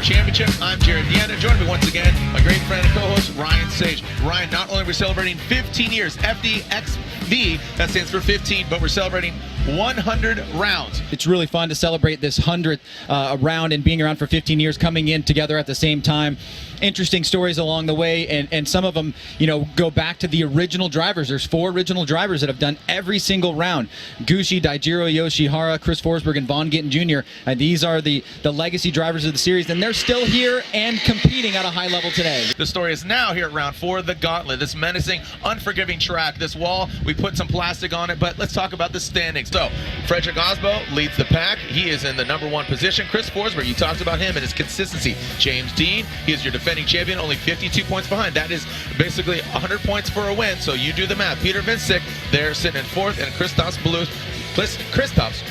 Championship. I'm Jared Deanna. Joining me once again, my great friend and co-host, Ryan Sage. Ryan, not only are we celebrating 15 years, FDXV, that stands for 15, but we're celebrating 100 rounds. It's really fun to celebrate this 100th round and being around for 15 years, coming in together at the same time. Interesting stories along the way, and some of them, you know, go back to the original drivers. There's 4 original drivers that have done every single round. Gucci, Daijiro Yoshihara, Chris Forsberg, and Von Gittin Jr. These are the legacy drivers of the series, and they're still here and competing at a high level today. The story is now here at round 4, the Gauntlet, this menacing, unforgiving track. This wall, we put some plastic on it, but let's talk about the standings. So, Frederick Osbo leads the pack. He is in the #1 position. Chris Forsberg, you talked about him and his consistency. James Dean, he is your defending champion, only 52 points behind. That is basically 100 points for a win, so you do the math. Peter Vincic, they're sitting in 4th, and Christoph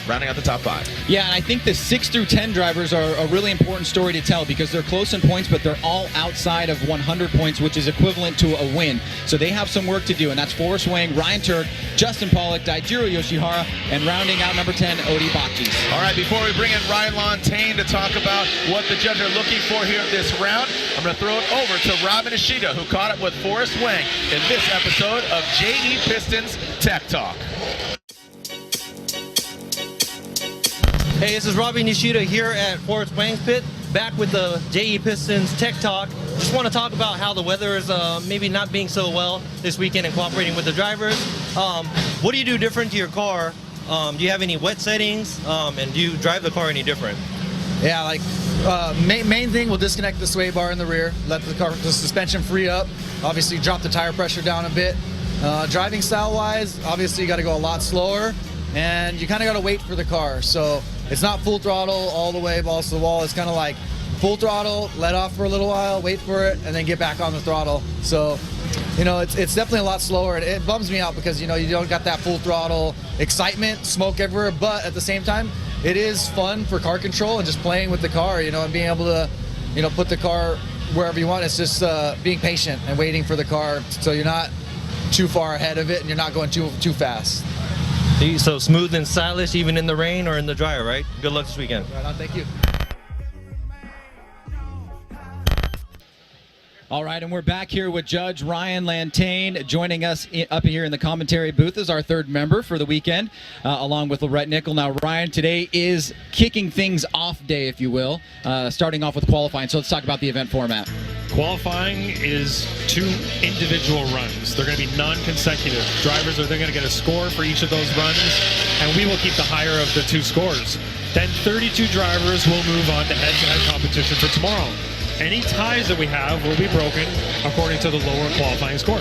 rounding out the top 5. Yeah, and I think the 6 through 10 drivers are a really important story to tell because they're close in points, but they're all outside of 100 points, which is equivalent to a win. So they have some work to do, and that's Forrest Wang, Ryan Turk, Justin Pollock, Daijiro Yoshihara, and rounding out number 10, Odi Bakchis. All right, before we bring in Ryan Lontaine to talk about what the judges are looking for here this round, I'm going to throw it over to Robin Ishida, who caught up with Forrest Wang in this episode of JE Pistons Tech Talk. Hey, this is Robbie Nishida here at Forrest Wang's pit, back with the JE Pistons Tech Talk. Just want to talk about how the weather is maybe not being so well this weekend and cooperating with the drivers. What do you do different to your car? Do you have any wet settings? And do you drive the car any different? Yeah, like main thing, we'll disconnect the sway bar in the rear, let the suspension free up, obviously drop the tire pressure down a bit. Driving style wise, obviously you got to go a lot slower, and you kind of got to wait for the car. So it's not full throttle all the way balls to the wall. It's kind of like full throttle, let off for a little while, wait for it, and then get back on the throttle. So, you know, it's definitely a lot slower. It bums me out because, you know, you don't got that full throttle excitement, smoke everywhere, but at the same time, it is fun for car control and just playing with the car, you know, and being able to, you know, put the car wherever you want. It's just being patient and waiting for the car so you're not too far ahead of it and you're not going too fast. So smooth and stylish even in the rain or in the dryer, right? Good luck this weekend. Right on, thank you. All right, and we're back here with Judge Ryan Lantain. Joining us up here in the commentary booth is our 3rd member for the weekend, along with Lorette Nickel. Now, Ryan, today is kicking things off day, if you will, starting off with qualifying. So let's talk about the event format. Qualifying is 2 individual runs. They're going to be non-consecutive. Drivers they're going to get a score for each of those runs, and we will keep the higher of the 2 scores. Then 32 drivers will move on to head-to-head competition for tomorrow. Any ties that we have will be broken according to the lower qualifying score.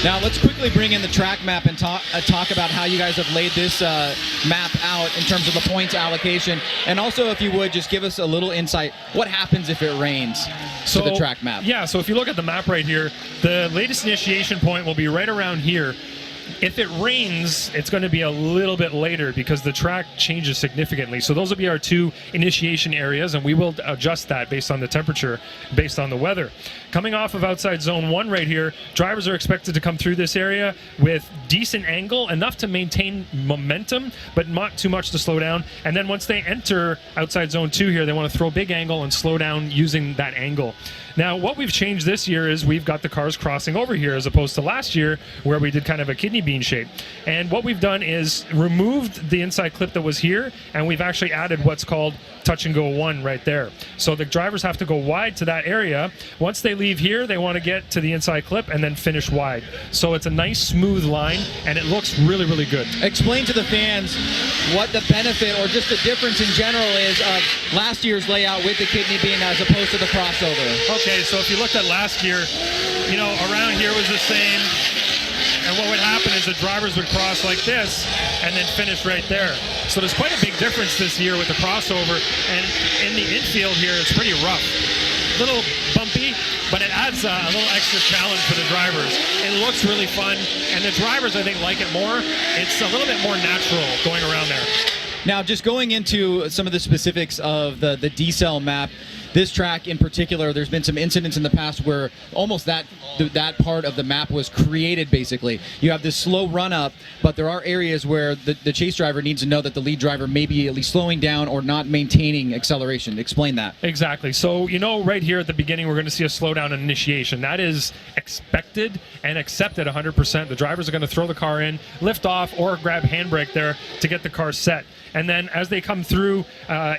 Now let's quickly bring in the track map and talk about how you guys have laid this map out in terms of the points allocation, and also, if you would, just give us a little insight. What happens if it rains to the track map? Yeah, so if you look at the map right here, the latest initiation point will be right around here. If it rains, it's going to be a little bit later because the track changes significantly. So those will be our 2 initiation areas, and we will adjust that based on the temperature, based on the weather. Coming off of outside zone 1 right here, drivers are expected to come through this area with decent angle, enough to maintain momentum, but not too much to slow down. And then once they enter outside zone 2 here, they want to throw big angle and slow down using that angle. Now, what we've changed this year is we've got the cars crossing over here as opposed to last year where we did kind of a kidney bean shape. And what we've done is removed the inside clip that was here, and we've actually added what's called touch and go 1 right there. So the drivers have to go wide to that area. Once they leave here, they want to get to the inside clip and then finish wide. So it's a nice smooth line, and it looks really, really good. Explain to the fans what the benefit or just the difference in general is of last year's layout with the kidney bean as opposed to the crossover. Okay, so if you looked at last year, you know, around here was the same, and what would happen is the drivers would cross like this and then finish right there. So there's quite a big difference this year with the crossover, and in the infield here, it's pretty rough. A little bumpy, but it adds a little extra challenge for the drivers. It looks really fun, and the drivers, I think, like it more. It's a little bit more natural going around there. Now, just going into some of the specifics of the D-cell map, this track in particular, there's been some incidents in the past where almost that part of the map was created. Basically, you have this slow run up, but there are areas where the chase driver needs to know that the lead driver may be at least slowing down or not maintaining acceleration. Explain that. Exactly. So, right here at the beginning, we're going to see a slowdown in initiation. That is expected and accepted 100%. The drivers are going to throw the car in, lift off, or grab handbrake there to get the car set. And then as they come through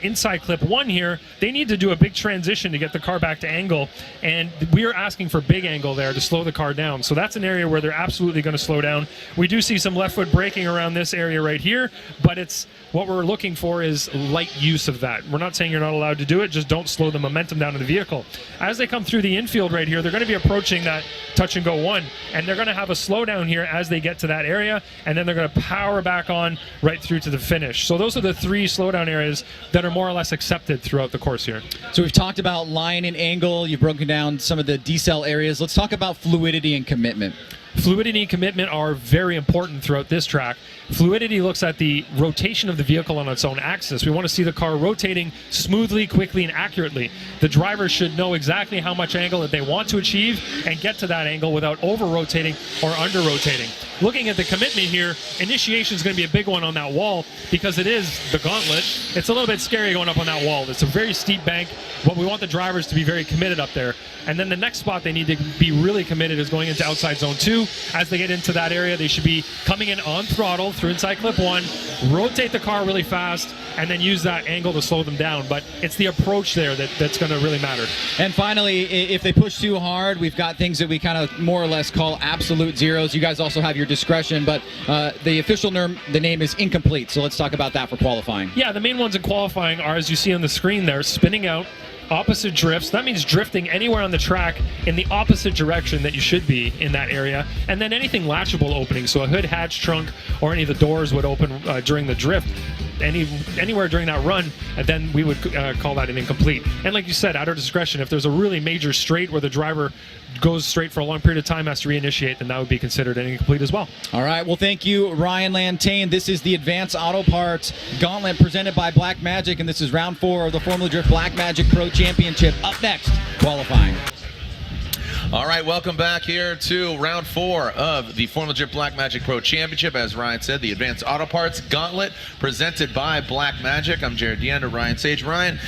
inside clip 1 here, they need to do a big transition to get the car back to angle. And we are asking for big angle there to slow the car down. So that's an area where they're absolutely going to slow down. We do see some left foot braking around this area right here, but it's what we're looking for is light use of that. We're not saying you're not allowed to do it, just don't slow the momentum down of the vehicle. As they come through the infield right here, they're going to be approaching that touch and go 1, and they're going to have a slowdown here as they get to that area, and then they're going to power back on right through to the finish. So those are the 3 slowdown areas that are more or less accepted throughout the course here. So we've talked about line and angle, you've broken down some of the decel areas. Let's talk about fluidity and commitment. Fluidity and commitment are very important throughout this track. Fluidity looks at the rotation of the vehicle on its own axis. We want to see the car rotating smoothly, quickly, and accurately. The driver should know exactly how much angle that they want to achieve and get to that angle without over-rotating or under-rotating. Looking at the commitment here, initiation is going to be a big one on that wall because it is the gauntlet. It's a little bit scary going up on that wall. It's a very steep bank, but we want the drivers to be very committed up there. And then the next spot they need to be really committed is going into outside zone 2. As they get into that area, they should be coming in on throttle through inside clip 1, rotate the car really fast, and then use that angle to slow them down. But it's the approach there that's going to really matter. And finally, if they push too hard, we've got things that we kind of more or less call absolute zeros. You guys also have your discretion, but the official the name is incomplete. So let's talk about that for qualifying. Yeah, the main ones in qualifying are, as you see on the screen there, spinning out, opposite drifts. That means drifting anywhere on the track in the opposite direction that you should be in that area. And then anything latchable opening, so a hood, hatch, trunk, or any of the doors would open during the drift. Anywhere during that run, and then we would call that an incomplete. And like you said, at our discretion, if there's a really major straight where the driver goes straight for a long period of time, has to reinitiate, then that would be considered an incomplete as well. All right, well, thank you, Ryan Lantain. This is the Advanced Auto Parts Gauntlet presented by Black Magic, and this is round 4 of the Formula Drift Black Magic Pro Championship. Up next, qualifying. All right, welcome back here to round 4 of the Formula Drift Black Magic Pro Championship. As Ryan said, the Advanced Auto Parts Gauntlet presented by Black Magic. I'm Jared Deander, Ryan Sage. Ryan,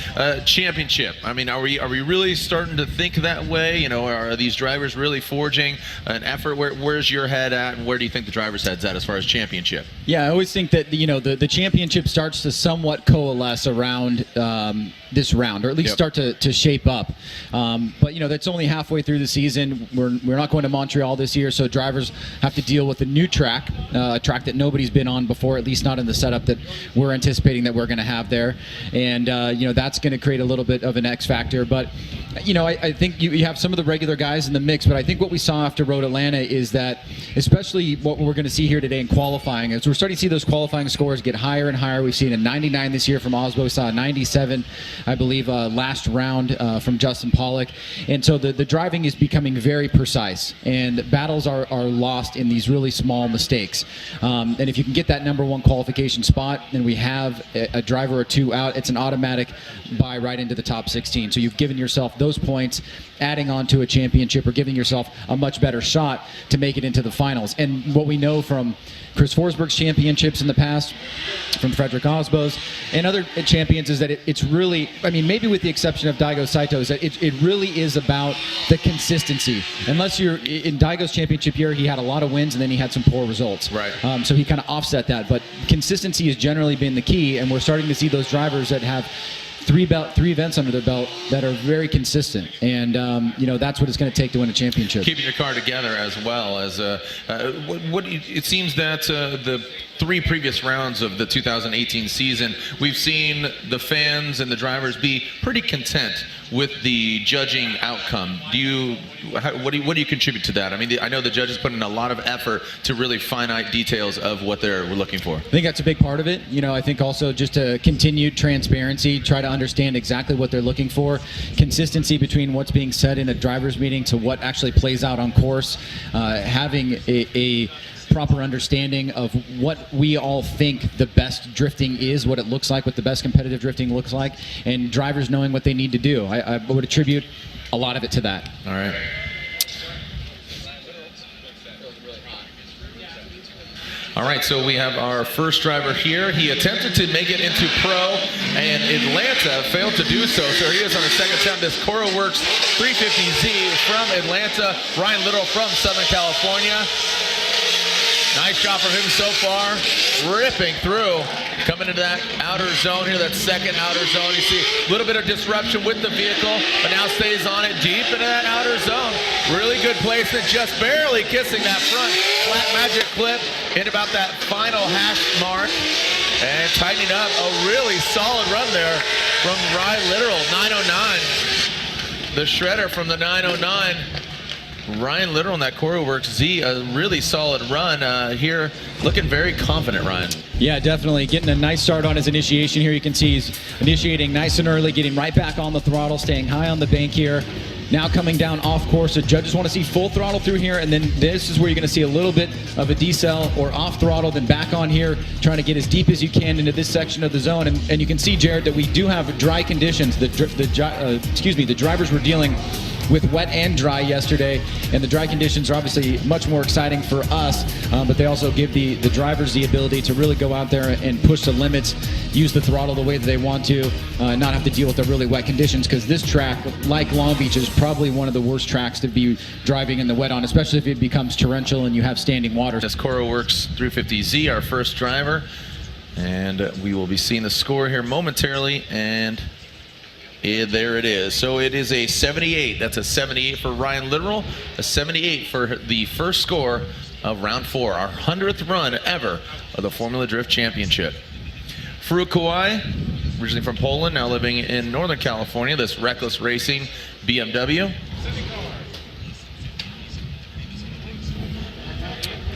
championship. I mean, are we really starting to think that way? Are these drivers really forging an effort? Where's your head at, and where do you think the driver's head's at as far as championship? Yeah, I always think that the championship starts to somewhat coalesce around this round, or at least start to shape up. But that's only halfway through the season. We're not going to Montreal this year, so drivers have to deal with a new track, a track that nobody's been on before, at least not in the setup that we're anticipating that we're going to have there. And that's going to create a little bit of an X factor. But I think you have some of the regular guys in the mix, but I think what we saw after Road Atlanta is that, especially what we're going to see here today in qualifying, is we're starting to see those qualifying scores get higher and higher. We've seen a 99 this year from Osbo, we saw a 97, I believe, last round from Justin Pollock. And so the driving is becoming very precise, and battles are lost in these really small mistakes. And if you can get that #1 qualification spot, and we have a driver or 2 out, it's an automatic buy right into the top 16. So you've given yourself those points, adding on to a championship, or giving yourself a much better shot to make it into the finals. And what we know from Chris Forsberg's championships in the past, from Frederick Osbo's and other champions, is that it's really, I mean, maybe with the exception of Daigo Saito, is that it really is about the consistency. Unless you're in Daigo's championship year, he had a lot of wins and then he had some poor results. Right. So he kind of offset that. But consistency has generally been the key, and we're starting to see those drivers that have three events under their belt that are very consistent, and that's what it's going to take to win a championship. Keeping your car together as well as it seems that the 3 previous rounds of the 2018 season, we've seen the fans and the drivers be pretty content with the judging outcome. What do you contribute to that? I mean, I know the judges put in a lot of effort to really finite details of what they're looking for. I think that's a big part of it. I think also just a continued transparency, try to understand exactly what they're looking for, consistency between what's being said in a driver's meeting to what actually plays out on course, having a proper understanding of what we all think the best drifting is, what it looks like, what the best competitive drifting looks like, and drivers knowing what they need to do. I would attribute a lot of it to that. All right. All right, so we have our first driver here. He attempted to make it into pro, and Atlanta failed to do so. So he is on his second attempt. This CoroWorks 350Z from Atlanta. Ryan Little from Southern California. Nice shot from him so far. Ripping through. Coming into that outer zone here, that second outer zone. You see a little bit of disruption with the vehicle, but now stays on it deep into that outer zone. Really good placement, just barely kissing that front flat magic clip in about that final hash mark. And tightening up a really solid run there from Ryan Little, 909. The shredder from the 909. Ryan Little in that CoroWorks Z, a really solid run here. Looking very confident, Ryan. Yeah, definitely. Getting a nice start on his initiation here. You can see he's initiating nice and early, getting right back on the throttle, staying high on the bank here. Now coming down off course. The judges want to see full throttle through here, and then this is where you're going to see a little bit of a decel or off throttle, then back on here, trying to get as deep as you can into this section of the zone. And you can see, Jared, that we do have dry conditions. The drivers were dealing with wet and dry yesterday, and the dry conditions are obviously much more exciting for us, but they also give the drivers the ability to really go out there and push the limits, use the throttle the way that they want to, not have to deal with the really wet conditions, because this track, like Long Beach, is probably one of the worst tracks to be driving in the wet on, especially if it becomes torrential and you have standing water. This CoroWorks 350Z, our first driver, and we will be seeing the score here momentarily, and there it is. So it is a 78. That's a 78 for Ryan Little, a 78 for the first score of round 4, our 100th run ever of the Formula Drift Championship. Farouk Kawai, originally from Poland, now living in Northern California, this Reckless Racing BMW.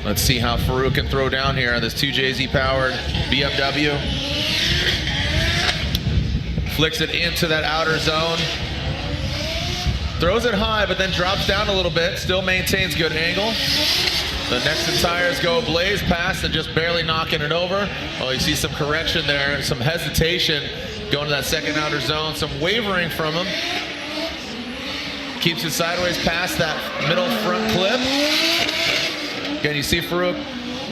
Let's see how Farouk can throw down here on this 2JZ powered BMW. Flicks it into that outer zone. Throws it high, but then drops down a little bit. Still maintains good angle. The Nexon tires go blaze past and just barely knocking it over. Oh, you see some correction there, some hesitation going to that second outer zone. Some wavering from him. Keeps it sideways past that middle front clip. Again, you see Farouk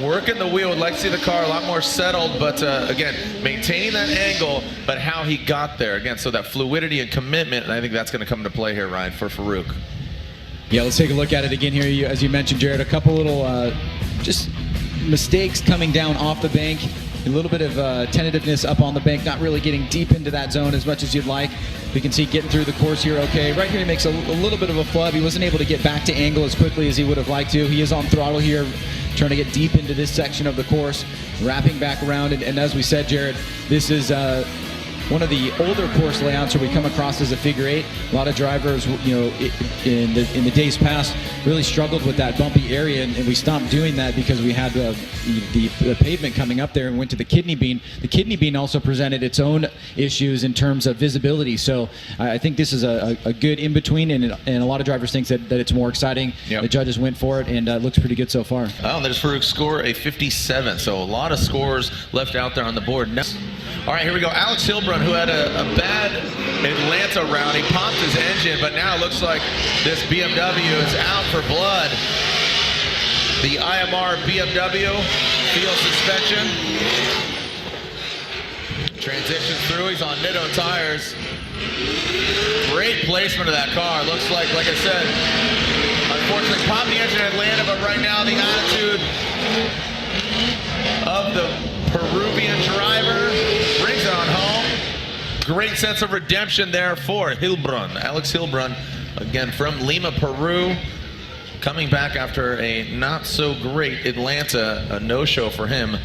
working the wheel. Would like to see the car a lot more settled, but again, maintaining that angle, but how he got there. Again, so that fluidity and commitment, and I think that's going to come into play here, Ryan, for Farouk. Yeah, let's take a look at it again here. As you mentioned, Jared, a couple little just mistakes coming down off the bank. A little bit of tentativeness up on the bank, not really getting deep into that zone as much as you'd like. We can see getting through the course here okay. Right here he makes a little bit of a flub. He wasn't able to get back to angle as quickly as he would have liked to. He is on throttle here, trying to get deep into this section of the course, wrapping back around. And as we said, Jared, this is one of the older course layouts where we come across as a figure 8. A lot of drivers, you know, in the days past really struggled with that bumpy area, and we stopped doing that because we had the pavement coming up there and went to the kidney bean. The kidney bean also presented its own issues in terms of visibility. So I think this is a good in-between, and a lot of drivers think that it's more exciting. Yep. The judges went for it, and it looks pretty good so far. Oh, there's Farouk's score, a 57. So a lot of scores left out there on the board. All right, here we go. Alex Hilbrun, who had a bad Atlanta round. He popped his engine, but now it looks like this BMW is out for blood. The IMR BMW field suspension. Transitions through. He's on Nitto tires. Great placement of that car. Looks like I said, unfortunately popped the engine in Atlanta, but right now the attitude of the Peruvian driver brings it on home. Great sense of redemption there for Hilbrun. Alex Hilbrun, again from Lima, Peru, coming back after a not so great Atlanta, a no-show for him.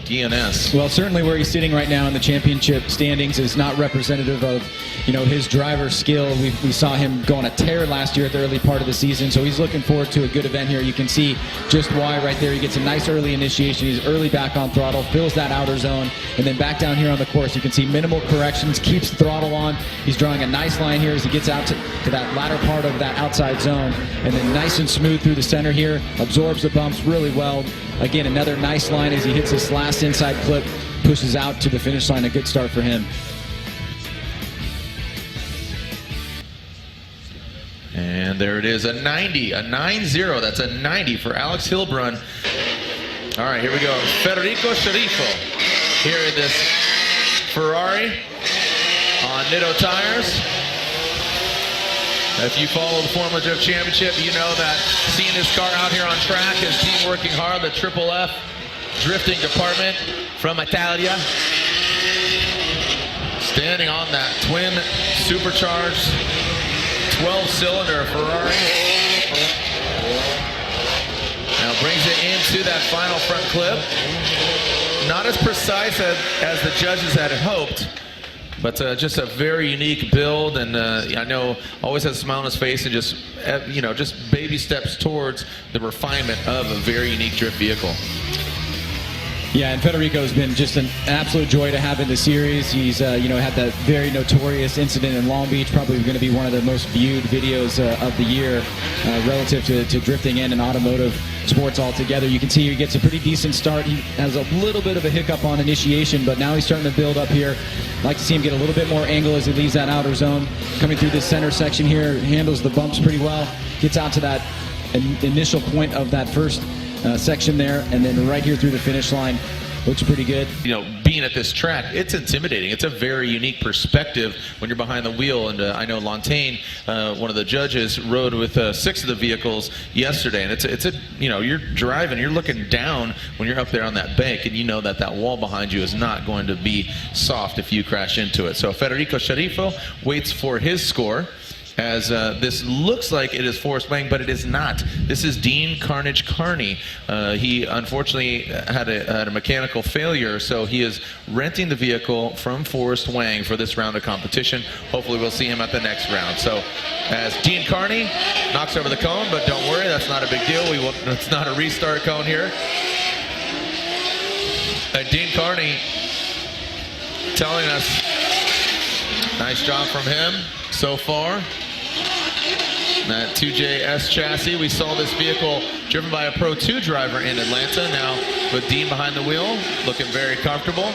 DNS. Well, certainly where he's sitting right now in the championship standings is not representative of, his driver's skill. We saw him go on a tear last year at the early part of the season, so he's looking forward to a good event here. You can see just why right there. He gets a nice early initiation. He's early back on throttle, fills that outer zone, and then back down here on the course, you can see minimal corrections, keeps the throttle on. He's drawing a nice line here as he gets out to that latter part of that outside zone, and then nice and smooth through the center here, absorbs the bumps really well. Again, another nice line as he hits this last inside clip, pushes out to the finish line. A good start for him. And there it is, a 90, a 9-0. That's a 90 for Alex Hilbrun. All right, here we go. Federico Sharifo here in this Ferrari on Nitto tires. If you follow the Formula Drift Championship, you know that seeing his car out here on track, his team working hard, the Triple F drifting department from Italia. Standing on that twin supercharged 12-cylinder Ferrari. Now brings it into that final front clip. Not as precise as the judges had hoped, but just a very unique build, and I know always has a smile on his face, and just just baby steps towards the refinement of a very unique drift vehicle. Yeah, and Federico's been just an absolute joy to have in the series. He's had that very notorious incident in Long Beach, probably going to be one of the most viewed videos of the year relative to drifting and automotive sports altogether. You can see he gets a pretty decent start. He has a little bit of a hiccup on initiation, but now he's starting to build up here. I'd like to see him get a little bit more angle as he leaves that outer zone. Coming through this center section here, handles the bumps pretty well, gets out to that initial point of that first section there, and then right here through the finish line. Looks pretty good. Being at this track, it's intimidating. It's a very unique perspective when you're behind the wheel. And I know Lantagne, one of the judges, rode with 6 of the vehicles yesterday. And you're driving, you're looking down when you're up there on that bank, and you know that wall behind you is not going to be soft if you crash into it. So Federico Sharifo waits for his score, as this looks like it is Forrest Wang, but it is not. This is Dean Carnage Carney. He unfortunately had a mechanical failure, so he is renting the vehicle from Forrest Wang for this round of competition. Hopefully we'll see him at the next round. So as Dean Carney knocks over the cone, but don't worry, that's not a big deal. It's not a restart cone here. Dean Carney telling us, nice job from him so far. That 2JS chassis, we saw this vehicle driven by a Pro 2 driver in Atlanta. Now with Dean behind the wheel, looking very comfortable.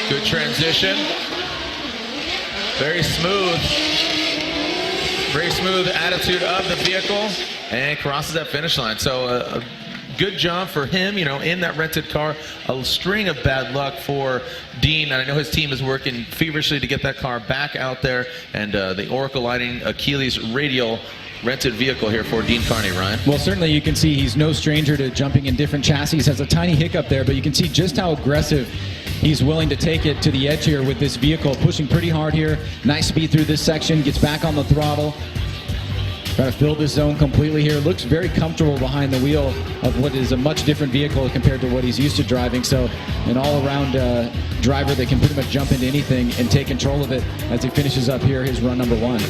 Good transition. Very smooth attitude of the vehicle, and crosses that finish line. So a good job for him, in that rented car. A string of bad luck for Dean, and I know his team is working feverishly to get that car back out there, and the Oracle Lighting Achilles radial rented vehicle here for Dean Carney, Ryan. Well, certainly you can see he's no stranger to jumping in different chassis. Has a tiny hiccup there, but you can see just how aggressive he's willing to take it to the edge here with this vehicle, pushing pretty hard here. Nice speed through this section, gets back on the throttle. Trying to fill this zone completely here. Looks very comfortable behind the wheel of what is a much different vehicle compared to what he's used to driving. So an all-around driver that can pretty much jump into anything and take control of it as he finishes up here his run number 1.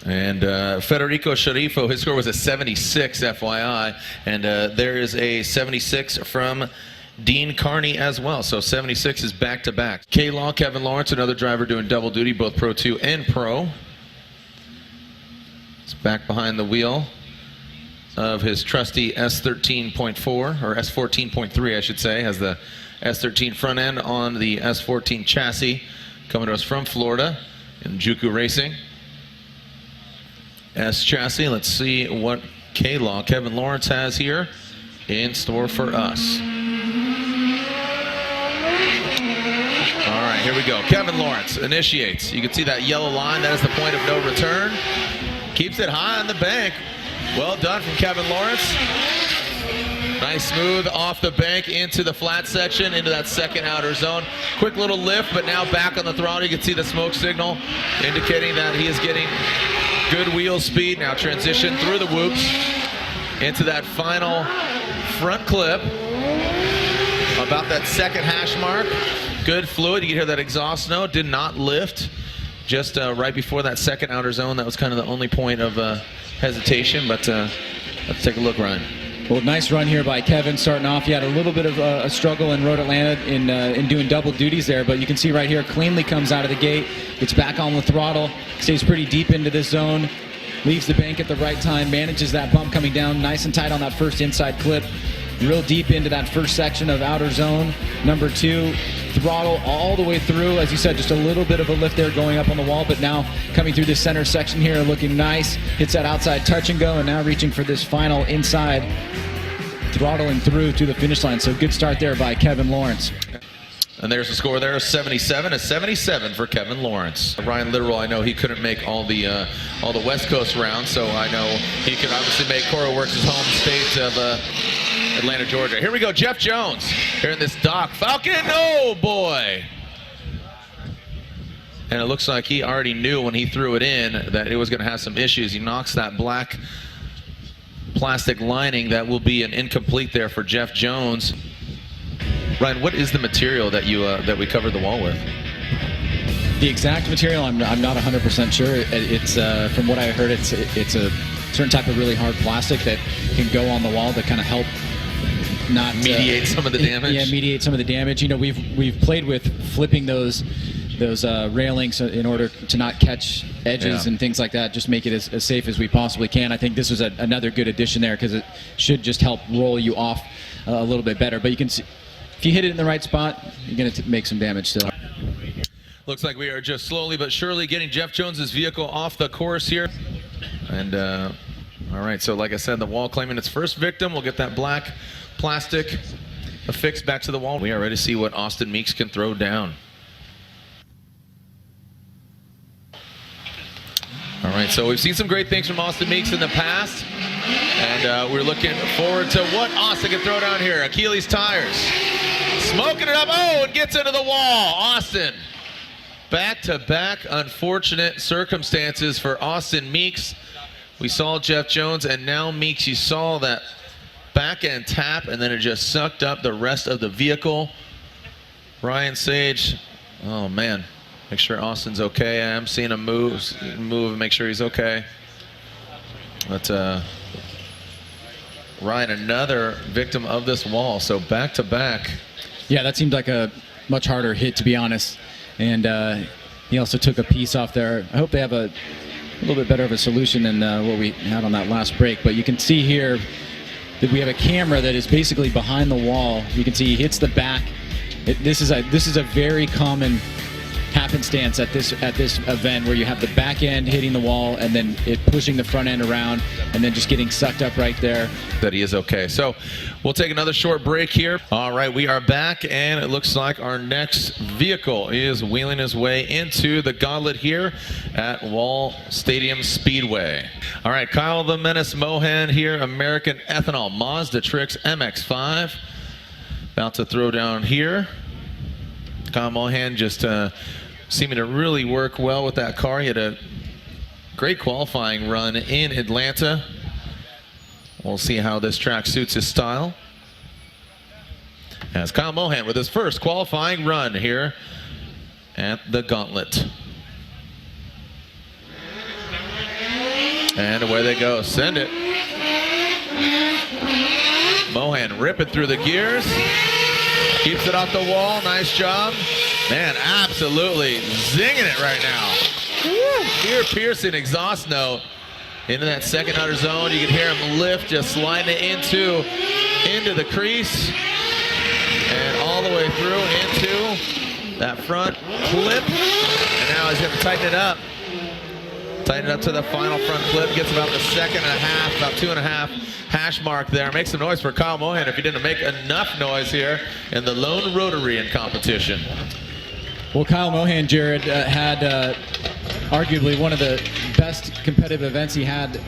And Federico Sharifo, his score was a 76, FYI. And there is a 76 from Dean Carney as well. So 76 is back-to-back. K-Law, Kevin Lawrence, another driver doing double duty, both Pro 2 and Pro. It's back behind the wheel of his trusty S13.4, or S14.3, I should say. Has the S13 front end on the S14 chassis. Coming to us from Florida in Juku Racing. S chassis. Let's see what K-Law, Kevin Lawrence, has here in store for us. All right, here we go. Kevin Lawrence initiates. You can see that yellow line. That is the point of no return. Keeps it high on the bank. Well done from Kevin Lawrence. Nice smooth off the bank into the flat section, into that second outer zone. Quick little lift, but now back on the throttle. You can see the smoke signal indicating that he is getting good wheel speed. Now transition through the whoops into that final front clip. About that second hash mark. Good fluid. You can hear that exhaust note. Did not lift. Just right before that second outer zone. That was kind of the only point of hesitation. But let's take a look, Ryan. Well, nice run here by Kevin starting off. He had a little bit of a struggle in Road Atlanta in doing double duties there, but you can see right here, cleanly comes out of the gate, gets back on the throttle, stays pretty deep into this zone, leaves the bank at the right time, manages that bump coming down nice and tight on that first inside clip, real deep into that first section of outer zone. Number 2, throttle all the way through. As you said, just a little bit of a lift there going up on the wall, but now coming through this center section here, looking nice. Hits that outside touch and go, and now reaching for this final inside, throttling through to the finish line. So good start there by Kevin Lawrence. And there's the score there, 77 for Kevin Lawrence. Ryan Littoral, I know he couldn't make all the West Coast rounds, so I know he could obviously make Cora Works his home state of Atlanta, Georgia. Here we go, Jeff Jones here in this Doc Falcon. Oh boy! And it looks like he already knew when he threw it in that it was going to have some issues. He knocks that black plastic lining. That will be an incomplete there for Jeff Jones. Ryan, what is the material that you that we covered the wall with? The exact material, I'm not 100% sure. It's from what I heard, it's a certain type of really hard plastic that can go on the wall to kind of help not mediate some of the damage. Yeah, mediate some of the damage. You know, we've played with flipping those railings in order to not catch edges and things like that. Just make it as safe as we possibly can. I think this was another good addition there because it should just help roll you off a little bit better. But you can see, if you hit it in the right spot, you're going to make some damage still. Looks like we are just slowly but surely getting Jeff Jones's vehicle off the course here. And all right, so like I said, the wall claiming its first victim. We'll get that black plastic affixed back to the wall. We are ready to see what Austin Meeks can throw down. All right, so we've seen some great things from Austin Meeks in the past, and we're looking forward to what Austin can throw down here. Achilles tires, smoking it up, oh, and gets into the wall. Austin, back-to-back unfortunate circumstances for Austin Meeks. We saw Jeff Jones, and now Meeks, you saw that back-end tap, and then it just sucked up the rest of the vehicle. Ryan Sage, oh man. Make sure Austin's okay. I'm seeing him move and make sure he's okay. But Ryan, another victim of this wall, so back to back. Yeah, that seemed like a much harder hit, to be honest. And he also took a piece off there. I hope they have a little bit better of a solution than what we had on that last break. But you can see here that we have a camera that is basically behind the wall. You can see he hits the back. This is a very common happenstance at this event where you have the back end hitting the wall and then it pushing the front end around and then just getting sucked up right there. That he is okay. So we'll take another short break here. All right, we are back, and it looks like our next vehicle is wheeling his way into the gauntlet here at Wall Stadium Speedway. All right, Kyle the Menace Mohan here, American Ethanol Mazda Trix MX-5. About to throw down here. Kyle Mohan just seeming to really work well with that car. He had a great qualifying run in Atlanta. We'll see how this track suits his style. As Kyle Mohan with his first qualifying run here at the Gauntlet. And away they go. Send it. Mohan ripping through the gears. Keeps it off the wall. Nice job. Man, absolutely zinging it right now. Ear-piercing exhaust note into that second outer zone. You can hear him lift, just sliding it into the crease. And all the way through into that front clip. And now he's going to tighten it up. Tighten it up to the final front clip. Gets about the second and a half, about 2.5 hash mark there. Make some noise for Kyle Mohan if he didn't make enough noise here in the lone rotary in competition. Well, Kyle Mohan, Jared, had arguably one of the best competitive events he had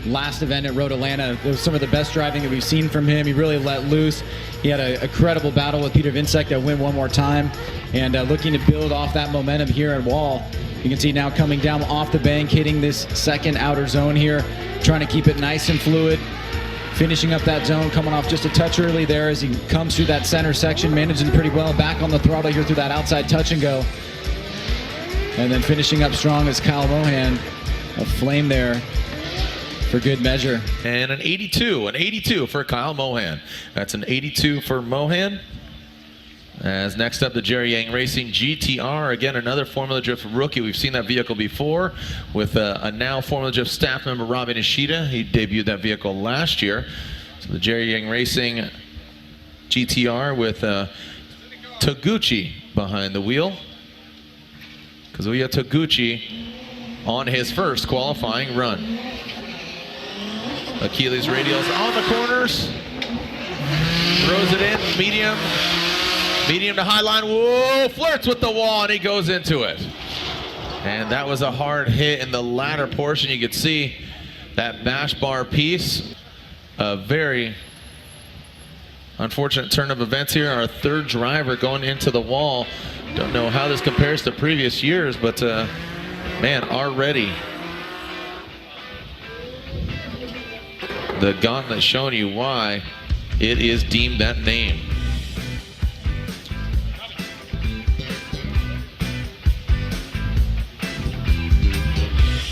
last event at Road Atlanta. It was some of the best driving that we've seen from him. He really let loose. He had a credible battle with Peter Vinsek that went one more time. And looking to build off that momentum here at Wall. You can see now coming down off the bank, hitting this second outer zone here, trying to keep it nice and fluid. finishing up that zone, coming off just a touch early there as he comes through that center section, managing pretty well, back on the throttle here through that outside touch and go. And then finishing up strong is Kyle Mohan, a flame there for good measure. And an 82 for Kyle Mohan. That's an 82 for Mohan. As next up, the Jerry Yang Racing GTR. Again, another Formula Drift rookie. We've seen that vehicle before with a now Formula Drift staff member, Robbie Nishida. He debuted that vehicle last year. So the Jerry Yang Racing GTR with Taguchi behind the wheel. Kazuya Taguchi on his first qualifying run. Achilles radials on the corners. Throws it in, medium to high line. Whoa, flirts with the wall and he goes into it. And that was a hard hit in the latter portion. You could see that bash bar piece. A very unfortunate turn of events here. Our third driver going into the wall. Don't know how this compares to previous years, but man, already the gauntlet showing you why it is deemed that name.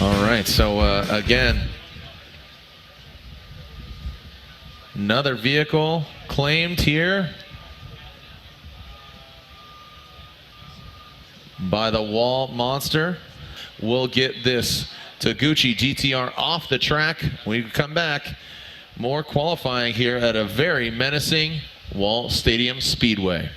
All right, so again, another vehicle claimed here by the Wall Monster. We'll get this Taguchi GTR off the track. When we come back, more qualifying here at a very menacing Wall Stadium Speedway.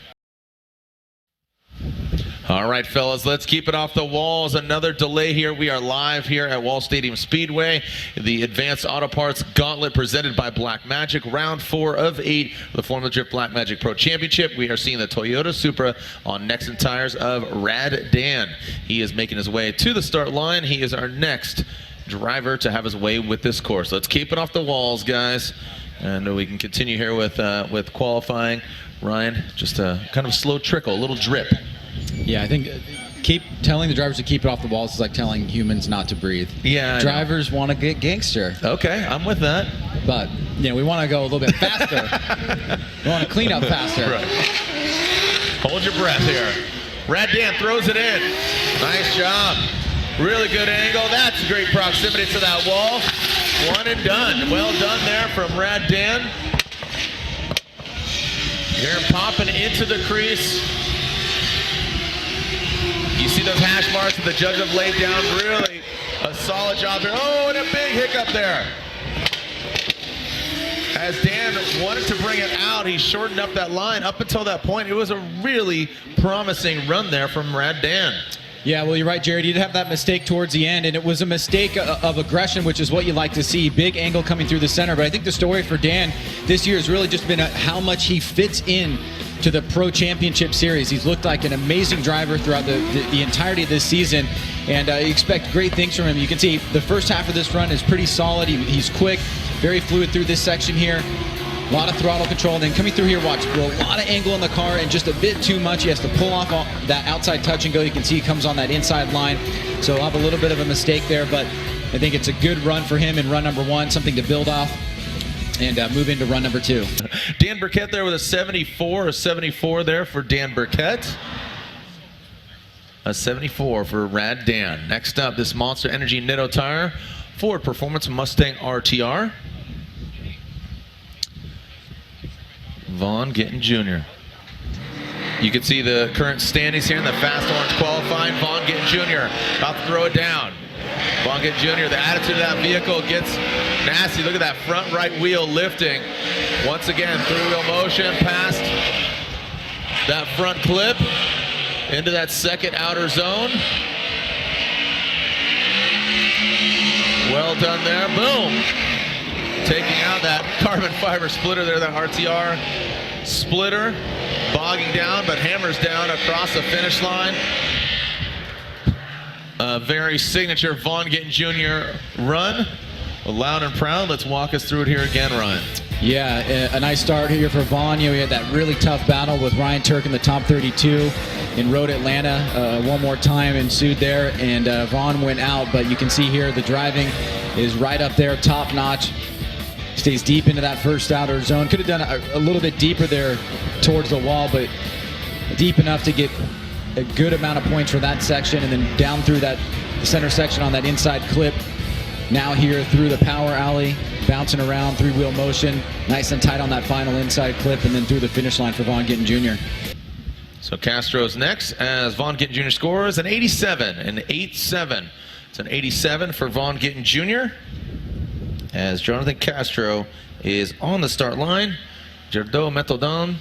All right, fellas, let's keep it off the walls. Another delay here. We are live here at Wall Stadium Speedway. The Advanced Auto Parts Gauntlet presented by Black Magic. Round 4 of 8 of the Formula Drift Black Magic Pro Championship. We are seeing the Toyota Supra on Nexon tires of Rad Dan. He is making his way to the start line. He is our next driver to have his way with this course. Let's keep it off the walls, guys. And we can continue here with qualifying. Ryan, just a kind of slow trickle, a little drip. Yeah, I think keep telling the drivers to keep it off the walls is like telling humans not to breathe. Yeah, drivers want to get gangster. Okay, I'm with that. But you know, we want to go a little bit faster. We want to clean up faster. Right. Hold your breath here. Rad Dan throws it in. Nice job. Really good angle. That's great proximity to that wall. One and done. Well done there from Rad Dan. Hear him popping into the crease. You see those hash marks that the judge have laid down. Really a solid job there. Oh, and a big hiccup there. As Dan wanted to bring it out, he shortened up that line. Up until that point, it was a really promising run there from Rad Dan. Yeah, well, you're right, Jared. You did have that mistake towards the end, and it was a mistake of aggression, which is what you like to see. Big angle coming through the center. But I think the story for Dan this year has really just been how much he fits in to the Pro Championship Series. He's looked like an amazing driver throughout the entirety of this season, and you expect great things from him. You can see the first half of this run is pretty solid. He's quick, very fluid through this section here. A lot of throttle control, and then coming through here, watch, a lot of angle in the car and just a bit too much. He has to pull off that outside touch and go. You can see he comes on that inside line, so he'll have a little bit of a mistake there, but I think it's a good run for him in run number 1, something to build off and move into run number 2. Dan Burkett there with a 74 there for Dan Burkett. A 74 for Rad Dan. Next up, this Monster Energy Nitto tire, Ford Performance Mustang RTR. Vaughn Gittin Jr. You can see the current standings here in the Fast Orange qualifying. Vaughn Gittin Jr. about to throw it down. Vaughn Gittin Jr., the attitude of that vehicle gets nasty. Look at that front right wheel lifting. Once again, three-wheel motion past that front clip into that second outer zone. Well done there. Boom. Taking out that carbon fiber splitter there, that RTR splitter. Bogging down, but hammers down across the finish line. A very signature Vaughn Gittin Jr. run. Loud and proud. Let's walk us through it here again, Ryan. Yeah, a nice start here for Vaughn. You know, he had that really tough battle with Ryan Turk in the top 32 in Road Atlanta. One more time ensued there, and Vaughn went out. But you can see here the driving is right up there, top notch. Stays deep into that first outer zone. Could have done a little bit deeper there towards the wall, but deep enough to get a good amount of points for that section, and then down through that center section on that inside clip. Now here through the power alley, bouncing around, three-wheel motion, nice and tight on that final inside clip, and then through the finish line for Vaughn Gittin Jr. So Castro's next as Vaughn Gittin Jr. scores an 87, an 8-7. It's an 87 for Vaughn Gittin Jr. as Jonathan Castro is on the start line. Gerdo Metodon,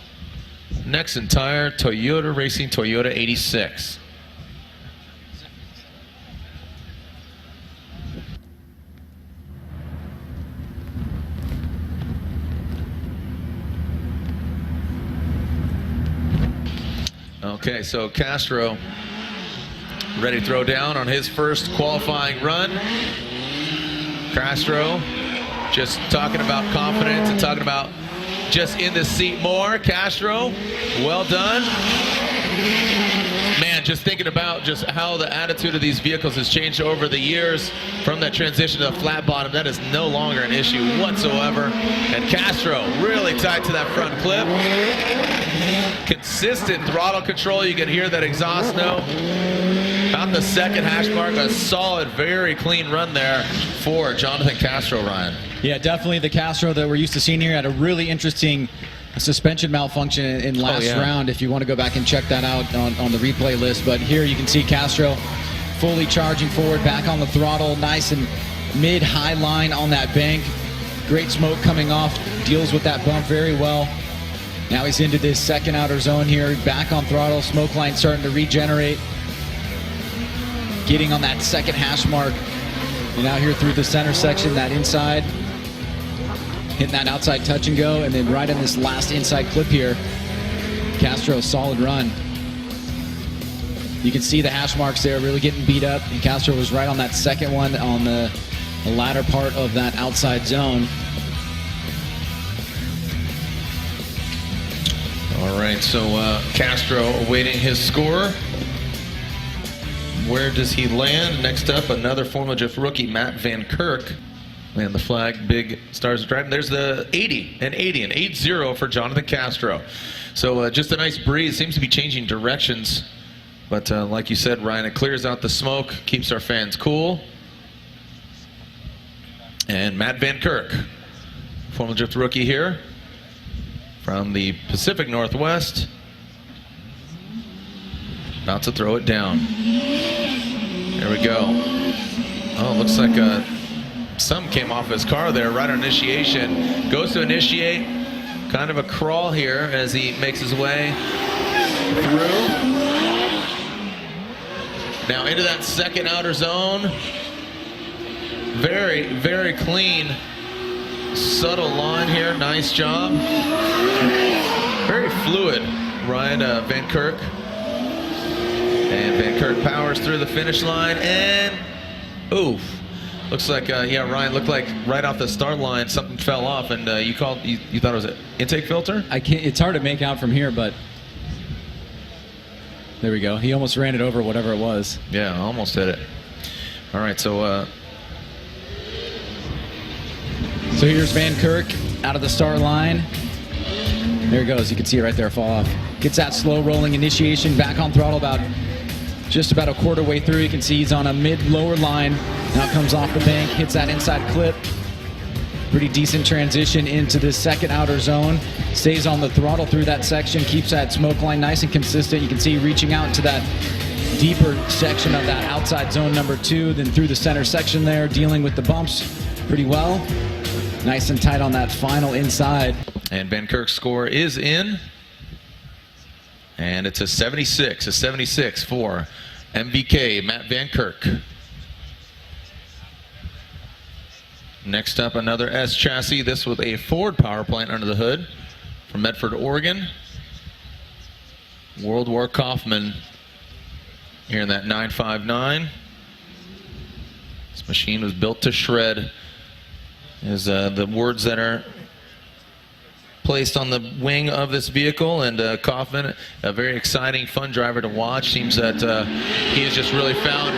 next in tire, Toyota Racing Toyota 86. Okay, so Castro ready to throw down on his first qualifying run. Castro just talking about confidence and talking about just in the seat more. Castro, well done. Man, just thinking about just how the attitude of these vehicles has changed over the years from that transition to the flat bottom. That is no longer an issue whatsoever. And Castro really tight to that front clip. Consistent throttle control. You can hear that exhaust note. About the second hash mark, a solid, very clean run there for Jonathan Castro, Ryan. Yeah, definitely the Castro that we're used to seeing here had a really interesting suspension malfunction in last round, if you want to go back and check that out on the replay list. But here you can see Castro fully charging forward, back on the throttle, nice and mid-high line on that bank. Great smoke coming off, deals with that bump very well. Now he's into this second outer zone here, back on throttle, smoke line starting to regenerate. Getting on that second hash mark. And now here through the center section, that inside, hitting that outside touch and go, and then right in this last inside clip here, Castro, solid run. You can see the hash marks there really getting beat up, and Castro was right on that second one on the latter part of that outside zone. All right, so Castro awaiting his score. Where does he land? Next up, another Formula Drift rookie, Matt Van Kirk. Man, the flag, big stars driving. There's the 80, an 8-0 for Jonathan Castro. So just a nice breeze. Seems to be changing directions. But like you said, Ryan, it clears out the smoke, keeps our fans cool. And Matt Van Kirk, Formula Drift rookie here from the Pacific Northwest. About to throw it down. There we go. Oh, looks like something came off his car there right on initiation. Goes to initiate. Kind of a crawl here as he makes his way through. Now into that second outer zone. Very, very clean, subtle line here. Nice job. Very fluid, Ryan Van Kirk. And Van Kirk powers through the finish line, and oof. Looks like, yeah, Ryan, looked like right off the start line something fell off, and you thought it was an intake filter? I can't. It's hard to make out from here, but there we go. He almost ran it over, whatever it was. Yeah, almost hit it. All right, so here's Van Kirk out of the start line. There he goes. You can see it right there fall off. Gets that slow rolling initiation, back on throttle just about a quarter way through. You can see he's on a mid-lower line. Now comes off the bank, hits that inside clip. Pretty decent transition into the second outer zone. Stays on the throttle through that section, keeps that smoke line nice and consistent. You can see reaching out to that deeper section of that outside zone number 2, then through the center section there, dealing with the bumps pretty well. Nice and tight on that final inside. And Van Kirk's score is in. And it's a 76 for MVK, Matt Van Kirk. Next up, another S chassis, this with a Ford power plant under the hood from Medford, Oregon. World War Kaufman here in that 959. This machine was built to shred, is the words that are placed on the wing of this vehicle, and Kaufman, a very exciting, fun driver to watch. Seems that he has just really found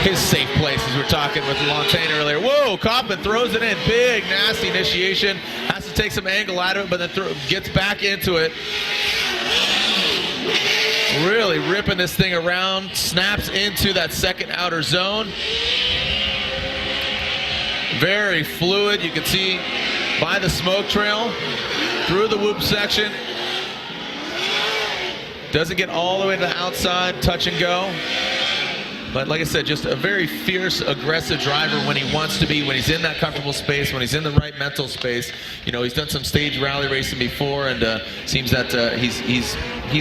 his safe places. We were talking with Montaigne earlier. Whoa, Kaufman throws it in. Big, nasty initiation. Has to take some angle out of it, but then gets back into it. Really ripping this thing around. Snaps into that second outer zone. Very fluid. You can see by the smoke trail through the whoop section. Doesn't get all the way to the outside, touch and go. But like I said, just a very fierce, aggressive driver when he wants to be, when he's in that comfortable space, when he's in the right mental space. You know, he's done some stage rally racing before, and seems that he's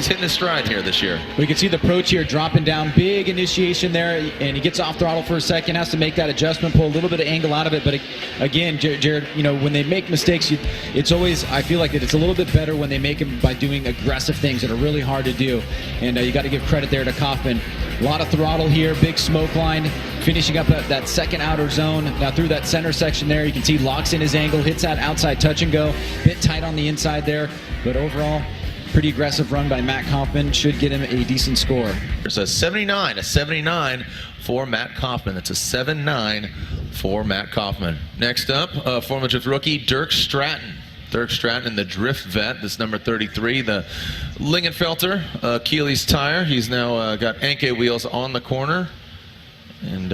hitting his stride here this year. We can see the approach here dropping down, big initiation there, and he gets off throttle for a second, has to make that adjustment, pull a little bit of angle out of it. But again, Jared, you know, when they make mistakes, it's always, I feel like that it's a little bit better when they make them by doing aggressive things that are really hard to do. And you got to give credit there to Kaufman. A lot of throttle here, big smoke line, finishing up that second outer zone. Now through that center section there, you can see locks in his angle, hits that outside touch and go. Bit tight on the inside there, but overall, pretty aggressive run by Matt Kaufman. Should get him a decent score. There's a 79 for Matt Kaufman. That's a 7-9 for Matt Kaufman. Next up, Formula Drift rookie Dirk Stratton. Dirk Stratton, the drift vet, this number 33, the Lingenfelter Achilles tire. He's now got Enkei wheels on the corner. And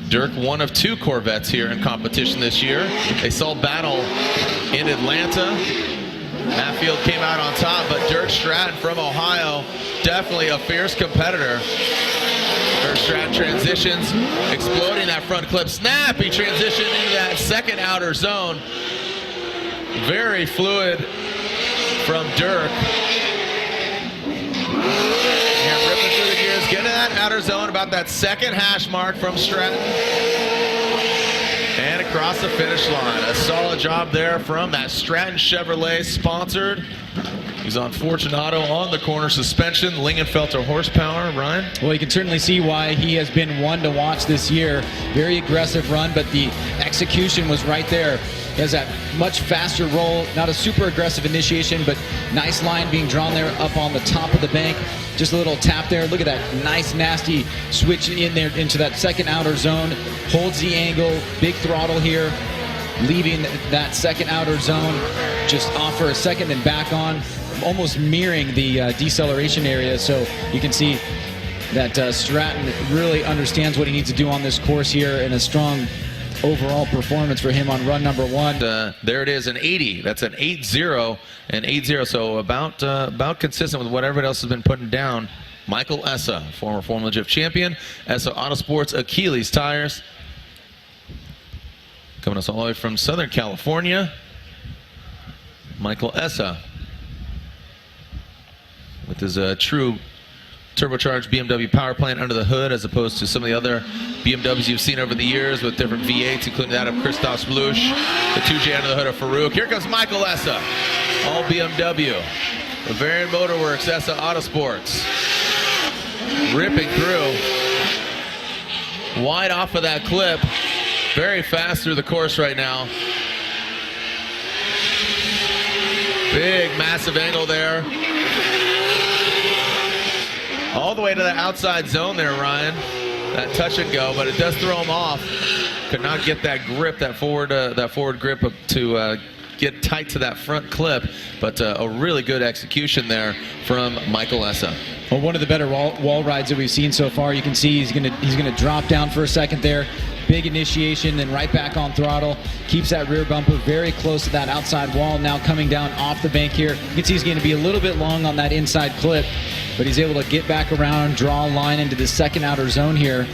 Dirk, one of 2 Corvettes here in competition this year. They saw battle in Atlanta. Matfield came out on top, but Dirk Stratton from Ohio, definitely a fierce competitor. Dirk Stratton transitions, exploding that front clip. Snappy transition into that second outer zone. Very fluid from Dirk. And ripping through the gears, getting that outer zone, about that second hash mark from Stratton. And across the finish line. A solid job there from that Stratton Chevrolet sponsored. He's on Fortunato on the corner suspension, Lingenfelter horsepower. Ryan? Well, you can certainly see why he has been one to watch this year. Very aggressive run, but the execution was right there. He has that much faster roll, not a super aggressive initiation, but nice line being drawn there up on the top of the bank. Just a little tap there. Look at that nice, nasty switch in there into that second outer zone. Holds the angle, big throttle here, leaving that second outer zone. Just off for a second, then back on, almost mirroring the deceleration area. So you can see that Stratton really understands what he needs to do on this course here, and a strong overall performance for him on run number 1. There it is, an 80. That's an 8-0 and 8-0. So about consistent with what everybody else has been putting down. Michael Essa, former Formula Drift champion. Essa Autosports Achilles tires. Coming us all the way from Southern California. Michael Essa with his true turbocharged BMW power plant under the hood, as opposed to some of the other BMWs you've seen over the years with different V8s, including that of Christoph Splush, the 2J under the hood of Farouk. Here comes Michael Essa, all BMW. Bavarian Motorworks, Essa Autosports. Ripping through. Wide off of that clip. Very fast through the course right now. Big, massive angle there. All the way to the outside zone there, Ryan. That touch and go, but it does throw him off. Could not get that grip, that forward grip to get tight to that front clip. But a really good execution there from Michael Essa. Well, one of the better wall rides that we've seen so far. You can see he's gonna drop down for a second there. Big initiation, then right back on throttle. Keeps that rear bumper very close to that outside wall. Now coming down off the bank here. You can see he's going to be a little bit long on that inside clip, but he's able to get back around, draw a line into the second outer zone here.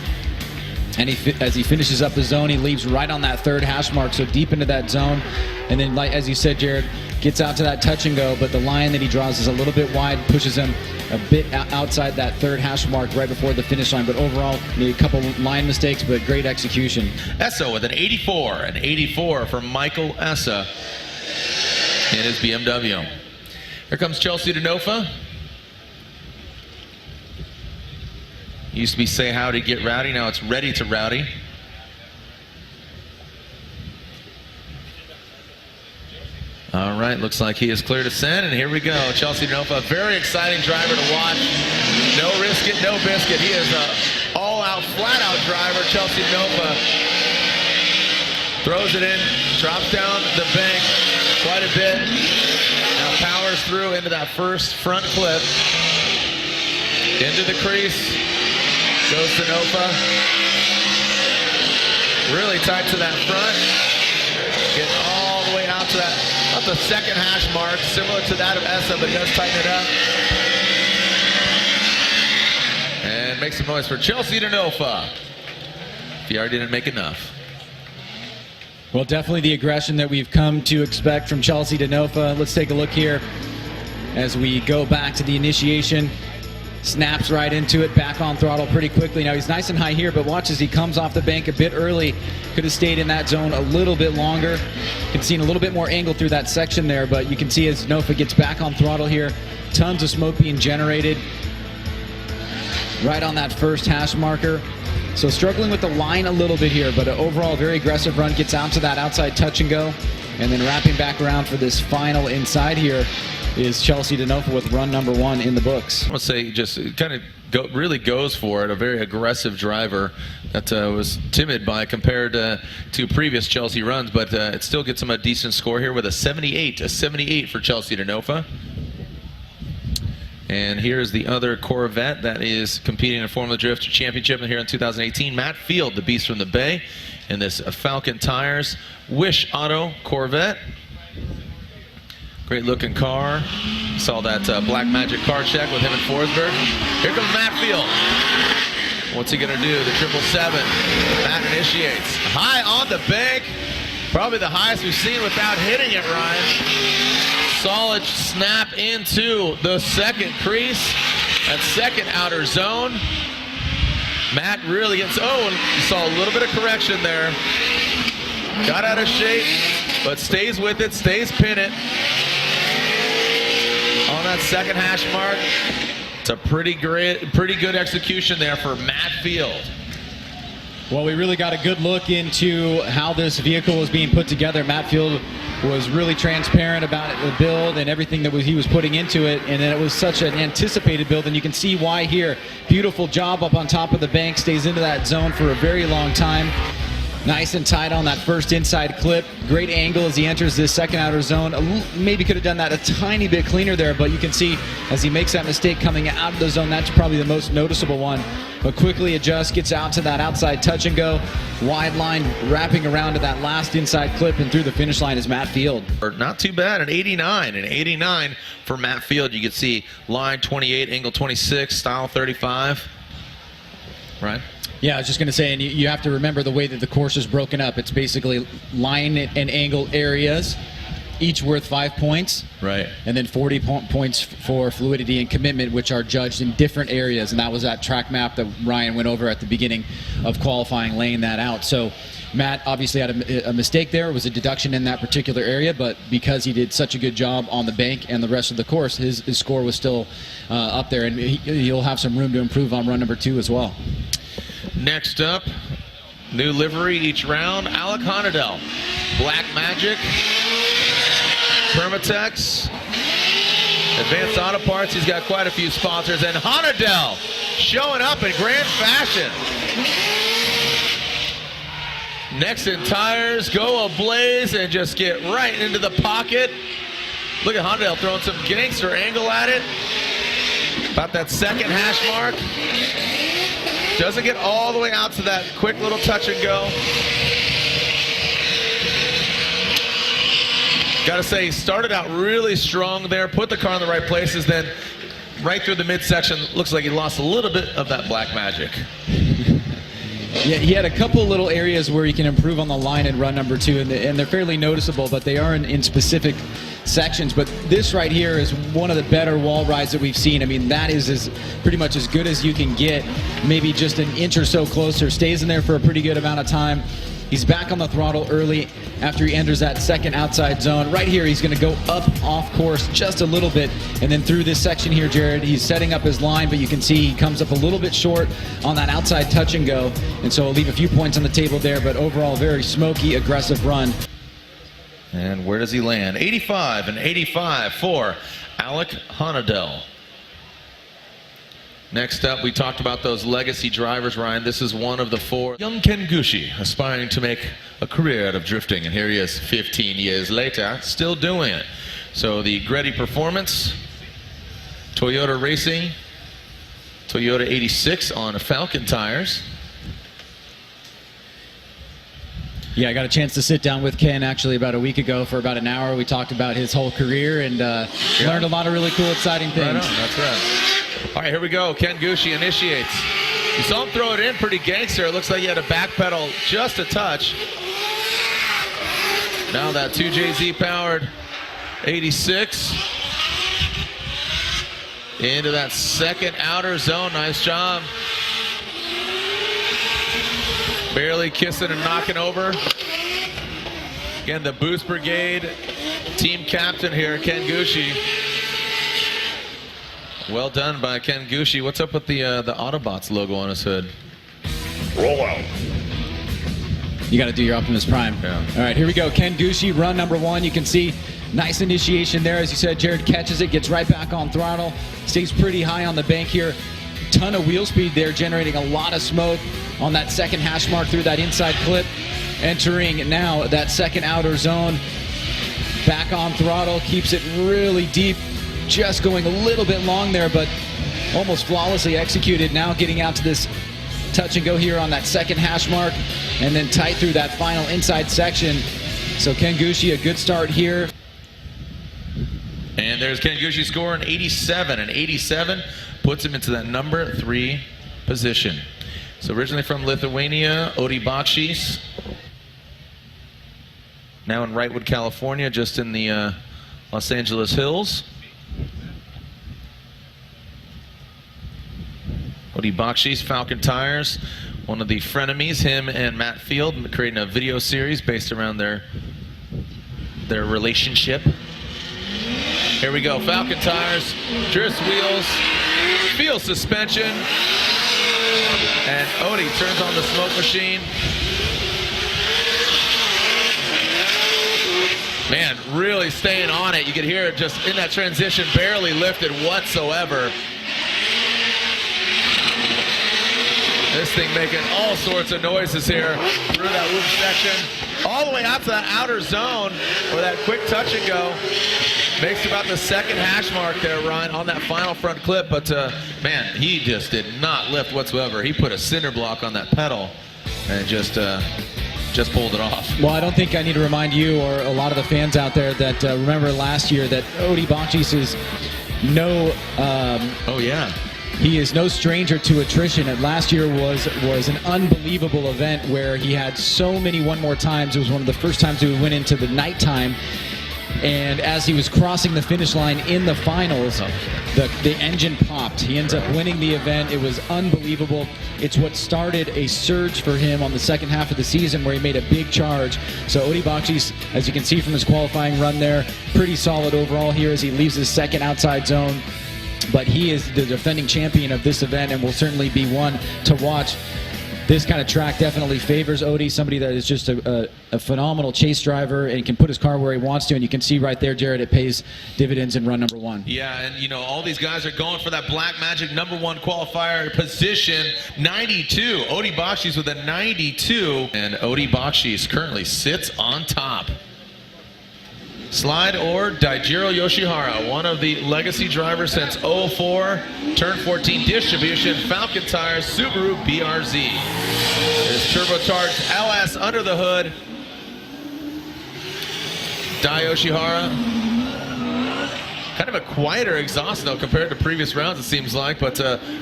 And as he finishes up the zone, he leaves right on that third hash mark, so deep into that zone. And then, like as you said, Jared, gets out to that touch and go, but the line that he draws is a little bit wide, pushes him a bit outside that third hash mark right before the finish line. But overall, a couple line mistakes, but great execution. Essa with an 84 from Michael Essa in his BMW. Here comes Chelsea Denofa. Used to be Say Howdy, Get Rowdy. Now it's Ready to Rowdy. All right, looks like he is clear to send, and here we go. Chelsea Denofa, very exciting driver to watch. No risk it, no biscuit. He is a all-out, flat-out driver. Chelsea Denofa throws it in, drops down the bank quite a bit. Now powers through into that first front clip. Into the crease goes Denofa. Really tight to that front. Getting all the way out to that, about the second hash mark, similar to that of Essa, but he does tighten it up. And make some noise for Chelsea Denofa. If you already didn't make enough. Well, definitely the aggression that we've come to expect from Chelsea Denofa. Let's take a look here as we go back to the initiation. Snaps right into it, back on throttle pretty quickly. Now he's nice and high here, but watch as he comes off the bank a bit early. Could have stayed in that zone a little bit longer. You can see a little bit more angle through that section there, but you can see as Denofa gets back on throttle here, tons of smoke being generated right on that first hash marker. So struggling with the line a little bit here, but an overall very aggressive run, gets out to that outside touch and go, and then wrapping back around for this final inside here is Chelsea Denofa with run number 1 in the books. I would say just kind of really goes for it. A very aggressive driver that was timid by compared to previous Chelsea runs, but it still gets him a decent score here with a 78. A 78 for Chelsea Denofa. And here's the other Corvette that is competing in Formula Drift Championship here in 2018. Matt Field, the beast from the Bay, in this Falcon Tires Wish Auto Corvette. Great looking car. Saw that Black Magic car check with him and Forsberg. Here comes Matt Field. What's he gonna do? The 777. Matt initiates. High on the bank. Probably the highest we've seen without hitting it, Ryan. Solid snap into the second crease. That second outer zone. Matt really gets, and you saw a little bit of correction there. Got out of shape, but stays with it, stays pin it. On that second hash mark. It's a pretty good execution there for Matt Field. Well, we really got a good look into how this vehicle was being put together. Matt Field was really transparent about the build and everything that he was putting into it, and then it was such an anticipated build, and you can see why here. Beautiful job up on top of the bank, stays into that zone for a very long time. Nice and tight on that first inside clip. Great angle as he enters this second outer zone. Maybe could have done that a tiny bit cleaner there, but you can see as he makes that mistake coming out of the zone, that's probably the most noticeable one. But quickly adjusts, gets out to that outside touch and go. Wide line wrapping around to that last inside clip, and through the finish line is Matt Field. Not too bad, an 89. An 89 for Matt Field. You can see line 28, angle 26, style 35. Right? Yeah, I was just going to say, and you have to remember the way that the course is broken up. It's basically line and angle areas, each worth 5 points. Right. And then 40 points for fluidity and commitment, which are judged in different areas. And that was that track map that Ryan went over at the beginning of qualifying, laying that out. So Matt obviously had a mistake there. It was a deduction in that particular area, but because he did such a good job on the bank and the rest of the course, his score was still up there. And he'll have some room to improve on run number 2 as well. Next up, new livery each round, Alec Honadell. Black Magic, Permatex, Advanced Auto Parts. He's got quite a few sponsors, and Honadell showing up in grand fashion. Nexen tires go ablaze and just get right into the pocket. Look at Honadell throwing some gangster angle at it. About that second hash mark. Doesn't get all the way out to that quick little touch and go. Gotta say, he started out really strong there, put the car in the right places, then right through the midsection, looks like he lost a little bit of that Black Magic. Yeah, he had a couple little areas where he can improve on the line in run number 2, and they're fairly noticeable, but they are in specific sections. But this right here is one of the better wall rides that we've seen. I mean, that is pretty much as good as you can get, maybe just an inch or so closer. Stays in there for a pretty good amount of time. He's back on the throttle early after he enters that second outside zone. Right here, he's going to go up off course just a little bit. And then through this section here, Jared, he's setting up his line, but you can see he comes up a little bit short on that outside touch and go. And so he'll leave a few points on the table there, but overall, very smoky, aggressive run. And where does he land? 85 and 85 for Alec Honadell. Next up, we talked about those legacy drivers, Ryan. This is one of the 4. Young Ken Gushi, aspiring to make a career out of drifting. And here he is 15 years later, still doing it. So the Greddy Performance, Toyota Racing, Toyota 86 on Falcon tires. Yeah, I got a chance to sit down with Ken actually about a week ago for about an hour. We talked about his whole career and learned a lot of really cool, exciting things. Right on, that's right. All right, here we go. Ken Gushi initiates. You saw him throw it in pretty gangster. It looks like he had a back pedal just a touch. Now that 2JZ powered 86 into that second outer zone. Nice job. Barely kissing and knocking over. Again, the Boost Brigade team captain here, Ken Gushi. Well done by Ken Gushi. What's up with the Autobots logo on his hood? Roll out. You got to do your Optimus Prime. Yeah. All right, here we go. Ken Gushi, run number 1. You can see nice initiation there. As you said, Jared catches it, gets right back on throttle, stays pretty high on the bank here. Ton of wheel speed there, generating a lot of smoke on that second hash mark through that inside clip. Entering now that second outer zone. Back on throttle, keeps it really deep. Just going a little bit long there, but almost flawlessly executed. Now getting out to this touch and go here on that second hash mark, and then tight through that final inside section. So Ken Gushi, a good start here. And there's Ken Gushi scoring 87, and 87 puts him into that number 3 position. So originally from Lithuania, Odi Bakshis. Now in Wrightwood, California, just in the Los Angeles Hills. Odi Bakshis, Falcon Tires, one of the frenemies, him and Matt Field, creating a video series based around their relationship. Here we go, Falcon Tires, drift wheels, field suspension, and Odi turns on the smoke machine. Man, really staying on it. You could hear it just in that transition, barely lifted whatsoever. This thing making all sorts of noises here through that loop section, all the way out to that outer zone where that quick touch and go makes about the second hash mark there, Ryan, on that final front clip. But man, he just did not lift whatsoever. He put a cinder block on that pedal and just pulled it off. Well, I don't think I need to remind you or a lot of the fans out there that remember last year that Odi Bakshis is no. Oh yeah. He is no stranger to attrition. And last year was an unbelievable event where he had so many one more times. It was one of the first times we went into the nighttime. And as he was crossing the finish line in the finals, the engine popped. He ends up winning the event. It was unbelievable. It's what started a surge for him on the second half of the season where he made a big charge. So Odi Bakshis, as you can see from his qualifying run there, pretty solid overall here as he leaves his second outside zone. But he is the defending champion of this event and will certainly be one to watch. This kind of track definitely favors Odi, somebody that is just a phenomenal chase driver and can put his car where he wants to. And you can see right there, Jared, it pays dividends in run number 1. Yeah, and you know, all these guys are going for that Black Magic number 1 qualifier position, 92. Odi Bakshis with a 92. And Odi Bakshis currently sits on top. Slide or Daijiro Yoshihara, one of the legacy drivers since 04, turn 14 distribution, Falcon Tires, Subaru BRZ. There's turbocharged LS under the hood. Dai Yoshihara. Kind of a quieter exhaust though compared to previous rounds it seems like, but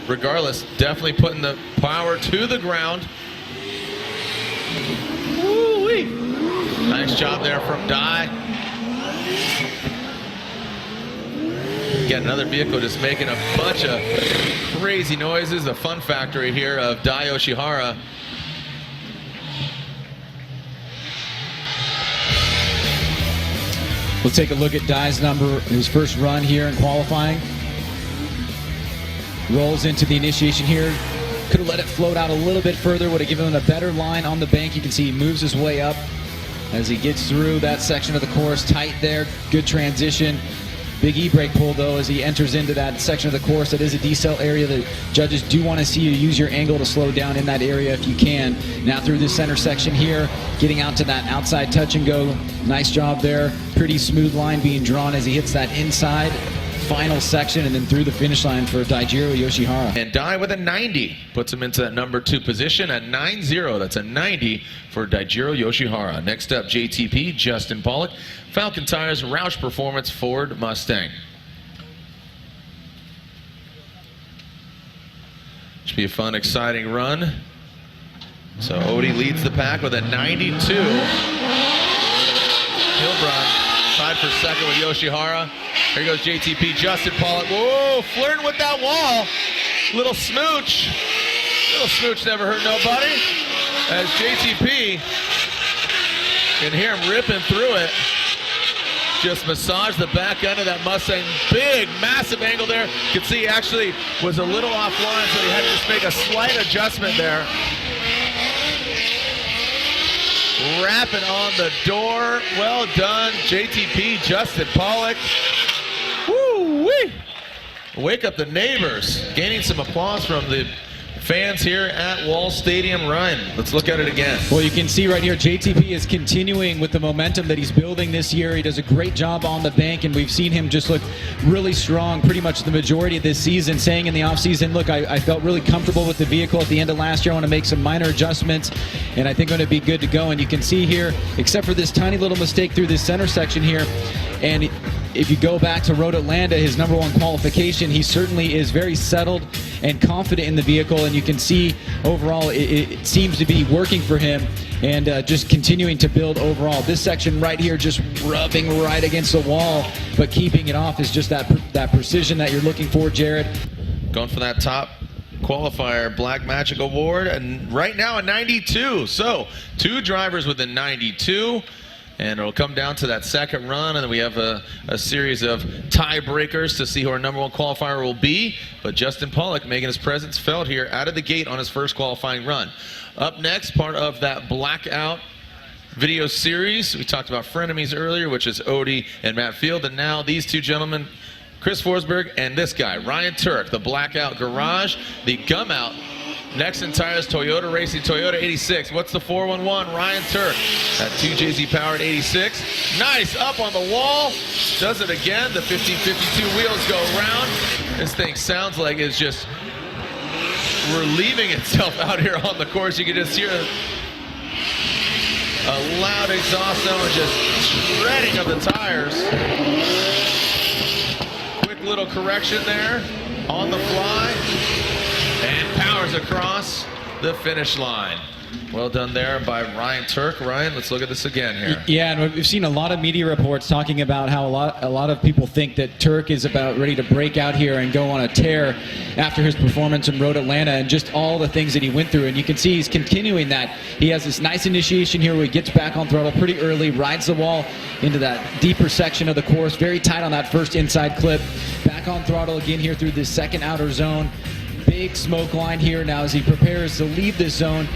regardless, definitely putting the power to the ground. Woo-wee. Nice job there from Dai. Got another vehicle just making a bunch of crazy noises. The fun factory here of Dai Yoshihara. We'll take a look at Dai's number, his first run here in qualifying. Rolls into the initiation here. Could have let it float out a little bit further, would have given him a better line on the bank. You can see he moves his way up as he gets through that section of the course. Tight there, good transition. Big e-brake pull though as he enters into that section of the course. That is a decel area that judges do want to see you use your angle to slow down in that area if you can. Now through this center section here, getting out to that outside touch and go. Nice job there. Pretty smooth line being drawn as he hits that inside final section and then through the finish line for Daijiro Yoshihara. And Dai with a 90 puts him into that number 2 position, a 9-0. That's a 90 for Daijiro Yoshihara. Next up, JTP, Justin Pollock, Falcon Tires, Roush Performance, Ford Mustang. Should be a fun, exciting run. So Odie leads the pack with a 92. Hilbrun tied for second with Yoshihara. Here goes JTP, Justin Pollock. Whoa, flirting with that wall. Little smooch. Little smooch never hurt nobody. As JTP, can hear him ripping through it. Just massage the back end of that Mustang. Big, massive angle there. You can see he actually was a little offline, so he had to just make a slight adjustment there. Rapping on the door. Well done, JTP, Justin Pollock. Woo-wee! Wake up the neighbors. Gaining some applause from the fans here at Wall Stadium. Ryan, let's look at it again. Well, you can see right here, JTP is continuing with the momentum that he's building this year. He does a great job on the bank, and we've seen him just look really strong pretty much the majority of this season, saying in the offseason, look, I felt really comfortable with the vehicle at the end of last year. I want to make some minor adjustments, and I think I'm going to be good to go. And you can see here, except for this tiny little mistake through this center section here, and if you go back to Road Atlanta, his #1 qualification, he certainly is very settled and confident in the vehicle, and you can see overall it seems to be working for him, and just continuing to build overall. This section right here just rubbing right against the wall, but keeping it off is just that precision that you're looking for, Jared. Going for that top qualifier Black Magic Award, and right now a 92. So 2 drivers with a 92. And it'll come down to that second run, and then we have a series of tiebreakers to see who our #1 qualifier will be. But Justin Pollock making his presence felt here out of the gate on his first qualifying run. Up next, part of that Blackout video series. We talked about frenemies earlier, which is Odie and Matt Field, and now these 2 gentlemen, Chris Forsberg and this guy, Ryan Turk, the Blackout Garage, the Gum Out Nexon Tires Toyota Racing Toyota 86. What's the 411? Ryan Turk. That 2JZ powered 86. Nice, up on the wall. Does it again. The 1552 wheels go around. This thing sounds like it's just relieving itself out here on the course. You can just hear a loud exhaust sound, just shredding of the tires. Quick little correction there on the fly. And powers across the finish line. Well done there by Ryan Turk. Ryan, let's look at this again here. Yeah, and we've seen a lot of media reports talking about how a lot of people think that Turk is about ready to break out here and go on a tear after his performance in Road Atlanta and just all the things that he went through. And you can see he's continuing that. He has this nice initiation here where he gets back on throttle pretty early, rides the wall into that deeper section of the course, very tight on that first inside clip. Back on throttle again here through this second outer zone. Big smoke line here now as he prepares to leave this zone.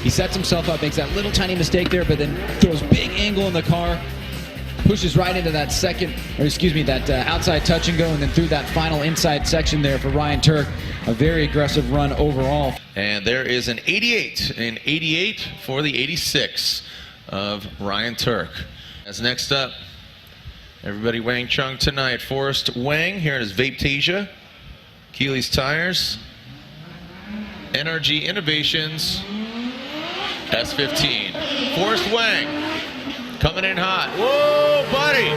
He sets himself up, makes that little tiny mistake there, but then throws big angle in the car, pushes right into that outside touch and go, and then through that final inside section there for Ryan Turk. A very aggressive run overall. And there is an 88 for the 86 of Ryan Turk. As next up, everybody Wang Chung tonight. Forrest Wang here in his Vapetasia. Keeley's Tires. NRG Innovations. S15. Forrest Wang coming in hot. Whoa, buddy.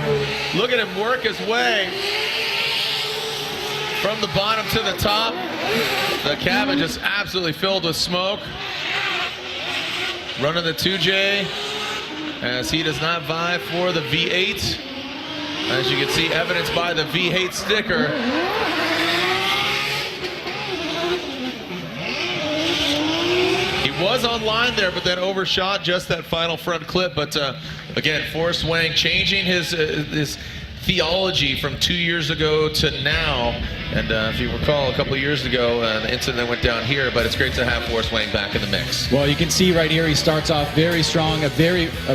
Look at him work his way from the bottom to the top. The cabin just absolutely filled with smoke. Running the 2J as he does not vie for the V8. As you can see, evidenced by the V8 sticker. Was online there, but then overshot just that final front clip. But again, Forrest Wang changing his theology from 2 years ago to now. And if you recall, a couple of years ago, the incident that went down here, but it's great to have Forrest Wang back in the mix. Well, you can see right here, he starts off very strong, a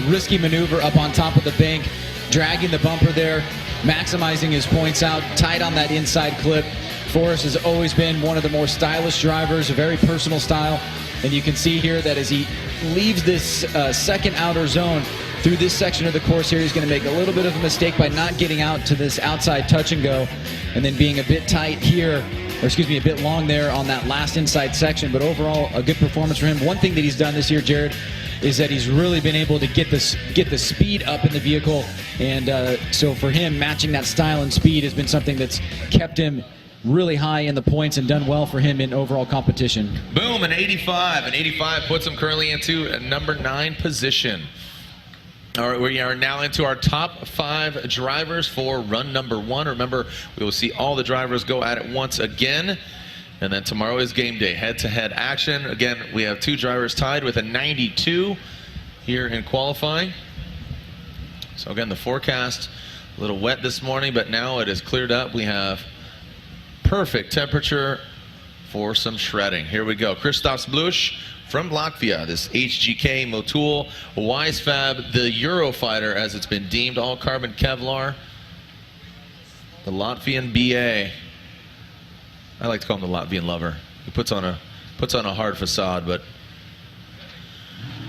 risky maneuver up on top of the bank, dragging the bumper there, maximizing his points out, tight on that inside clip. Forrest has always been one of the more stylish drivers, a very personal style. And you can see here that as he leaves this second outer zone, through this section of the course here, he's going to make a little bit of a mistake by not getting out to this outside touch and go, and then being a bit tight here, or excuse me, a bit long there on that last inside section. But overall, a good performance for him. One thing that he's done this year, Jared, is that he's really been able to get the speed up in the vehicle, and so for him, matching that style and speed has been something that's kept him really high in the points and done well for him in overall competition. Boom, an 85. An 85 puts him currently into a number 9 position. All right, we are now into our top 5 drivers for run number 1. Remember, we will see all the drivers go at it once again. And then tomorrow is game day, head-to-head action. Again, we have 2 drivers tied with a 92 here in qualifying. So again, the forecast, a little wet this morning, but now it is cleared up. We have perfect temperature for some shredding. Here we go. Christoph Blusch from Latvia, this HGK Motul Wisefab, the Eurofighter as it's been deemed, all carbon Kevlar. The Latvian BA. I like to call him the Latvian lover. He puts on a hard facade, but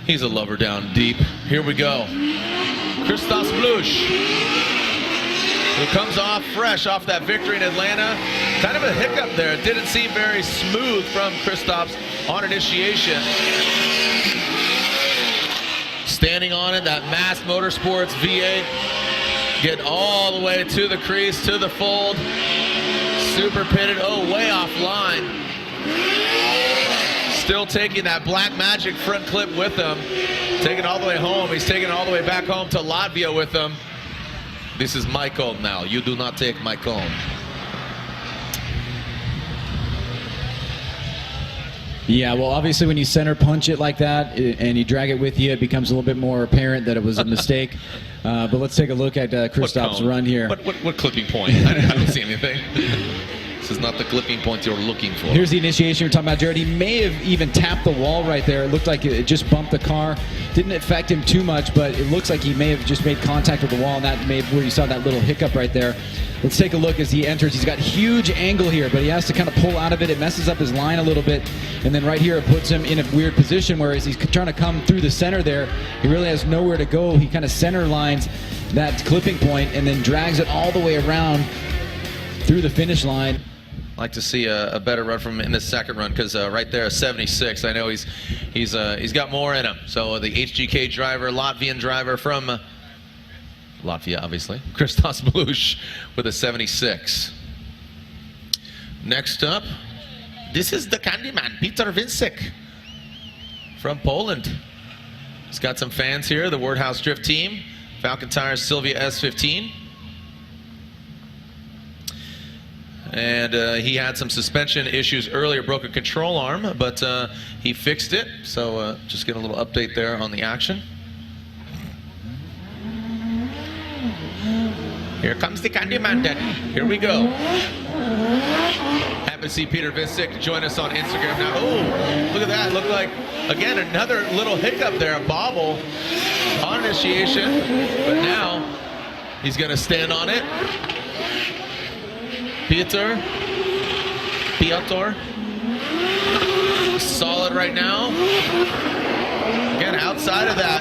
he's a lover down deep. Here we go. Christoph Blusch, who comes off fresh off that victory in Atlanta. Kind of a hiccup there. It didn't seem very smooth from Christoph's on initiation. Standing on it, that Mass Motorsports V8. Get all the way to the crease, to the fold. Super pitted, oh, way offline. Still taking that Black Magic front clip with him. Taking it all the way home. He's taking it all the way back home to Latvia with him. This is my cone now. You do not take my cone. Yeah, well, obviously when you center punch it like that and you drag it with you, it becomes a little bit more apparent that it was a mistake. But let's take a look at Christoph's run here. What clipping point? I don't see anything. This is not the clipping point you're looking for. Here's the initiation you're talking about, Jared. He may have even tapped the wall right there. It looked like it just bumped the car. Didn't affect him too much, but it looks like he may have just made contact with the wall, and that may have where you saw that little hiccup right there. Let's take a look as he enters. He's got huge angle here, but he has to kind of pull out of it. It messes up his line a little bit, and then right here it puts him in a weird position, whereas he's trying to come through the center there. He really has nowhere to go. He kind of center lines that clipping point and then drags it all the way around through the finish line. Like to see a better run from him in the second run, because right there, 76. I know he's got more in him. So the HGK driver, Latvian driver from Latvia, obviously, Christoph Blusch with a 76. Next up, this is the Candyman, Peter Vinsik from Poland. He's got some fans here, the Wordhouse Drift team, Falcon Tires Sylvia S15. And he had some suspension issues earlier, broke a control arm, but he fixed it. So just get a little update there on the action. Here comes the Candyman then. Here we go. Happy to see Peter Vinsik join us on Instagram now. Oh, look at that. Looked like, again, another little hiccup there, a bobble on initiation. But now he's going to stand on it. Piotr, solid right now. Again, outside of that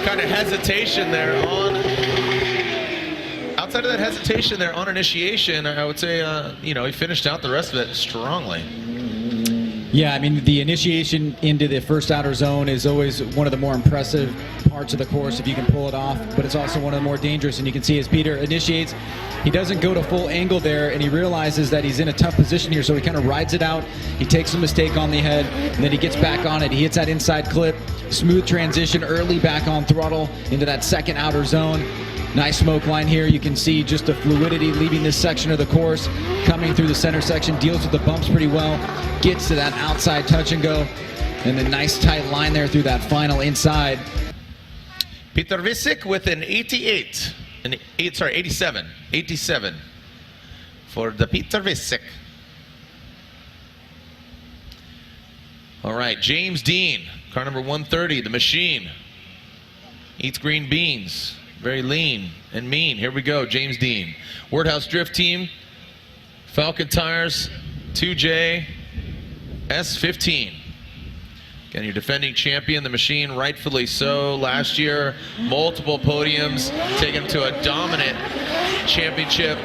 kind of hesitation there on initiation, I would say, you know, he finished out the rest of it strongly. Yeah, I mean, the initiation into the first outer zone is always one of the more impressive parts of the course if you can pull it off, but it's also one of the more dangerous. And you can see as Peter initiates, he doesn't go to full angle there, and he realizes that he's in a tough position here, so he kind of rides it out. He takes a mistake on the head, and then he gets back on it. He hits that inside clip, smooth transition early back on throttle into that second outer zone. Nice smoke line here. You can see just the fluidity leaving this section of the course, coming through the center section, deals with the bumps pretty well, gets to that outside touch and go, and a nice tight line there through that final inside. Peter Vinsik with an 88. 87. 87 for the Peter Visick. All right, James Dean, car number 130, the machine. Eats green beans, very lean and mean. Here we go, James Dean. Wordhouse Drift Team, Falcon Tires, 2J, S15. Again, your defending champion, the machine, rightfully so. Last year, multiple podiums, taken to a dominant championship.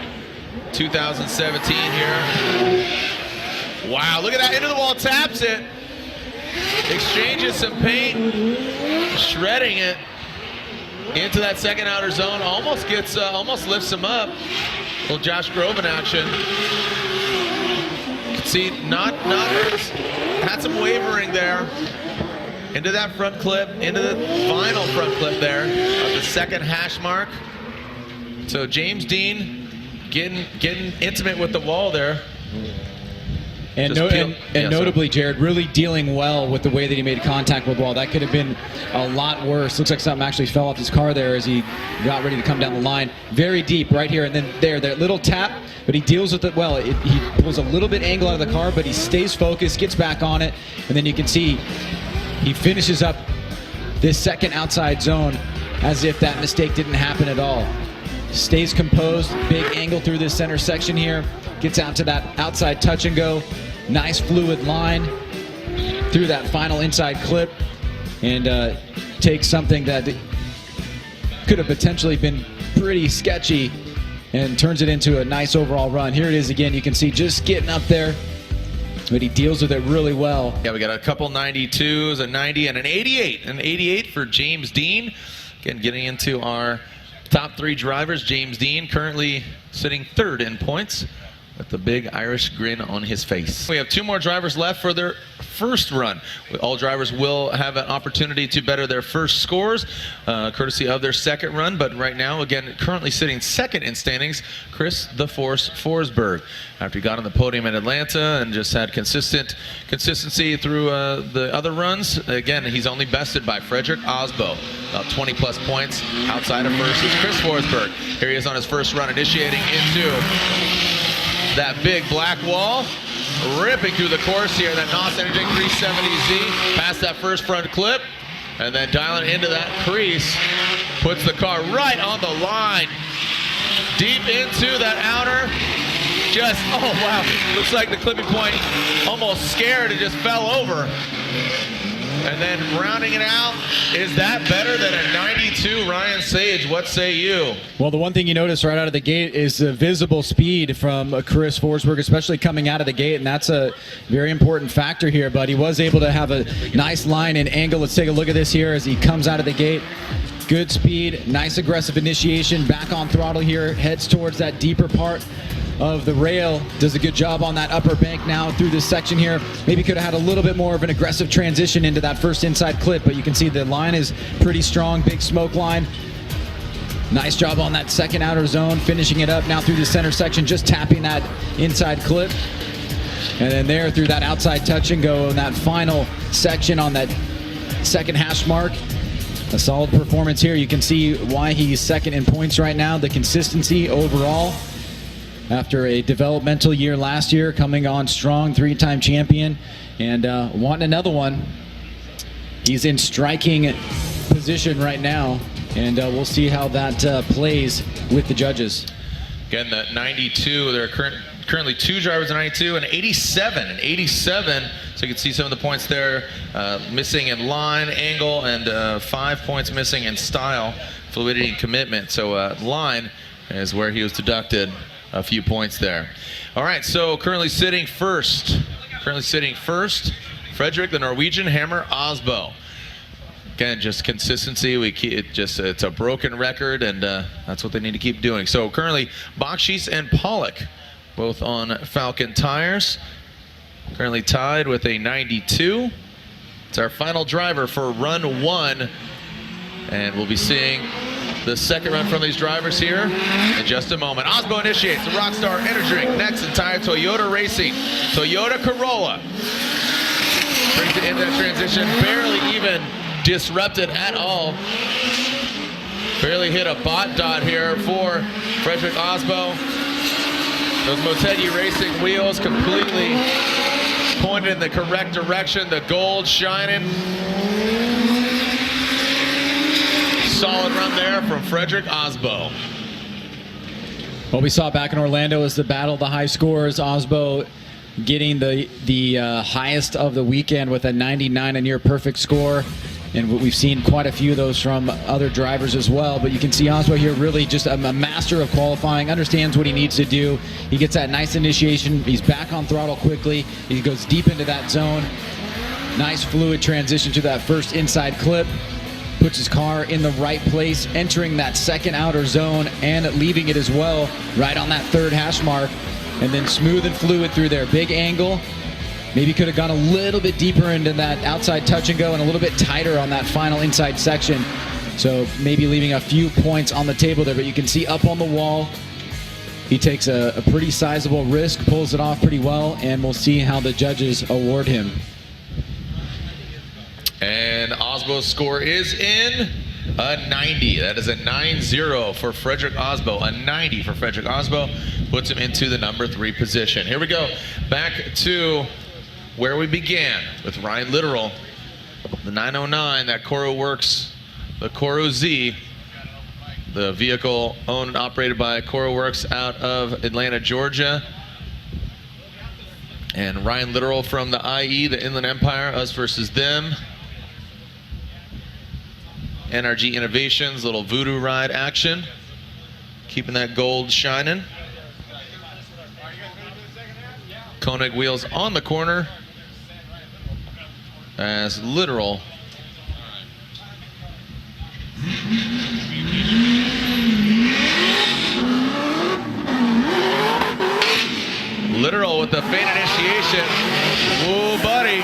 2017 here. Wow, look at that, into the wall, taps it. Exchanges some paint, shredding it into that second outer zone. Almost gets, almost lifts him up. Little Josh Groban action. See, had some wavering there. Into that front clip, into the final front clip there of the second hash mark. So James Dean getting intimate with the wall there. And, notably, Jared, really dealing well with the way that he made contact with the wall. That could have been a lot worse. Looks like something actually fell off his car there as he got ready to come down the line. Very deep right here, and then that little tap, but he deals with it well. He pulls a little bit angle out of the car, but he stays focused, gets back on it, and then you can see he finishes up this second outside zone as if that mistake didn't happen at all. Stays composed, big angle through this center section here, gets out to that outside touch and go. Nice fluid line through that final inside clip, and takes something that could have potentially been pretty sketchy and turns it into a nice overall run. Here it is again. You can see just getting up there, but he deals with it really well. Yeah, we got a couple 92s, a 90, and an 88. An 88 for James Dean. Again, getting into our top three drivers. James Dean currently sitting third in points, with the big Irish grin on his face. We have two more drivers left for their first run. All drivers will have an opportunity to better their first scores, courtesy of their second run. But right now, again, currently sitting second in standings, Chris the Force Forsberg. After he got on the podium in Atlanta and just had consistency through the other runs, again, he's only bested by Frederick Osbo. About 20-plus points outside of first is Chris Forsberg. Here he is on his first run, initiating into that big black wall, ripping through the course here, that NOS Energy 370Z, past that first front clip, and then dialing into that crease, puts the car right on the line, deep into that outer, just, oh wow, looks like the clipping point almost scared and just fell over. And then rounding it out, is that better than a 92 Ryan Sage? What say you? Well, the one thing you notice right out of the gate is the visible speed from Chris Forsberg, especially coming out of the gate, and that's a very important factor here, but he was able to have a nice line and angle. Let's take a look at this here as he comes out of the gate. Good speed, nice aggressive initiation, back on throttle here, heads towards that deeper part of the rail, does a good job on that upper bank now through this section here. Maybe could have had a little bit more of an aggressive transition into that first inside clip, but you can see the line is pretty strong, big smoke line. Nice job on that second outer zone, finishing it up now through the center section, just tapping that inside clip. And then there through that outside touch and go in that final section on that second hash mark. A solid performance here. You can see why he's second in points right now, the consistency overall. After a developmental year last year, coming on strong, three-time champion, and wanting another one. He's in striking position right now, and we'll see how that plays with the judges. Again, the 92, there are currently two drivers in 92, and 87. And 87, so you can see some of the points there, missing in line, angle, and 5 points missing in style, fluidity, and commitment. So line is where he was deducted a few points there. All right, so currently sitting first, Frederick the Norwegian Hammer Osbo. Again, just consistency. It's a broken record, and that's what they need to keep doing. So currently, Bakshish and Pollock, both on Falcon tires, currently tied with a 92. It's our final driver for run one, and we'll be seeing the second run from these drivers here in just a moment. Osbo initiates the Rockstar Energy Drink, next entire Toyota Racing, Toyota Corolla. Brings it into that transition, barely even disrupted at all. Barely hit a bot dot here for Frederick Osbo. Those Motegi Racing wheels completely pointed in the correct direction. The gold shining. Solid run there from Frederick Osbo. What we saw back in Orlando is the battle of the high scores. Osbo getting the highest of the weekend with a 99, a near perfect score. And we've seen quite a few of those from other drivers as well. But you can see Osbo here really just a master of qualifying, understands what he needs to do. He gets that nice initiation. He's back on throttle quickly. He goes deep into that zone. Nice fluid transition to that first inside clip. Puts his car in the right place, entering that second outer zone and leaving it as well right on that third hash mark. And then smooth and fluid through there. Big angle. Maybe could have gone a little bit deeper into that outside touch and go and a little bit tighter on that final inside section. So maybe leaving a few points on the table there, but you can see up on the wall, he takes a pretty sizable risk, pulls it off pretty well, and we'll see how the judges award him. And Osbo's score is in, a 90. That is a 9-0 for Frederick Osbo. A 90 for Frederick Osbo puts him into the number 3 position. Here we go, back to where we began with Ryan Littoral, the 909, that Coro Works, the Coro Z, the vehicle owned and operated by Coro Works out of Atlanta, Georgia. And Ryan Littoral from the IE, the Inland Empire, us versus them. NRG Innovations, little voodoo ride action, keeping that gold shining. Koenig wheels on the corner as Littoral with the feint initiation. Whoa, buddy,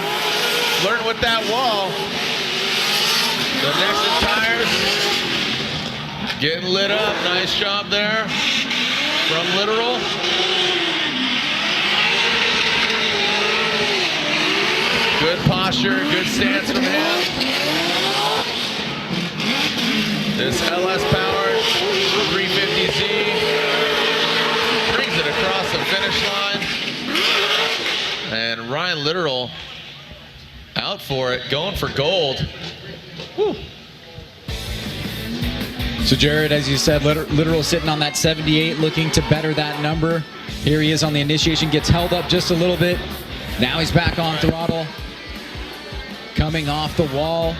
flirting with that wall. The Nexon tires getting lit up. Nice job there from Littoral. Good posture, good stance from him. This LS powered 350Z brings it across the finish line. And Ryan Littoral out for it, going for gold. Woo. So Jared, as you said, Littoral sitting on that 78, looking to better that number. Here he is on the initiation, gets held up just a little bit. Now he's back on throttle. Coming off the wall.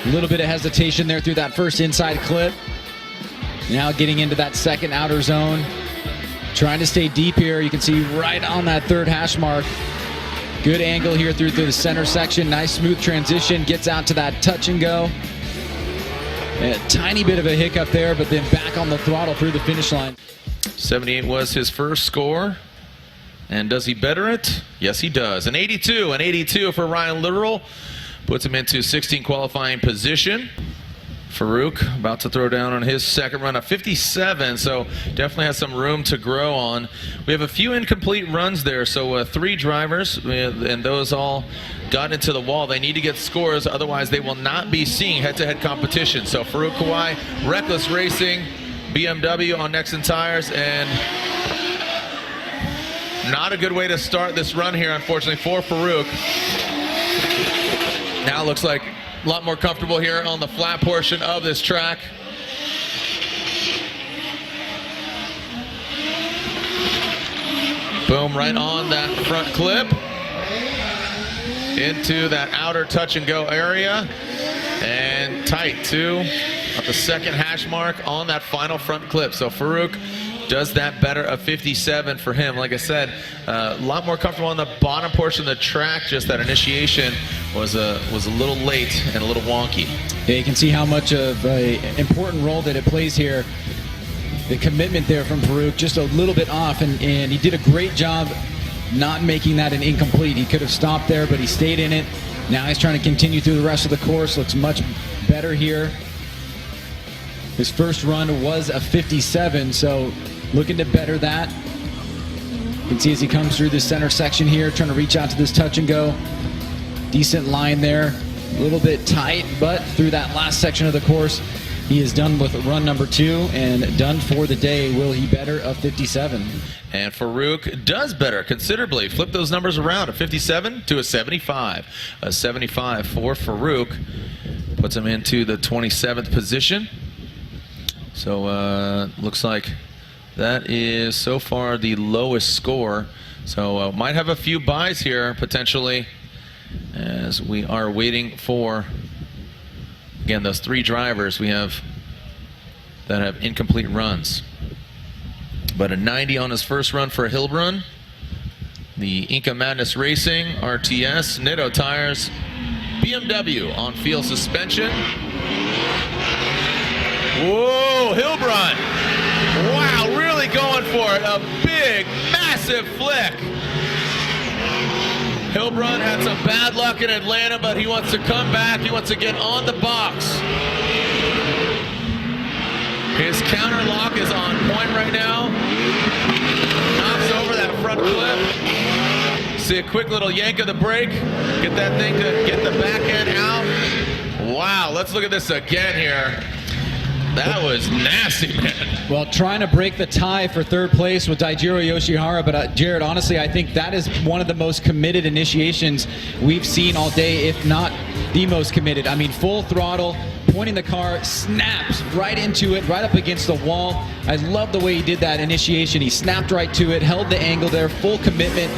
A little bit of hesitation there through that first inside clip. Now getting into that second outer zone. Trying to stay deep here. You can see right on that third hash mark. Good angle here through the center section. Nice smooth transition. Gets out to that touch and go. A tiny bit of a hiccup there, but then back on the throttle through the finish line. 78 was his first score. And does he better it? Yes, he does. An 82 for Ryan Littoral. Puts him into 16 qualifying position. Farouk about to throw down on his second run, a 57, so definitely has some room to grow on. We have a few incomplete runs there, so 3 drivers, and those all got into the wall. They need to get scores, otherwise they will not be seeing head-to-head competition. So Farouk Kawai, Reckless Racing, BMW on Nexon tires, and not a good way to start this run here, unfortunately, for Farouk. Now looks like a lot more comfortable here on the flat portion of this track. Boom, right on that front clip. Into that outer touch and go area. And tight too at the second hash mark on that final front clip. So Farouk does that better, a 57 for him. Like I said, a lot more comfortable on the bottom portion of the track. Just that initiation was a little late and a little wonky. Yeah, you can see how much of an important role that it plays here. The commitment there from Farouk, just a little bit off, and he did a great job not making that an incomplete. He could have stopped there, but he stayed in it. Now he's trying to continue through the rest of the course. Looks much better here. His first run was a 57, so looking to better that. You can see as he comes through this center section here, trying to reach out to this touch and go. Decent line there, a little bit tight, but through that last section of the course, He is done with run number 2 and done for the day. Will he better a 57? And Farouk does better considerably. Flip those numbers around, a 57 to a 75. A 75 for Farouk puts him into the 27th position. So looks like that is so far the lowest score. So might have a few buys here potentially as we are waiting for, again, those 3 drivers we have that have incomplete runs. But a 90 on his first run for Hilbrun. The Inca Madness Racing, RTS, Nitto tires, BMW on field suspension. Whoa, Hilbrun. Wow, really going for it. A big, massive flick. Hilbrun had some bad luck in Atlanta, but he wants to come back. He wants to get on the box. His counter lock is on point right now. Knocks over that front clip. See a quick little yank of the brake. Get that thing to get the back end out. Wow, let's look at this again here. That was nasty, man. Well, trying to break the tie for 3rd place with Daijiro Yoshihara, but Jared, honestly, I think that is one of the most committed initiations we've seen all day, if not the most committed. I mean, full throttle, pointing the car, snaps right into it, right up against the wall. I love the way he did that initiation. He snapped right to it, held the angle there, full commitment.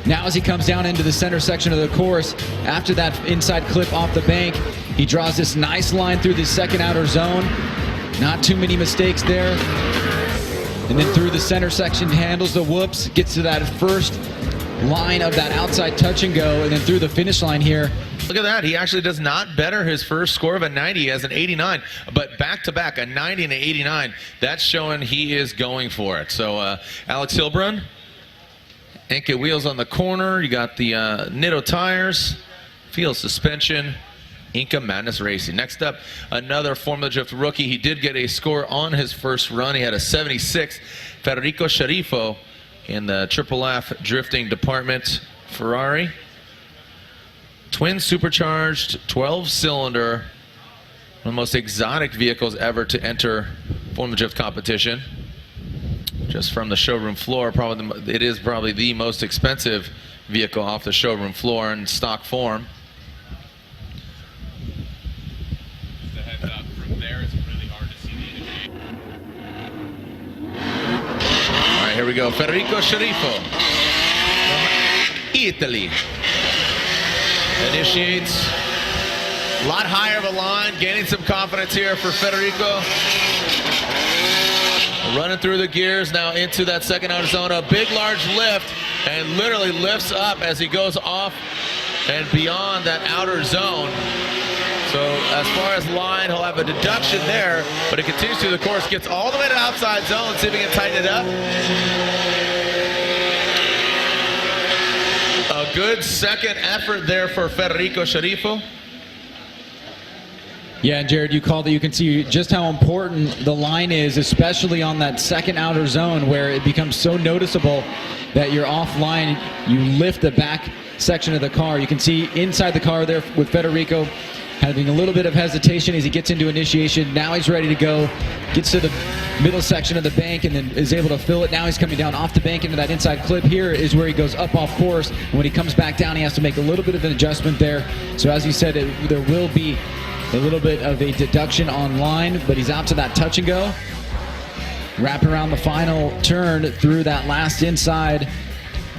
Now as he comes down into the center section of the course, after that inside clip off the bank, he draws this nice line through the second outer zone. Not too many mistakes there. And then through the center section, handles the whoops, gets to that first line of that outside touch and go, and then through the finish line here. Look at that. He actually does not better his first score of a 90 as an 89, but back-to-back, a 90 and an 89. That's showing he is going for it. So Alex Hilbrun, Enke wheels on the corner. You got the Nitto tires, field suspension, Inca Madness Racing. Next up, another Formula Drift rookie. He did get a score on his first run. He had a 76. Federico Sharifo in the Triple F drifting department Ferrari. Twin supercharged, 12-cylinder, one of the most exotic vehicles ever to enter Formula Drift competition. Just from the showroom floor, it is probably the most expensive vehicle off the showroom floor in stock form. Just a heads up, from there it's really hard to see the indicator. All right, here we go. Federico Sharifo from Italy initiates. A lot higher of a line, gaining some confidence here for Federico. Running through the gears now into that second outer zone. A big, large lift, and literally lifts up as he goes off and beyond that outer zone. So as far as line, he'll have a deduction there, but it continues through the course, gets all the way to the outside zone, see if he can tighten it up. A good second effort there for Federico Sharifo. Yeah, and Jared, you called it. You can see just how important the line is, especially on that second outer zone where it becomes so noticeable that you're offline. You lift the back section of the car. You can see inside the car there with Federico having a little bit of hesitation as he gets into initiation. Now he's ready to go. Gets to the middle section of the bank and then is able to fill it. Now he's coming down off the bank into that inside clip. Here is where he goes up off course. And when he comes back down, he has to make a little bit of an adjustment there. So as you said, there will be a little bit of a deduction on line, but he's out to that touch and go. Wrapping around the final turn through that last inside.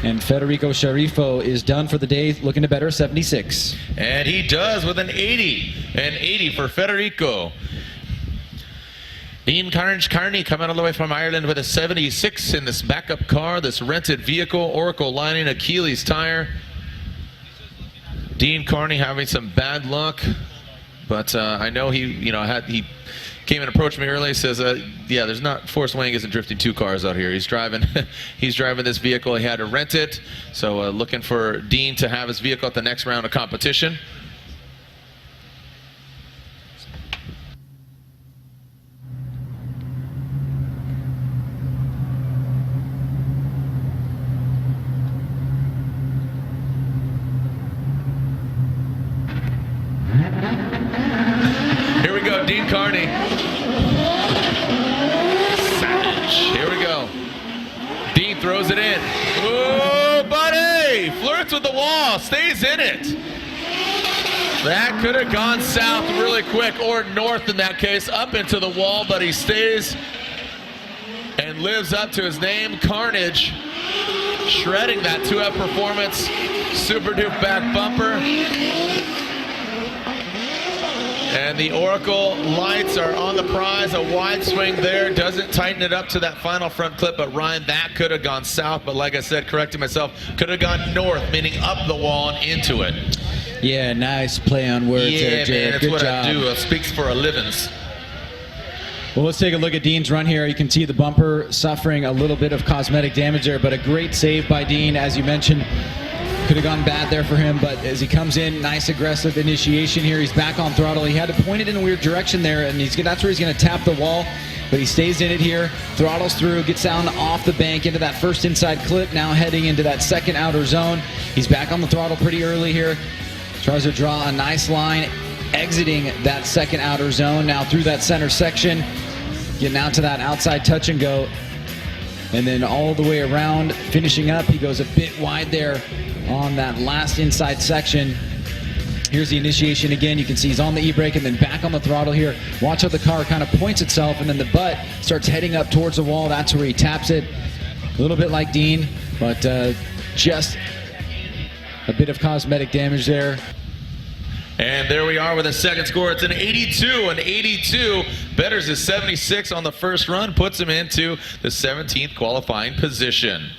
And Federico Sharifo is done for the day, looking to better 76. And he does with an 80. An 80 for Federico. Dean Carney coming all the way from Ireland with a 76 in this backup car, this rented vehicle, Oracle lining, Achilles tire. Dean Carney having some bad luck. But I know he came and approached me early. Says, "Yeah, Forrest Wang isn't drifting 2 cars out here. He's driving, he's driving this vehicle. He had to rent it. So looking for Dean to have his vehicle at the next round of competition." Dean Dean Carney. Savage. Here we go. Dean throws it in. Oh, buddy! Flirts with the wall. Stays in it. That could have gone south really quick, or north in that case, up into the wall, but he stays and lives up to his name, Carnage. Shredding that 2F performance. Super Duke back bumper. And the Oracle lights are on the prize. A wide swing there. Doesn't tighten it up to that final front clip. But Ryan, that could have gone south. But like I said, correcting myself, could have gone north, meaning up the wall and into it. Yeah, nice play on words there, Jared. Man, that's Good what job. I do. It speaks for a livings. Well, let's take a look at Dean's run here. You can see the bumper suffering a little bit of cosmetic damage there, but a great save by Dean, as you mentioned. Could have gone bad there for him, but as he comes in, nice aggressive initiation here. He's back on throttle. He had to point it in a weird direction there, and that's where he's going to tap the wall, but he stays in it here, throttles through, gets down off the bank into that first inside clip, now heading into that second outer zone. He's back on the throttle pretty early here. Tries to draw a nice line, exiting that second outer zone, now through that center section, getting out to that outside touch and go, and then all the way around, finishing up. He goes a bit wide there on that last inside section. Here's the initiation again. You can see he's on the e-brake and then back on the throttle here. Watch how the car kind of points itself, and then the butt starts heading up towards the wall. That's where he taps it. A little bit like Dean, but just a bit of cosmetic damage there. And there we are with a second score. It's an 82. An 82 betters his 76 on the first run, puts him into the 17th qualifying position.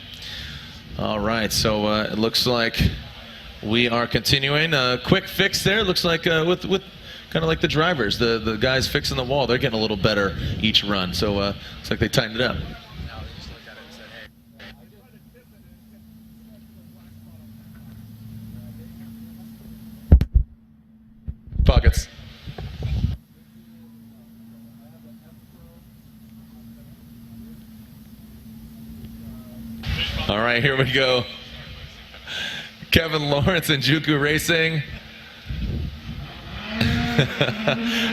All right, so it looks like we are continuing. A quick fix there. Looks like with kind of like the drivers, the guys fixing the wall, they're getting a little better each run. So looks like they tightened it up. Pockets. All right, here we go. Kevin Lawrence and Juku Racing.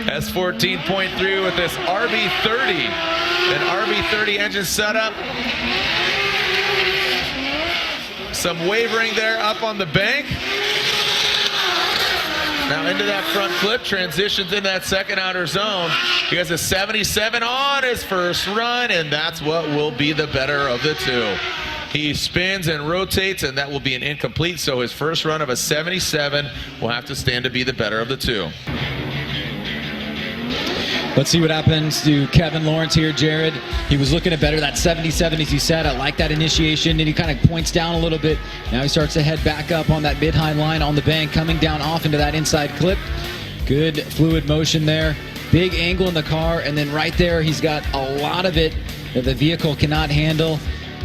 S14.3 with this RB30. An RB30 engine setup. Some wavering there up on the bank. Now into that front clip, transitions into that second outer zone. He has a 77 on his first run, and that's what will be the better of the two. He spins and rotates, and that will be an incomplete, so his first run of a 77 will have to stand to be the better of the two. Let's see what happens to Kevin Lawrence here, Jared. He was looking to better that 77, as you said. I like that initiation, and he kind of points down a little bit. Now he starts to head back up on that mid-high line on the bank, coming down off into that inside clip. Good fluid motion there. Big angle in the car, and then right there he's got a lot of it that the vehicle cannot handle.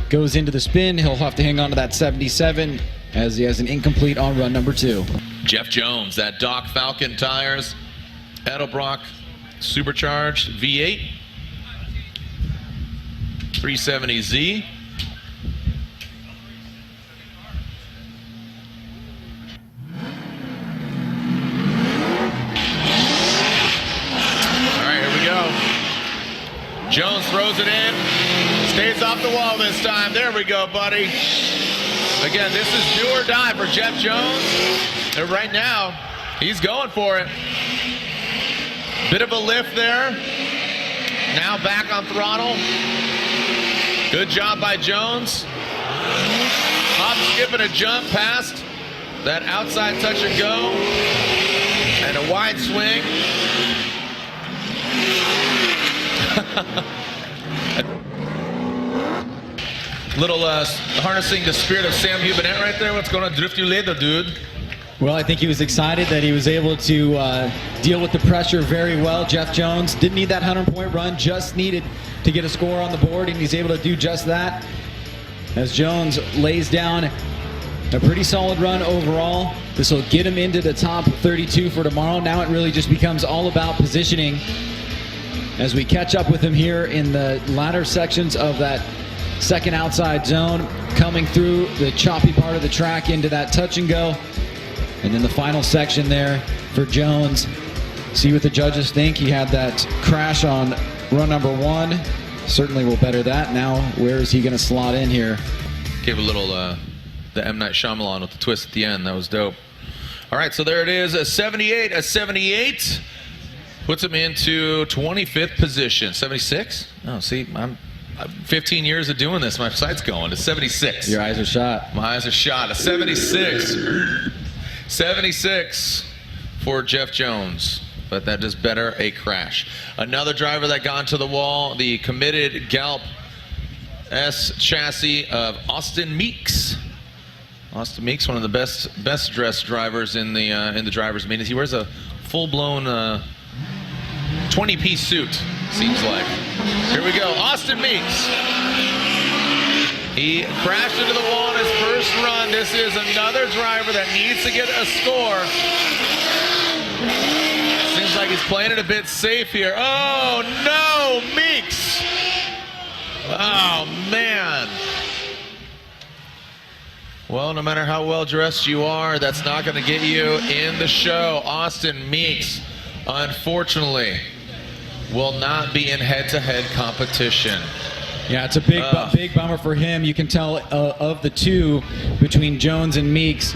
Goes into the spin. He'll have to hang on to that 77 as he has an incomplete on run number 2. Jeff Jones, that Doc Falcon tires. Edelbrock supercharged V8. 370Z. All right, here we go. Jones throws it in. Stays off the wall this time. There we go, buddy. Again, this is do or die for Jeff Jones. And right now, he's going for it. Bit of a lift there. Now back on throttle. Good job by Jones. Hop, skip, and a jump past that outside touch and go. And a wide swing. Little harnessing the spirit of Sam Hubinet right there. What's going on? Drift you later, dude. Well, I think he was excited that he was able to deal with the pressure very well. Jeff Jones didn't need that 100-point run, just needed to get a score on the board, and he's able to do just that. As Jones lays down a pretty solid run overall. This will get him into the top 32 for tomorrow. Now it really just becomes all about positioning as we catch up with him here in the latter sections of that second outside zone, coming through the choppy part of the track into that touch and go. And then the final section there for Jones see what the judges think. He had that crash on run number 1. Certainly will better that. Now, where is he going to slot in here? Gave a little the M. Night Shyamalan with the twist at the end. That was dope. All right, so there it is, a 78. A 78 puts him into 25th position. 76? Oh, see, I'm 15 years of doing this. My sight's going to 76. Your eyes are shot. My eyes are shot. A 76. 76 for Jeff Jones. But that does better a crash. Another driver that got into the wall, the committed Galp S chassis of Austin Meeks. Austin Meeks, one of the best dressed drivers in the drivers' meetings. He wears a full-blown 20-piece suit, seems like. Here we go, Austin Meeks. He crashed into the wall in his first run. This is another driver that needs to get a score. Seems like he's playing it a bit safe here. Oh, no, Meeks. Oh, man. Well, no matter how well dressed you are, that's not going to get you in the show. Austin Meeks, unfortunately, will not be in head-to-head competition. Yeah, it's a big bummer for him. You can tell of the two between Jones and Meeks.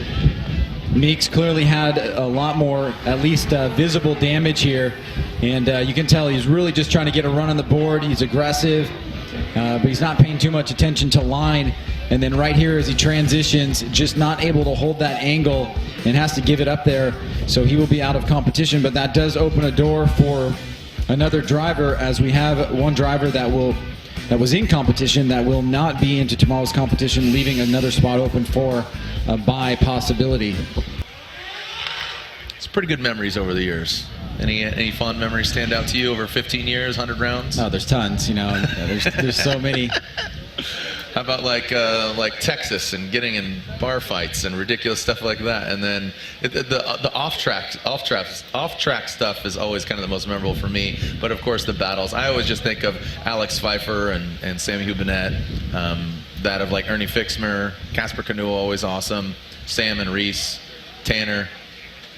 Meeks clearly had a lot more, at least visible damage here. And you can tell he's really just trying to get a run on the board. He's aggressive, but he's not paying too much attention to line. And then right here as he transitions, just not able to hold that angle and has to give it up there. So he will be out of competition, but that does open a door for another driver, as we have one driver that was in competition that will not be into tomorrow's competition, leaving another spot open for a bye possibility. It's pretty good memories over the years. Any fond memories stand out to you over 15 years, 100 rounds? Oh, there's tons, you know. There's so many. How about like Texas and getting in bar fights and ridiculous stuff like that? And then the off-track stuff is always kind of the most memorable for me. But of course the battles. I always just think of Alex Pfeiffer and Sammy Hubinette. That of like Ernie Fixmer, Casper Canoe, always awesome. Sam and Reese, Tanner.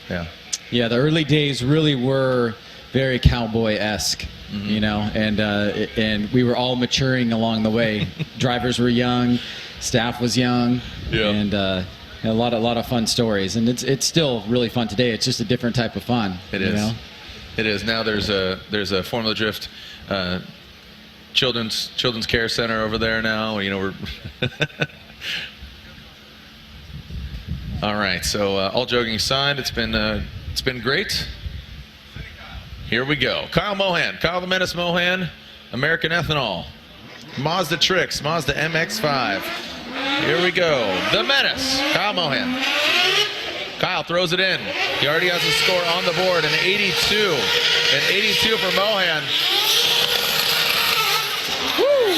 Yeah. Yeah, the early days really were very cowboy-esque. You know, and we were all maturing along the way. Drivers were young, staff was young, and a lot of fun stories. And it's still really fun today. It's just a different type of fun. It is. Know? It is. Now there's a Formula Drift children's care center over there now. You know, we're all right. So all joking aside, it's been great. Here we go. Kyle Mohan, Kyle the Menace Mohan, American Ethanol, Mazda Tricks, Mazda MX-5. Here we go. The Menace, Kyle Mohan. Kyle throws it in. He already has a score on the board, an 82. An 82 for Mohan. Woo!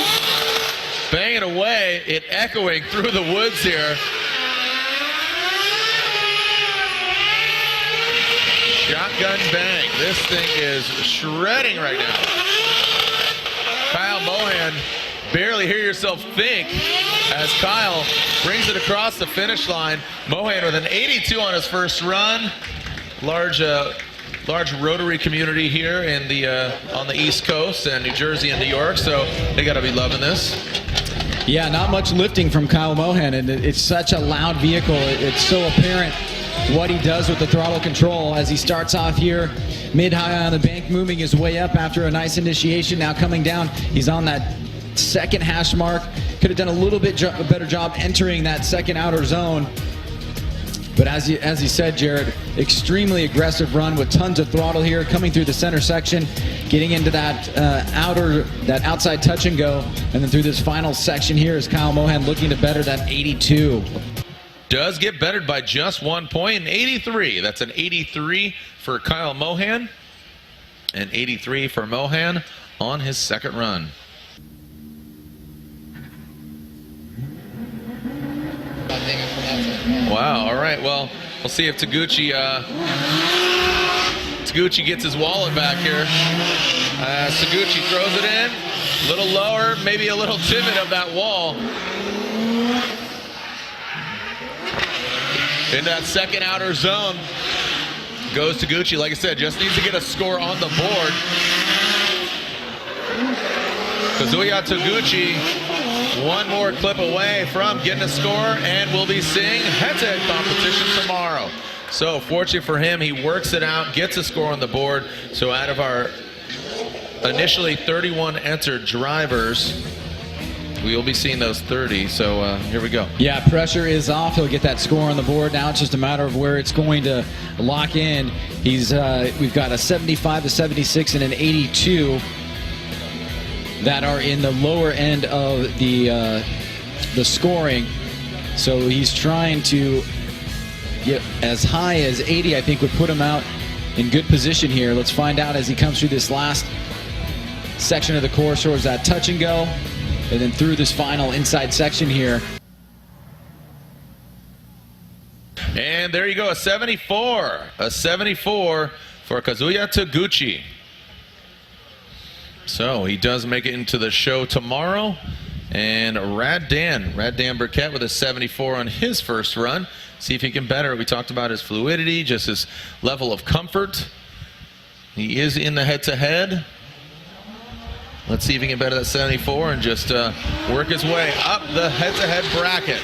Banging away, it echoing through the woods here. Shotgun bang. This thing is shredding right now. Kyle Mohan, barely hear yourself think as Kyle brings it across the finish line. Mohan with an 82 on his first run. Large Rotary community here in on the East Coast and New Jersey and New York, so they got to be loving this. Yeah, not much lifting from Kyle Mohan, and it's such a loud vehicle. It's so apparent what he does with the throttle control as he starts off here mid-high on the bank, moving his way up after a nice initiation. Now coming down, he's on that second hash mark. Could have done a little bit better job entering that second outer zone. But as he said, Jared, extremely aggressive run with tons of throttle here, coming through the center section, getting into that outside touch and go, and then through this final section here is Kyle Mohan looking to better that 82. Does get bettered by just 1 point, an 83. That's an 83 for Kyle Mohan, and 83 for Mohan on his second run. Wow, all right, well, we'll see if Taguchi gets his wallet back here. Taguchi throws it in, a little lower, maybe a little timid of that wall. In that second outer zone. Goes to Gucci, like I said, just needs to get a score on the board. Kazuya Taguchi, one more clip away from getting a score, and we'll be seeing head-to-head competition tomorrow. So fortunately for him, he works it out, gets a score on the board. So out of our initially 31 entered drivers, we will be seeing those 30. So here we go. Yeah, pressure is off. He'll get that score on the board. Now it's just a matter of where it's going to lock in. We've got a 75, a 76, and an 82 that are in the lower end of the scoring. So he's trying to get as high as 80. I think would put him out in good position here. Let's find out as he comes through this last section of the course, or is that touch and go, and then through this final inside section here. And there you go, a 74. A 74 for Kazuya Taguchi. So he does make it into the show tomorrow. And Rad Dan Burkett with a 74 on his first run. See if he can better it. We talked about his fluidity, just his level of comfort. He is in the head-to-head. Let's see if he can better that 74 and just work his way up the head-to-head bracket.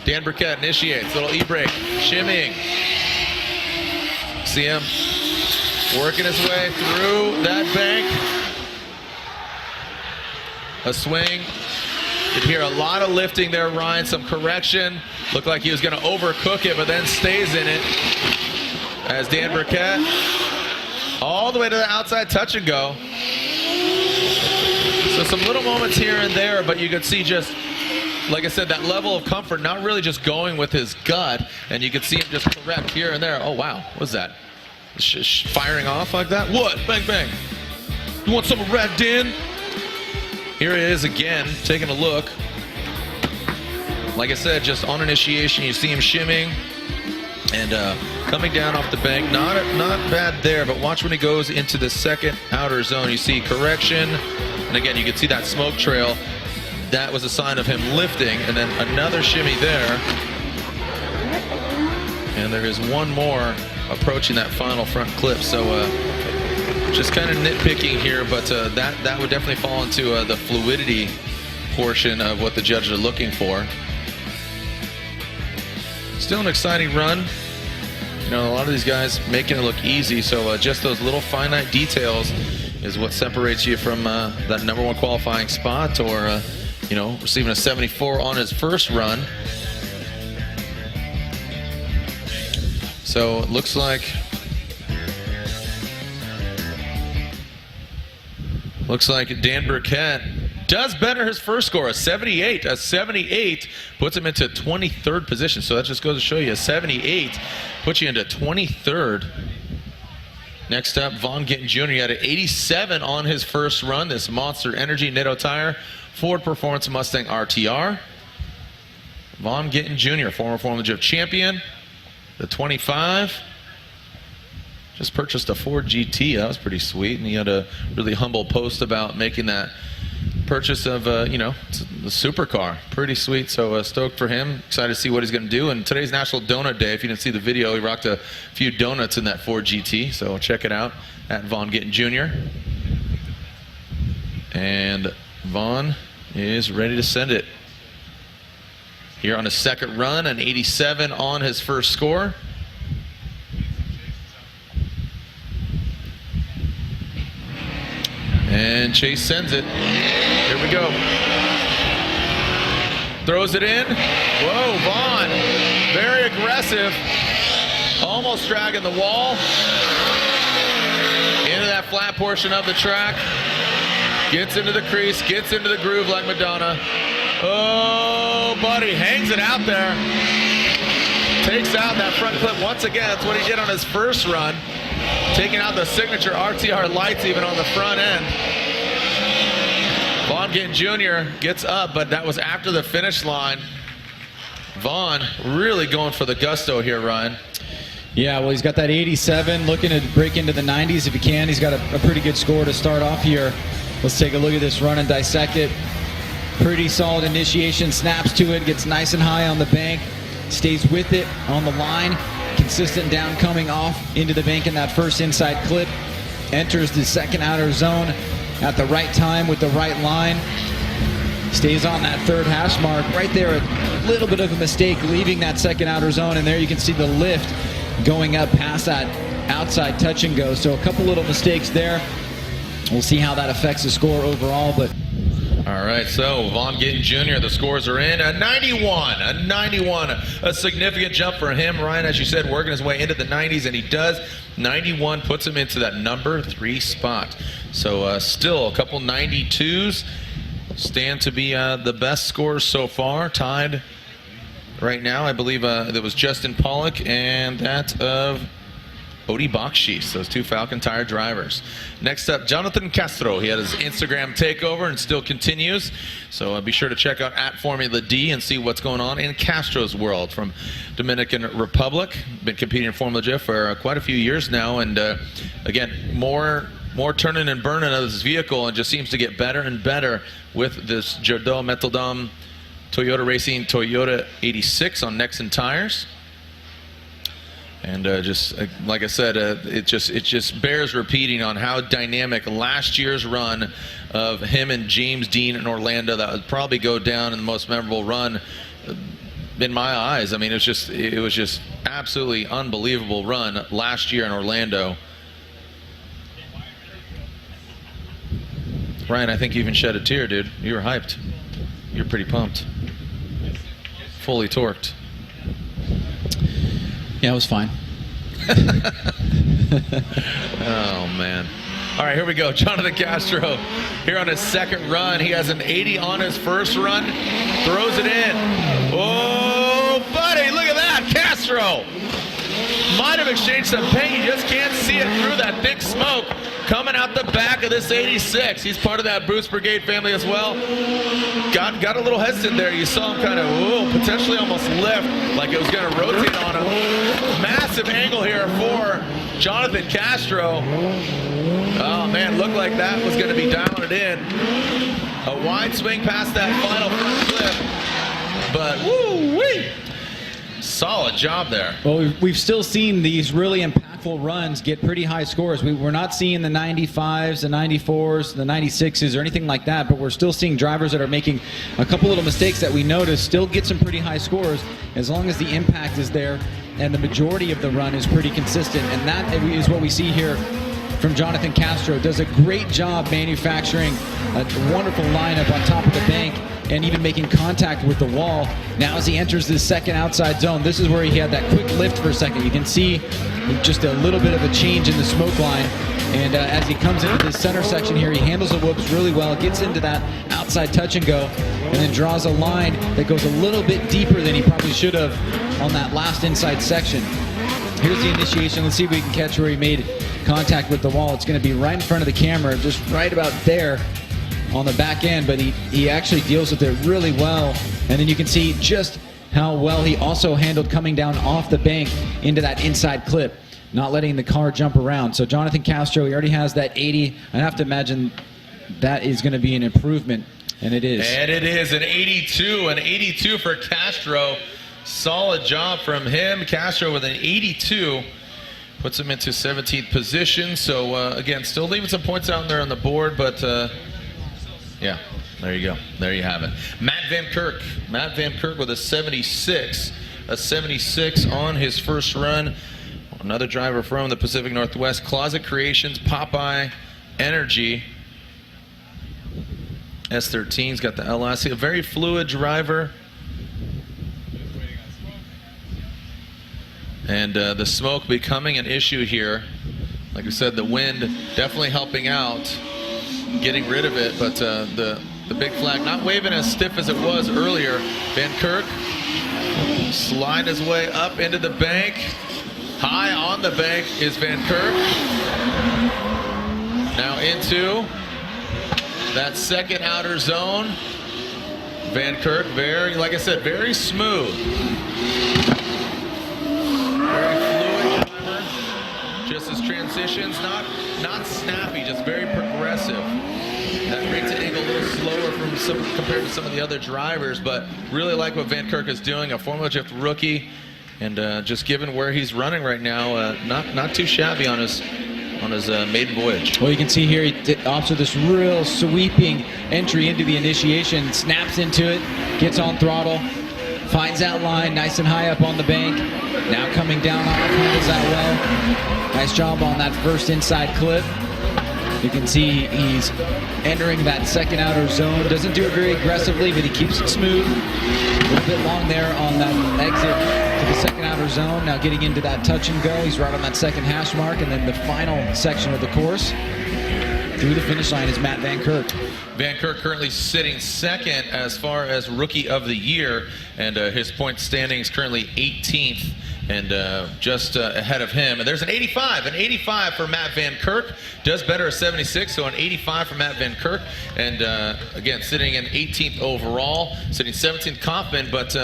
Dan Burkett initiates, little e-brake, shimmying. See him working his way through that bank. A swing. You'd hear a lot of lifting there, Ryan, some correction. Looked like he was going to overcook it, but then stays in it. As Dan Burkett, all the way to the outside touch and go. So some little moments here and there, but you could see just, like I said, that level of comfort, not really just going with his gut, and you could see him just correct here and there. Oh, wow, what's that? Firing off like that? What? Bang, bang. You want some of Rad Dan? Here it is again, taking a look. Like I said, just on initiation, you see him shimming and coming down off the bank. Not bad there, but watch when he goes into the second outer zone. You see correction, and again, you can see that smoke trail. That was a sign of him lifting, and then another shimmy there. And there is one more approaching that final front clip. So just kind of nitpicking here, but that would definitely fall into the fluidity portion of what the judges are looking for. Still an exciting run. You know, a lot of these guys making it look easy, so just those little finite details is what separates you from that #1 qualifying spot, or you know, receiving a 74 on his first run. So it looks like Dan Burkett does better his first score, a 78. A 78 puts him into 23rd position. So that just goes to show you, a 78 puts you into 23rd. Next up, Vaughn Gittin Jr. had an 87 on his first run. This Monster Energy Nitto tire, Ford Performance Mustang RTR. Vaughn Gittin Jr., former Formula Drift champion. The 25. Just purchased a Ford GT. That was pretty sweet. And he had a really humble post about making that purchase of, you know, the supercar. Pretty sweet. So stoked for him. Excited to see what he's going to do. And today's National Donut Day. If you didn't see the video, he rocked a few donuts in that Ford GT. So check it out at Vaughn Gittin Jr. And Vaughn is ready to send it. Here on his second run, an 87 on his first score. And Chase sends it. Here we go. Throws it in. Whoa, Vaughn. Very aggressive. Almost dragging the wall. Into that flat portion of the track. Gets into the crease, gets into the groove like Madonna. Oh, buddy, hangs it out there. Takes out that front clip once again. That's what he did on his first run. Taking out the signature RTR lights even on the front end. Vaughn Gittin Jr. gets up, but that was after the finish line. Vaughn really going for the gusto here, Ryan. Yeah, well, he's got that 87, looking to break into the 90s if he can. He's got a pretty good score to start off here. Let's take a look at this run and dissect it. Pretty solid initiation, snaps to it, gets nice and high on the bank, stays with it on the line, can consistent down coming off into the bank in that first inside clip. Enters the second outer zone at the right time with the right line. Stays on that third hash mark. Right there, a little bit of a mistake leaving that second outer zone, and there you can see the lift going up past that outside touch and go. So a couple little mistakes there. We'll see how that affects the score overall, but all right, so Vaughn Gittin Jr., the scores are in. A 91, a significant jump for him. Ryan, as you said, working his way into the 90s, and he does. 91 puts him into that number 3 spot. So still a couple 92s stand to be the best scores so far. Tied right now, I believe there was Justin Pollock and that of Odie Bakshish, those 2 Falcon Tire drivers. Next up, Jonathan Castro. He had his Instagram takeover and still continues. So be sure to check out @Formula D and see what's going on in Castro's world from Dominican Republic. Been competing in Formula J for quite a few years now, and again, more turning and burning of this vehicle, and just seems to get better and better with this Jardot Metaldom Toyota Racing Toyota 86 on Nexen tires. And just like I said, it just bears repeating on how dynamic last year's run of him and James Dean in Orlando. That would probably go down in the most memorable run in my eyes. I mean, it was just absolutely unbelievable run last year in Orlando. Ryan, I think you even shed a tear, dude. You were hyped. You're pretty pumped. Fully torqued. yeah, it was fine. Oh, man. All right, here we go. Jonathan Castro here on his second run. He has an 80 on his first run. Throws it in. Oh, buddy, look at that. Castro might have exchanged some paint. You just can't see it through that thick smoke coming out the back of this 86. He's part of that Bruce Brigade family as well. Got a little hesitant there. You saw him kind of potentially almost lift like it was going to rotate on him. Massive angle here for Jonathan Castro. Oh man, looked like that was going to be dialing it in. A wide swing past that final front flip, but woo-wee! Solid job there. Well, we've still seen these really impactful runs get pretty high scores. We're not seeing the 95s, the 94s, the 96s, or anything like that, but we're still seeing drivers that are making a couple little mistakes that we noticed still get some pretty high scores as long as the impact is there and the majority of the run is pretty consistent. And that is what we see here from Jonathan Castro. Does a great job manufacturing a wonderful lineup on top of the bank and even making contact with the wall. Now as he enters this second outside zone, this is where he had that quick lift for a second. You can see just a little bit of a change in the smoke line. And as he comes into this center section here, he handles the whoops really well, gets into that outside touch and go, and then draws a line that goes a little bit deeper than he probably should have on that last inside section. Here's the initiation. Let's see if we can catch where he made contact with the wall. It's going to be right in front of the camera, just right about there on the back end, but he actually deals with it really well. And then you can see just how well he also handled coming down off the bank into that inside clip, not letting the car jump around. So Jonathan Castro, he already has that 80. I have to imagine that is going to be an improvement, and it is. And it is an 82 for Castro. Solid job from him. Castro with an 82 puts him into 17th position. So again, still leaving some points out there on the board, but yeah, there you go. There you have it. Matt Van Kirk with a 76. A 76 on his first run. Another driver from the Pacific Northwest. Closet Creations, Popeye Energy. S13's got the LS. A very fluid driver. And the smoke becoming an issue here. Like I said, the wind definitely helping out, getting rid of it, but the big flag not waving as stiff as it was earlier. Van Kirk slide his way up into the bank. High on the bank is Van Kirk. Now into that second outer zone. Van Kirk, very, like I said, very smooth. Very fluid driver. Just his transitions, not snappy, just very progressive. That makes it a little slower compared to some of the other drivers, but really like what Van Kirk is doing. A Formula Drift rookie, And just given where he's running right now, not too shabby on his maiden voyage. Well, you can see here he opts for this real sweeping entry into the initiation, snaps into it, gets on throttle, finds that line nice and high up on the bank. Now coming down off, handles that well. Nice job on that first inside clip. You can see he's entering that second outer zone. Doesn't do it very aggressively, but he keeps it smooth. A little bit long there on that exit to the second outer zone. Now getting into that touch and go. He's right on that second hash mark, and then the final section of the course through the finish line is Matt Van Kirk. Van Kirk currently sitting second as far as Rookie of the Year, and his point standings currently 18th. And just ahead of him. And there's an 85. An 85 for Matt Van Kirk. Does better a 76, so an 85 for Matt Van Kirk. And again, sitting in 18th overall, sitting 17th Kaufman. But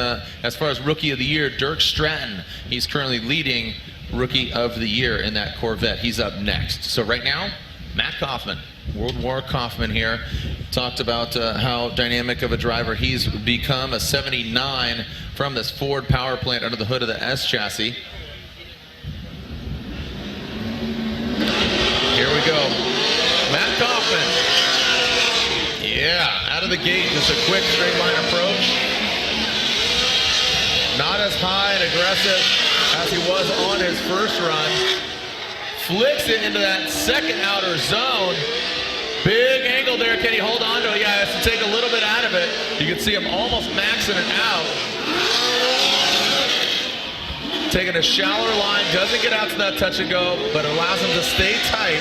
as far as Rookie of the Year, Dirk Stratton, he's currently leading Rookie of the Year in that Corvette. He's up next. So right now, Matt Kaufman, World War Kaufman here. Talked about how dynamic of a driver he's become, a 79 from this Ford power plant under the hood of the S chassis. Here we go. Matt Kaufman. Yeah, out of the gate, just a quick straight line approach. Not as high and aggressive as he was on his first run. Flicks it into that second outer zone. Big angle there. Can he hold on to it? Yeah, he has to take a little bit out of it. You can see him almost maxing it out. Taking a shallower line, doesn't get out to that touch and go, but it allows him to stay tight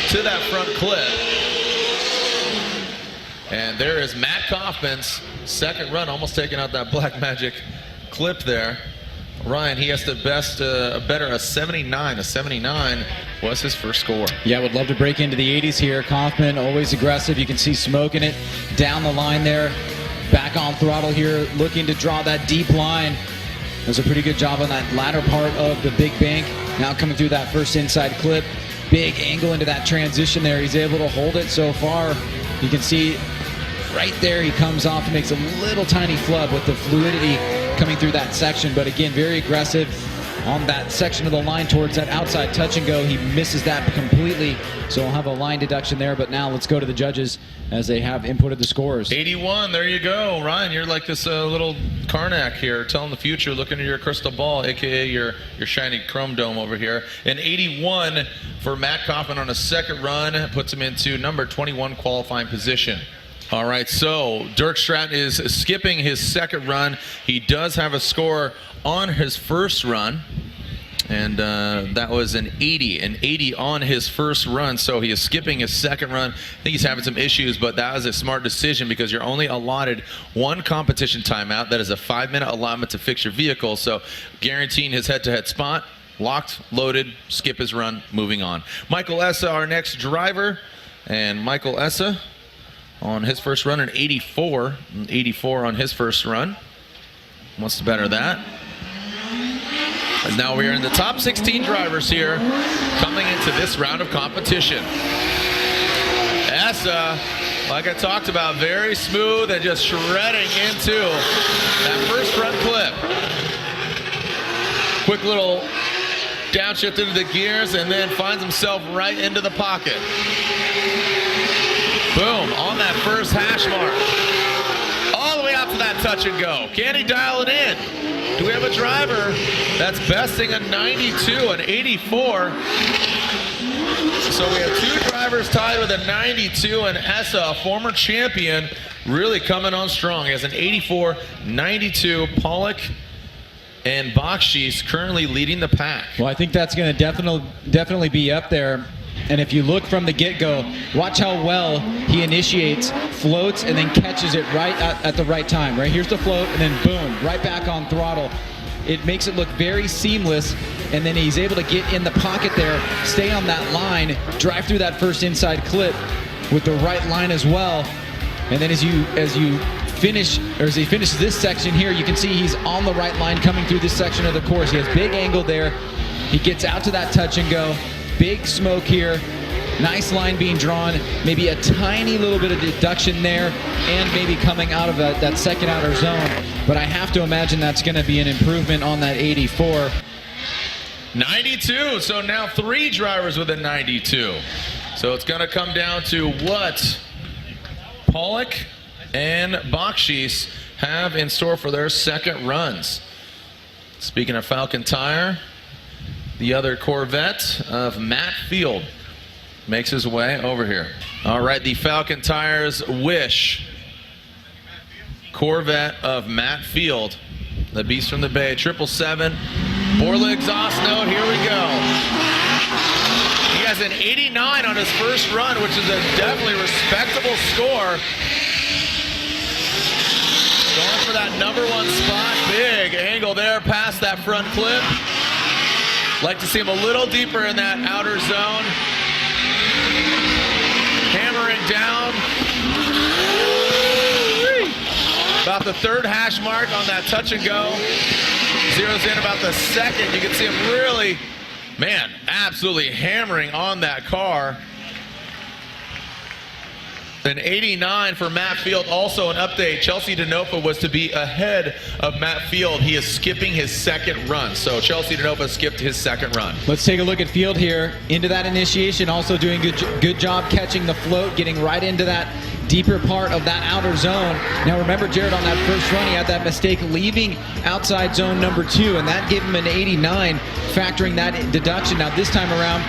to that front clip. And there is Matt Kaufman's second run, almost taking out that Black Magic clip there. Ryan, he has to better a 79. A 79 was his first score. Yeah, would love to break into the 80s here. Kaufman, always aggressive. You can see smoking it down the line there. Back on throttle here, looking to draw that deep line. Does a pretty good job on that latter part of the big bank. Now coming through that first inside clip. Big angle into that transition there. He's able to hold it so far. You can see right there he comes off and makes a little tiny flub with the fluidity coming through that section. But again, very aggressive on that section of the line towards that outside touch and go. He misses that completely, so we'll have a line deduction there. But now let's go to the judges as they have inputted the scores. 81, there you go. Ryan, you're like this little Karnak here, telling the future, looking at your crystal ball, aka your shiny chrome dome over here. And 81 for Matt Kaufman on a second run, puts him into number 21 qualifying position. All right, so Dirk Stratton is skipping his second run. He does have a score on his first run, and that was an 80 on his first run. So he is skipping his second run. I think he's having some issues, but that was a smart decision because you're only allotted one competition timeout. That is a 5-minute allotment to fix your vehicle, so guaranteeing his head-to-head spot. Locked, loaded, skip his run, moving on. Michael Essa, our next driver, and Michael Essa on his first run, an 84. 84 on his first run. Wants to better that. And now we are in the top 16 drivers here coming into this round of competition. Essa, like I talked about, very smooth and just shredding into that first front clip. Quick little downshift into the gears and then finds himself right into the pocket. Boom, on that first hash mark. All the way out to that touch and go. Can he dial it in? Do we have a driver that's besting a 92, an 84? So we have two drivers tied with a 92, and Essa, a former champion, really coming on strong. He has an 84, 92. Pollock and Bakshi's currently leading the pack. Well, I think that's going to definitely be up there. And if you look from the get-go, watch how well he initiates, floats, and then catches it right at the right time. Right here's the float, and then boom, right back on throttle. It makes it look very seamless, and then he's able to get in the pocket there, stay on that line, drive through that first inside clip with the right line as well. And then as he finishes this section here, you can see he's on the right line coming through this section of the course. He has big angle there. He gets out to that touch and go. Big smoke here, Nice line being drawn, maybe a tiny little bit of deduction there, and maybe coming out of that second outer zone. But I have to imagine that's going to be an improvement on that 84. 92, so now 3 drivers with a 92. So it's going to come down to what Pollock and Bakshish have in store for their second runs. Speaking of Falcon Tire, the other Corvette of Matt Field makes his way over here. All right, the Falcon Tires Wish Corvette of Matt Field, the Beast from the Bay, 777. Borla exhaust note, here we go. He has an 89 on his first run, which is a definitely respectable score. Going for that #1 spot. Big angle there past that front clip. Like to see him a little deeper in that outer zone. Hammering down. About the 3rd hash mark on that touch and go. Zeroes in about the 2nd. You can see him really, man, absolutely hammering on that car. An 89 for Matt Field. Also an update, Chelsea Denofa was to be ahead of Matt Field. He is skipping his 2nd run. So Chelsea Denofa skipped his 2nd run. Let's take a look at Field here. Into that initiation, also doing good job catching the float, getting right into that deeper part of that outer zone. Now remember, Jared, on that first run, he had that mistake leaving outside zone #2, and that gave him an 89, factoring that deduction. Now this time around,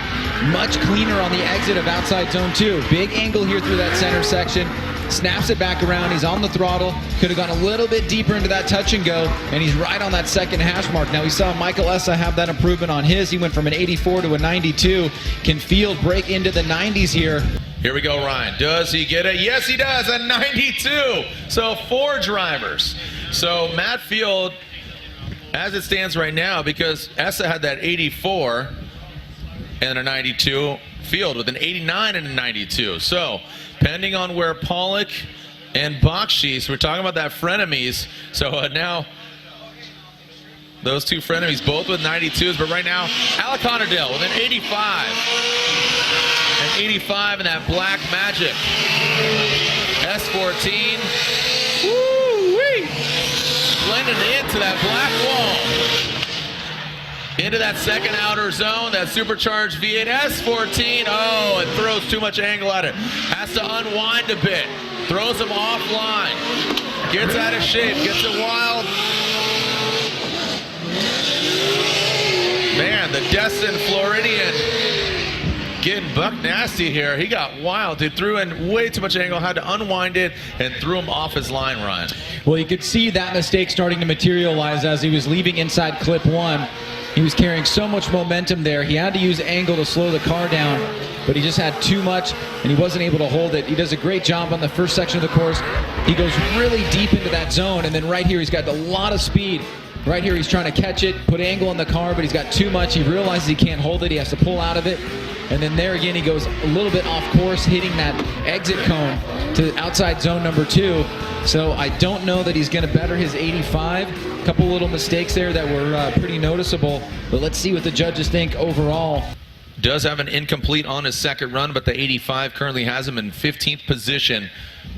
much cleaner on the exit of outside zone 2. Big angle here through that center section. Snaps it back around. He's on the throttle. Could have gone a little bit deeper into that touch and go, and he's right on that 2nd hash mark. Now we saw Michael Essa have that improvement on his. He went from an 84 to a 92. Can Field break into the 90s here? Here we go, Ryan. Does he get it? Yes, he does. A 92. So 4 drivers. So Matt Field, as it stands right now, because Essa had that 84 and a 92, Field with an 89 and a 92. So depending on where Pollock and Bakshish, we're talking about that frenemies. So now those 2 frenemies both with 92s, but right now Alec Honordale with an 85. An 85 in that Black Magic S14. Woo-wee! Blending into that black wall. Into that 2nd outer zone, that supercharged V8 S14. Oh, it throws too much angle at it. Has to unwind a bit. Throws him offline. Gets out of shape. Gets it wild. Man, the Destin Floridian getting buck nasty here. He got wild. He threw in way too much angle, had to unwind it, and threw him off his line, Ryan. Well, you could see that mistake starting to materialize as he was leaving inside clip 1. He was carrying so much momentum there. He had to use angle to slow the car down, but he just had too much, and he wasn't able to hold it. He does a great job on the first section of the course. He goes really deep into that zone, and then right here he's got a lot of speed. Right here he's trying to catch it, put angle in the car, but he's got too much. He realizes he can't hold it. He has to pull out of it. And then there again, he goes a little bit off course, hitting that exit cone to outside zone #2. So I don't know that he's going to better his 85. A couple little mistakes there that were pretty noticeable. But let's see what the judges think overall. Does have an incomplete on his 2nd run, but the 85 currently has him in 15th position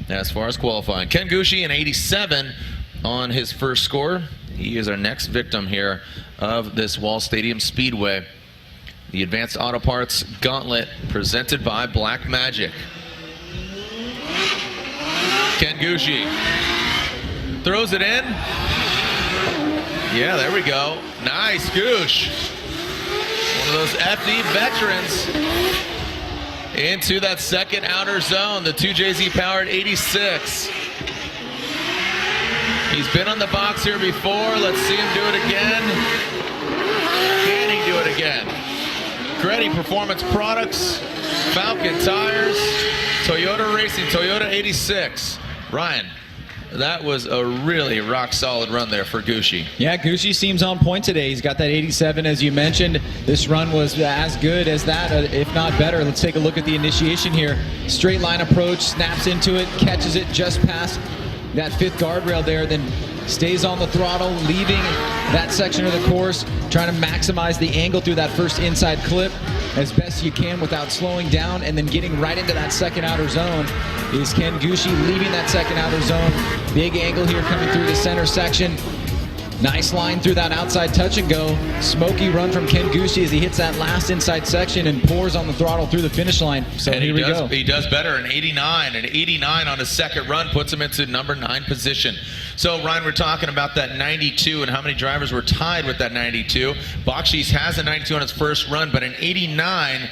as far as qualifying. Ken Gucci, an 87 on his first score. He is our next victim here of this Wall Stadium Speedway. The Advanced Auto Parts Gauntlet presented by Black Magic. Ken Gucci throws it in. Yeah, there we go. Nice, Goosh. One of those FD veterans into that 2nd outer zone, the 2JZ powered 86. He's been on the box here before. Let's see him do it again. Can he do it again? Gretty Performance Products, Falcon Tires, Toyota Racing, Toyota 86. Ryan, that was a really rock-solid run there for Gucci. Yeah, Gucci seems on point today. He's got that 87, as you mentioned. This run was as good as that, if not better. Let's take a look at the initiation here. Straight line approach, snaps into it, catches it just past that 5th guardrail there, then stays on the throttle, leaving that section of the course, trying to maximize the angle through that first inside clip as best you can without slowing down, and then getting right into that second outer zone is Ken Gucci, leaving that second outer zone. Big angle here coming through the center section. Nice line through that outside touch and go. Smoky run from Ken Gucci as he hits that last inside section and pours on the throttle through the finish line. So and here we go. He does better, an 89. An 89 on his second run puts him into number 9 position. So, Ryan, we're talking about that 92 and how many drivers were tied with that 92. Bakshi's has a 92 on his first run, but an 89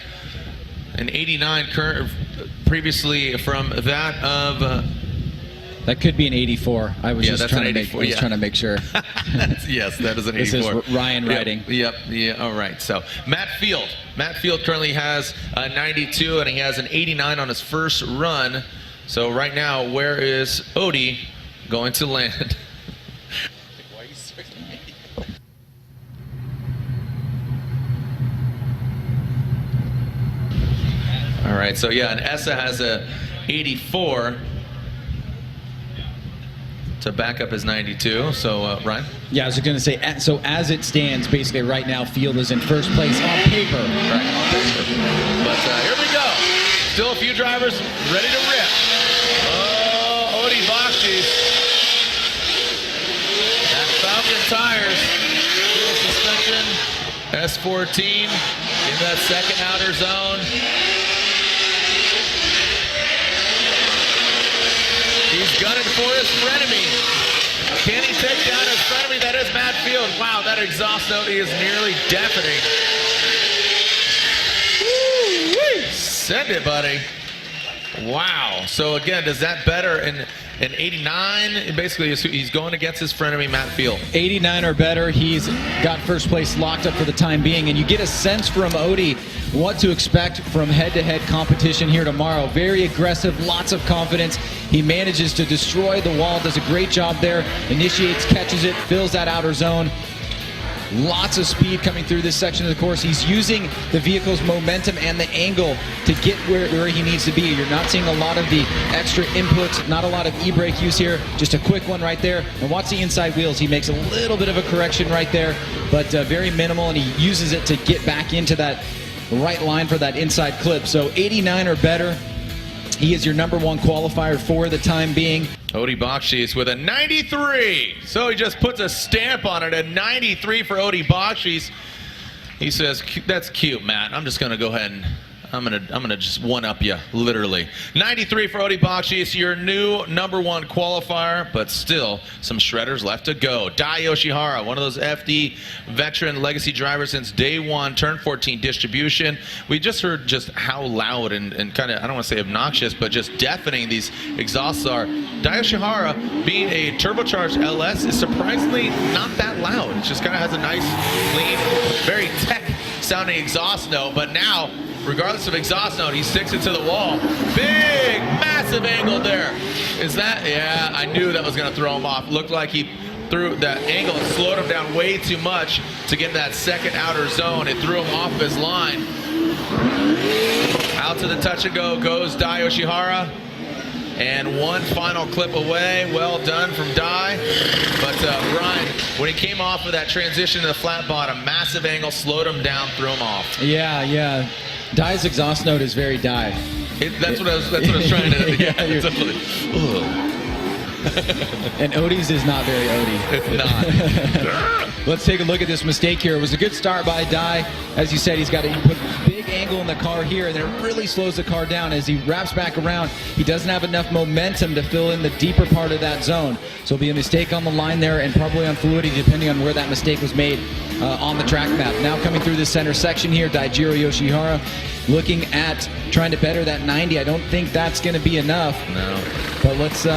previously from that of... that could be an 84. I was just trying to make sure. Yes, that is an 84. This is Ryan writing. Yep. All right. So Matt Field currently has a 92 and he has an 89 on his first run. So right now, where is Odie going to land? All right. So yeah, and Essa has a 84. To back up his 92. So, Ryan? Yeah, I was going to say, so as it stands, basically right now, Field is in first place on paper. Right, on paper. But here we go. Still a few drivers ready to rip. Oh, Odie Bakshi. That Falcon tires. Fuel suspension. S14 in that second outer zone. He's gunning for his frenemy. Can he take down his frenemy? That is Matt Field. Wow, that exhaust note is nearly deafening. Woo-wee. Send it, buddy. Wow. So again, does that better in 89? Basically, he's going against his frenemy, Matt Field. 89 or better. He's got first place locked up for the time being, and you get a sense from Odie what to expect from head-to-head competition here tomorrow. Very aggressive, lots of confidence. He manages to destroy the wall, does a great job there, initiates, catches it, fills that outer zone. Lots of speed coming through this section of the course. He's using the vehicle's momentum and the angle to get where he needs to be. You're not seeing a lot of the extra inputs, not a lot of e-brake use here. Just a quick one right there. And watch the inside wheels. He makes a little bit of a correction right there, but very minimal, and he uses it to get back into that right line for that inside clip. So 89 or better. He is your number 1 qualifier for the time being. Odie Bakshi with a 93. So he just puts a stamp on it, a 93 for Odie Bakshi. He says, that's cute, Matt. I'm just going to go ahead and I'm gonna just one-up you, literally. 93 for Odie Bakshi, your new number 1 qualifier, but still some shredders left to go. Dai Yoshihara, one of those FD veteran legacy drivers since day 1, turn 14 distribution. We just heard just how loud and kind of, I don't want to say obnoxious, but just deafening these exhausts are. Dai Yoshihara, being a turbocharged LS, is surprisingly not that loud. It just kind of has a nice, clean, very tech-sounding exhaust note, but now, regardless of exhaust note, he sticks it to the wall. Big, massive angle there. Is that? Yeah, I knew that was going to throw him off. Looked like he threw that angle and slowed him down way too much to get that second outer zone. It threw him off his line. Out to the touch and go goes Dai Yoshihara. And one final clip away. Well done from Dai. But Ryan, when he came off of that transition to the flat bottom, massive angle, slowed him down, threw him off. Yeah. Dai's exhaust note is very Dai. That's what I was trying to. Yeah, and Odie's is not very Odie. It's not. Let's take a look at this mistake here. It was a good start by Dai. As you said, he put a big angle in the car here, and then it really slows the car down. As he wraps back around, he doesn't have enough momentum to fill in the deeper part of that zone. So it'll be a mistake on the line there, and probably on fluidity, depending on where that mistake was made on the track map. Now coming through the center section here, Daijiro Yoshihara looking at trying to better that 90. I don't think that's going to be enough. No. But let's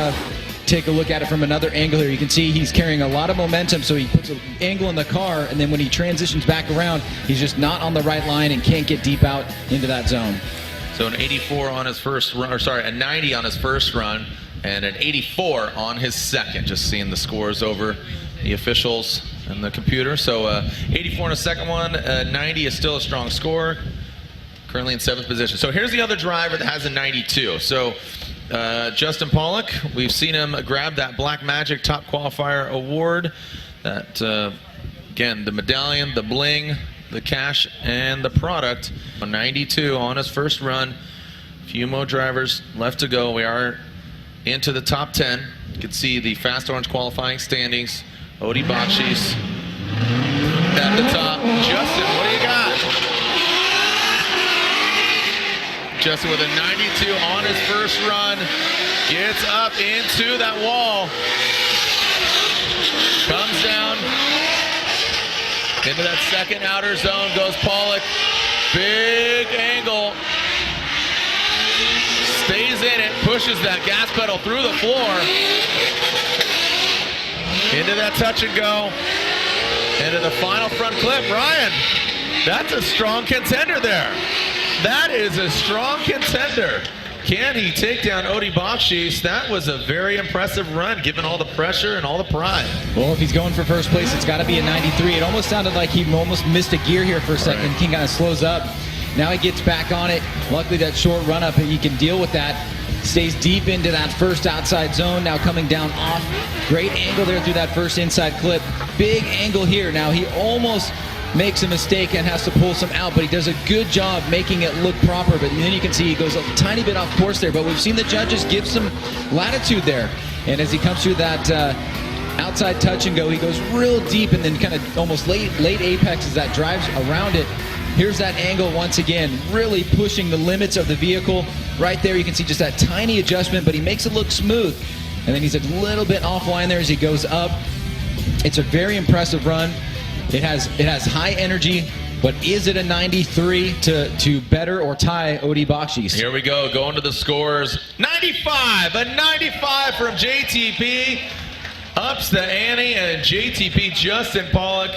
take a look at it from another angle here. You can see he's carrying a lot of momentum, so he puts an angle in the car, and then when he transitions back around, he's just not on the right line and can't get deep out into that zone. So an 84 on his first run, or sorry, a 90 on his first run, and an 84 on his second. Just seeing the scores over the officials and the computer. So 84 on a second one, 90 is still a strong score. Currently in 7th position. So here's the other driver that has a 92. So Justin Pollock, we've seen him grab that Black Magic Top Qualifier Award. That, again, the medallion, the bling, the cash, and the product. 92 on his first run. Few more drivers left to go. We are into the top 10. You can see the Fast Orange qualifying standings. Odi Bakshis at the top. Justin, what do you got? Justin with a 92 on his first run. Gets up into that wall. Comes down into that second outer zone. Goes Pollock. Big angle. Stays in it. Pushes that gas pedal through the floor. Into that touch and go. Into the final front clip. Ryan, that's a strong contender there. That is a strong contender. Can he take down Odi Bakshis? That was a very impressive run, given all the pressure and all the pride. Well, if he's going for first place, it's got to be a 93. It almost sounded like he almost missed a gear here for a second. Right. He kind of slows up. Now he gets back on it. Luckily, that short run up, he can deal with that. Stays deep into that first outside zone. Now coming down off. Great angle there through that first inside clip. Big angle here. Now he almost makes a mistake and has to pull some out, but he does a good job making it look proper. But then you can see he goes a tiny bit off course there, but we've seen the judges give some latitude there. And as he comes through that outside touch and go, he goes real deep and then kind of almost late apex as that drives around it. Here's that angle once again, really pushing the limits of the vehicle. Right there you can see just that tiny adjustment, but he makes it look smooth. And then he's a little bit offline there as he goes up. It's a very impressive run. It has high energy, but is it a 93 to better or tie Odi Bakshis? Here we go, going to the scores. 95, a 95 from JTP. Ups the ante, and JTP Justin Pollock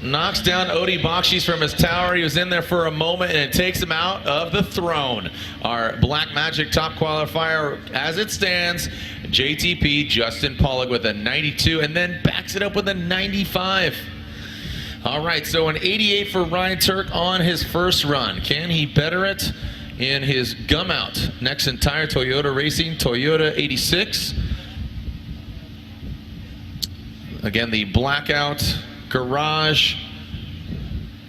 knocks down Odi Bakshis from his tower. He was in there for a moment, and it takes him out of the throne. Our Black Magic Top Qualifier, as it stands, JTP Justin Pollock with a 92, and then backs it up with a 95. All right, so an 88 for Ryan Turk on his first run. Can he better it in his gum out? Next entire Toyota Racing, Toyota 86. Again, the blackout garage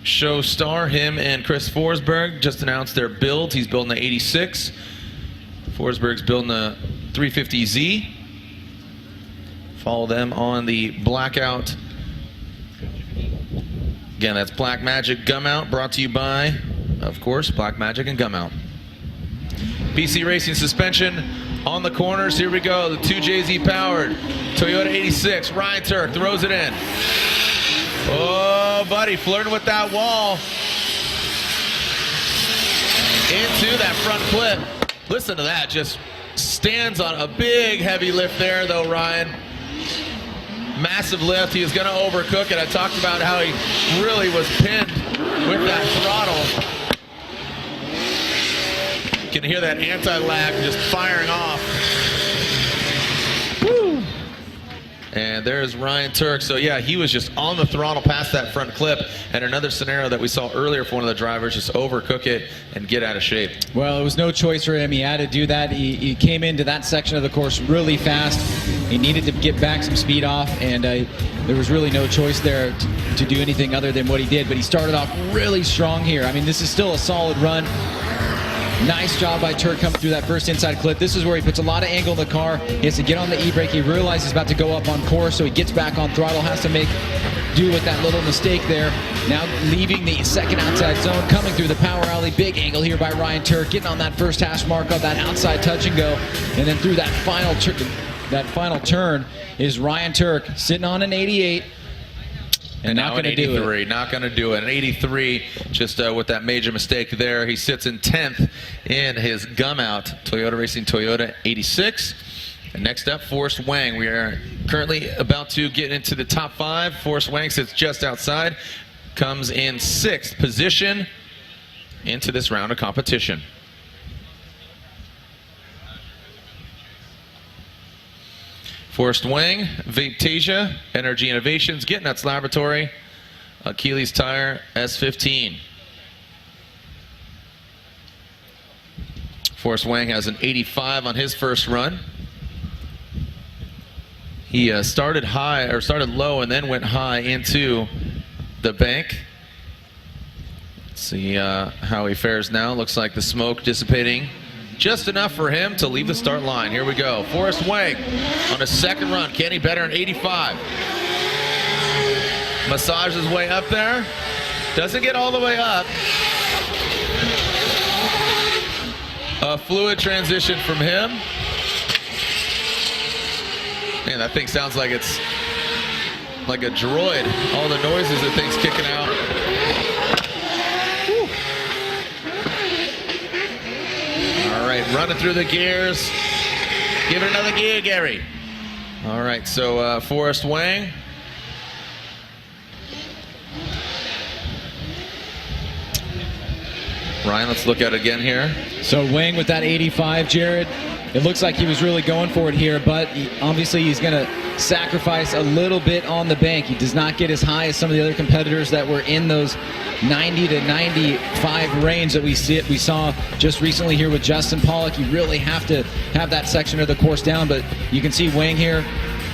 show star, him and Chris Forsberg just announced their builds. He's building the 86. Forsberg's building the 350Z. Follow them on the blackout. Again, that's Black Magic Gum Out, brought to you by, of course, Black Magic and Gum Out. PC Racing suspension on the corners. Here we go. The 2JZ powered Toyota 86. Ryan Turk throws it in. Oh, buddy, flirting with that wall. Into that front clip. Listen to that. Just stands on a big heavy lift there, though, Ryan. Massive lift. He is going to overcook it. I talked about how he really was pinned with that throttle. You can hear that anti-lag just firing off. Woo! And there's Ryan Turk. So yeah, he was just on the throttle past that front clip. And another scenario that we saw earlier for one of the drivers, just overcook it and get out of shape. Well, it was no choice for him. He had to do that. He came into that section of the course really fast. He needed to get back some speed off, and there was really no choice there to do anything other than what he did. But he started off really strong here. I mean, this is still a solid run. Nice job by Turk coming through that first inside clip. This is where he puts a lot of angle in the car. He has to get on the e-brake. He realizes he's about to go up on course, so he gets back on throttle, has to make do with that little mistake there. Now leaving the second outside zone, coming through the power alley. Big angle here by Ryan Turk, getting on that first hash mark of that outside touch and go. And then through that final turn is Ryan Turk sitting on an 88. And now an 83, not going to do it. An 83, just with that major mistake there. He sits in 10th in his gum out Toyota Racing Toyota 86. And next up, Forrest Wang. We are currently about to get into the top 5. Forrest Wang sits just outside, comes in 6th position into this round of competition. Forrest Wang, Vaptasia, Energy Innovations, Get Nuts Laboratory, Achilles Tire, S15. Forrest Wang has an 85 on his first run. He started low and then went high into the bank. Let's see how he fares now. Looks like the smoke dissipating just enough for him to leave the start line. Here we go. Forrest Wang on his second run. Can he better an 85? Massage his way up there. Doesn't get all the way up. A fluid transition from him. Man, that thing sounds like it's like a droid. All the noises the thing's kicking out. Whew. All right, running through the gears. Give it another gear, Gary. All right, so Forrest Wang. Ryan, let's look at it again here. So Wang with that 85, Jared. It looks like he was really going for it here, but obviously he's going to sacrifice a little bit on the bank. He does not get as high as some of the other competitors that were in those 90 to 95 range that we saw just recently here with Justin Pollock. You really have to have that section of the course down, but you can see Wang here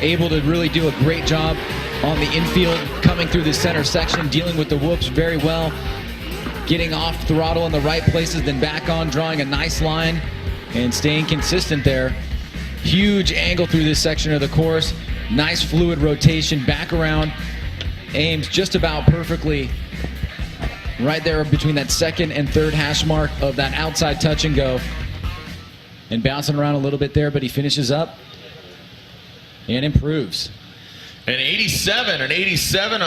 able to really do a great job on the infield, coming through the center section, dealing with the whoops very well, getting off throttle in the right places, then back on, drawing a nice line and staying consistent there. Huge angle through this section of the course. Nice fluid rotation back around. Aims just about perfectly right there between that second and third hash mark of that outside touch and go. And bouncing around a little bit there, but he finishes up and improves. An 87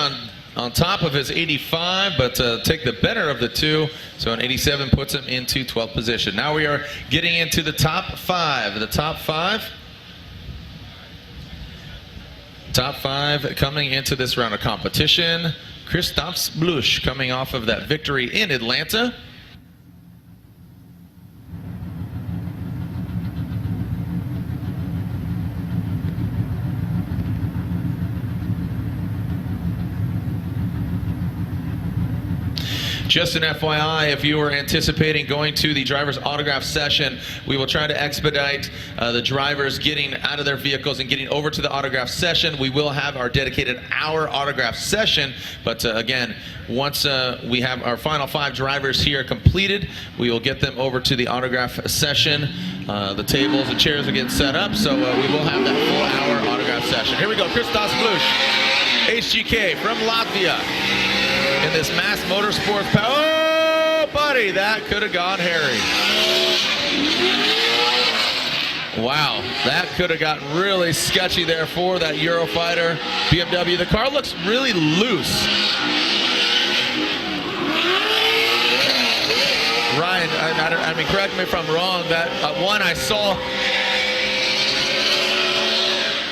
on top of his 85, but take the better of the two. So an 87 puts him into 12th position. Now we are getting into the top five. The top five. Top five coming into this round of competition. Christophe Bluch coming off of that victory in Atlanta. Just an FYI, if you were anticipating going to the driver's autograph session, we will try to expedite the drivers getting out of their vehicles and getting over to the autograph session. We will have our dedicated hour autograph session, but again, once we have our final 5 drivers here completed, we will get them over to the autograph session. The tables and chairs are getting set up, so we will have that full hour autograph session. Here we go, Christophe Bluch, HGK from Latvia. In this mass motorsports oh, buddy, that could have gone hairy. Wow, that could have gotten really sketchy there for that Eurofighter BMW. The car looks really loose. Ryan, I mean, correct me if I'm wrong, that one I saw...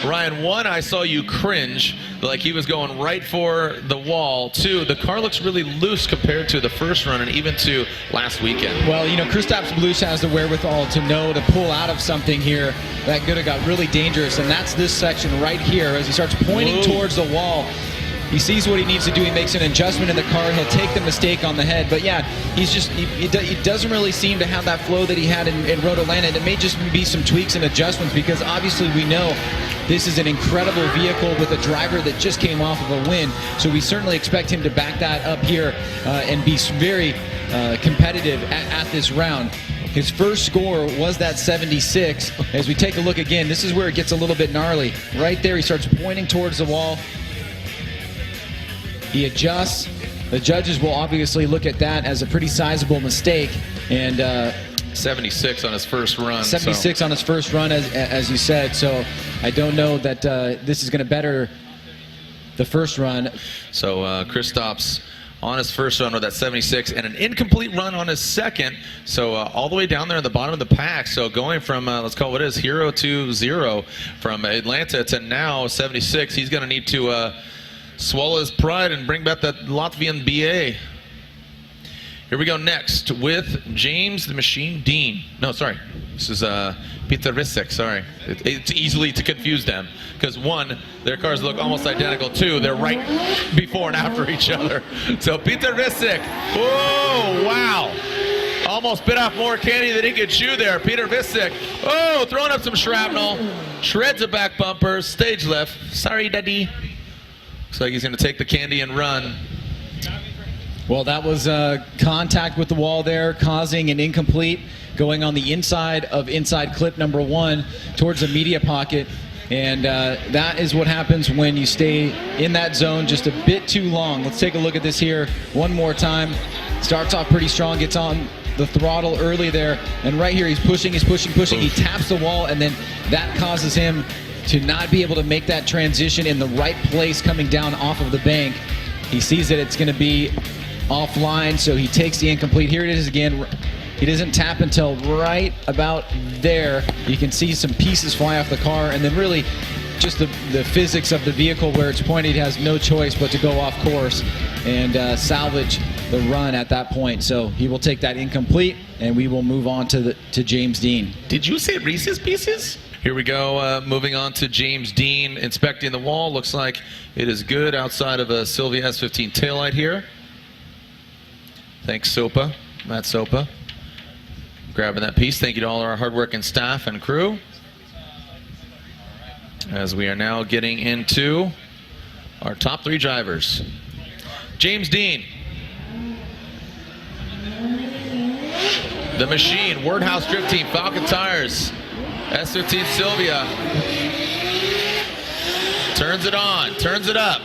Ryan, one, I saw you cringe, like he was going right for the wall. 2, the car looks really loose compared to the first run and even to last weekend. Well, you know, Christophe Bluch has the wherewithal to know to pull out of something here that could have got really dangerous, and that's this section right here. As he starts pointing towards the wall, he sees what he needs to do. He makes an adjustment in the car. He'll take the mistake on the head. But yeah, he's just he doesn't really seem to have that flow that he had in Road Atlanta. It may just be some tweaks and adjustments, because obviously we know this is an incredible vehicle with a driver that just came off of a win. So we certainly expect him to back that up here and be very competitive at this round. His first score was that 76. As we take a look again, this is where it gets a little bit gnarly. Right there, he starts pointing towards the wall. He adjusts. The judges will obviously look at that as a pretty sizable mistake. And 76 on his first run. 76 on his first run, as you said. So I don't know that this is going to better the first run. So Christophe's on his first run with that 76 and an incomplete run on his second. So all the way down there at the bottom of the pack. So going from, let's call it what it is, 0 to 0 from Atlanta to now 76. He's going to need to swallow his pride and bring back that Latvian BA. Here we go next with James the Machine Dean. No, sorry. This is Peter Risek, sorry. It's easily to confuse them, because 1, their cars look almost identical. 2, they're right before and after each other. So Peter Risek. Oh, wow. almost bit off more candy than he could chew there. Peter Visick, oh, throwing up some shrapnel. Shreds a back bumper, stage left. Sorry, Daddy. Looks like he's going to take the candy and run. Well, that was contact with the wall there, causing an incomplete, going on the inside of inside clip number 1 towards the media pocket. And that is what happens when you stay in that zone just a bit too long. Let's take a look at this here one more time. Starts off pretty strong, gets on the throttle early there, and right here he's pushing. He taps the wall, and then that causes him to not be able to make that transition in the right place coming down off of the bank. He sees that it's going to be offline, so he takes the incomplete. Here it is again. He doesn't tap until right about there. You can see some pieces fly off the car, and then really just the physics of the vehicle where it's pointed has no choice but to go off course and salvage the run at that point. So he will take that incomplete, and we will move on to James Dean. Did you say Reese's Pieces? Here we go, moving on to James Dean, inspecting the wall. Looks like it is good outside of a Sylvia S15 taillight here. Thanks, Sopa, Matt Sopa, grabbing that piece. Thank you to all our hardworking staff and crew. As we are now getting into our top 3 drivers. James Dean. The Machine, Wordhouse Drift Team, Falcon Tires, S15 Sylvia. Turns it on, turns it up.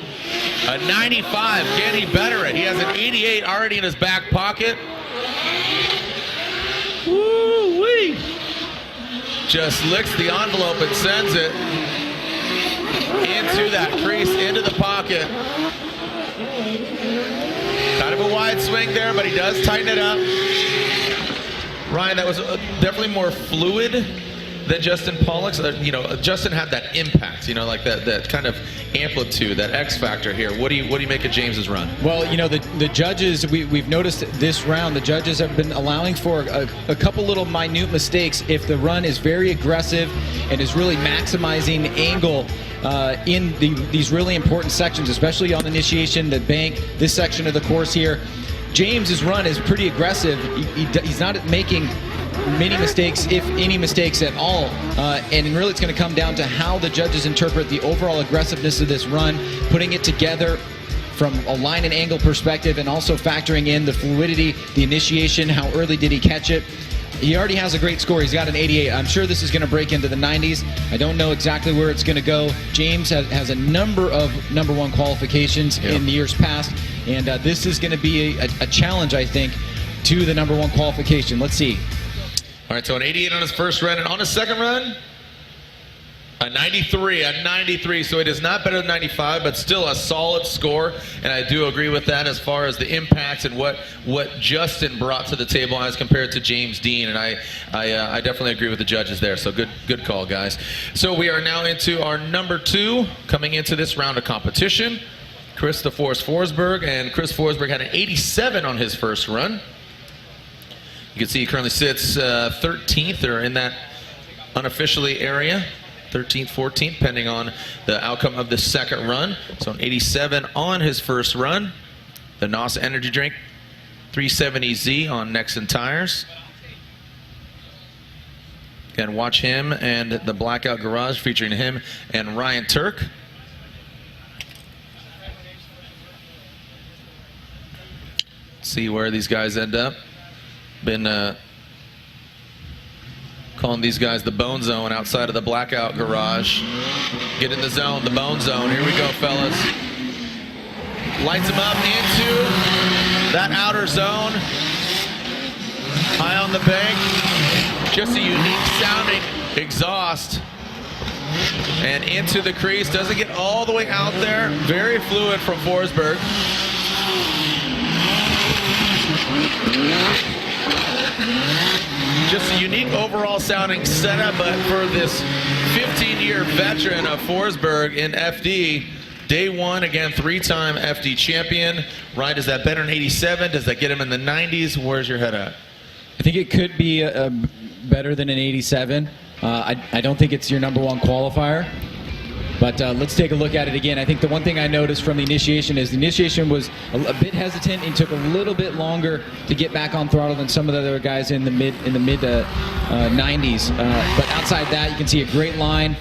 A 95, can he better it? He has an 88 already in his back pocket. Woo-wee. Just licks the envelope and sends it into that crease, into the pocket. Kind of a wide swing there, but he does tighten it up. Ryan, that was definitely more fluid than Justin Pollock's. You know, Justin had that impact, you know, like that kind of amplitude, that X factor here. What do you make of James's run? Well, you know, the judges, we've noticed this round, the judges have been allowing for a couple little minute mistakes if the run is very aggressive and is really maximizing angle in these really important sections, especially on initiation, the bank, this section of the course here. James's run is pretty aggressive. He's not making many mistakes, if any mistakes at all, and really it's going to come down to how the judges interpret the overall aggressiveness of this run, putting it together from a line and angle perspective, and also factoring in the fluidity, the initiation, how early did he catch it. He already has a great score. He's got an 88. I'm sure this is going to break into the 90s. I don't know exactly where it's going to go. James has a number of #1 qualifications in the years past, and this is going to be a challenge, I think, to the #1 qualification. Let's see. All right, so an 88 on his first run, and on his second run, a 93, so it is not better than 95, but still a solid score, and I do agree with that as far as the impact and what Justin brought to the table as compared to James Dean, and I definitely agree with the judges there, so good call, guys. So we are now into our #2, coming into this round of competition. Chris the Force Forsberg, and Chris Forsberg had an 87 on his first run. You can see he currently sits 13th, or in that unofficially area. 13th, 14th, depending on the outcome of the second run. So an 87 on his first run. The NOS Energy Drink 370Z on Nexen Tires. Again, watch him and the Blackout Garage featuring him and Ryan Turk. See where these guys end up. Been calling these guys the Bone Zone outside of the Blackout Garage. Get in the zone, the Bone Zone. Here we go, fellas. Lights them up into that outer zone. High on the bank. Just a unique sounding exhaust. And into the crease. Doesn't get all the way out there. Very fluid from Forsberg. Just a unique overall sounding setup, but for this 15-year veteran of Forsberg in FD, day one, again, 3-time FD champion. Ryan, is that better than 87? Does that get him in the 90s? Where's your head at? I think it could be better than an 87. I don't think it's your #1 qualifier. But let's take a look at it again. I think the one thing I noticed from the initiation is the initiation was a bit hesitant and took a little bit longer to get back on throttle than some of the other guys in the mid 90s. But outside that, you can see a great line.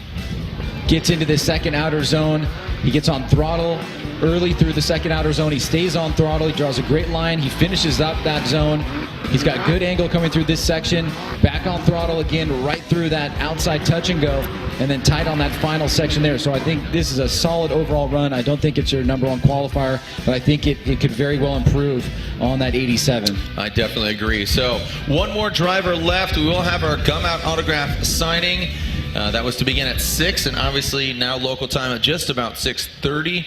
Gets into the second outer zone. He gets on throttle early through the second outer zone. He stays on throttle. He draws a great line. He finishes up that zone. He's got good angle coming through this section. Back on throttle again, right through that outside touch and go, and then tight on that final section there. So I think this is a solid overall run. I don't think it's your #1 qualifier, but I think it could very well improve on that 87. I definitely agree. So one more driver left. We will have our gum out autograph signing. That was to begin at 6, and obviously now local time at just about 6:30.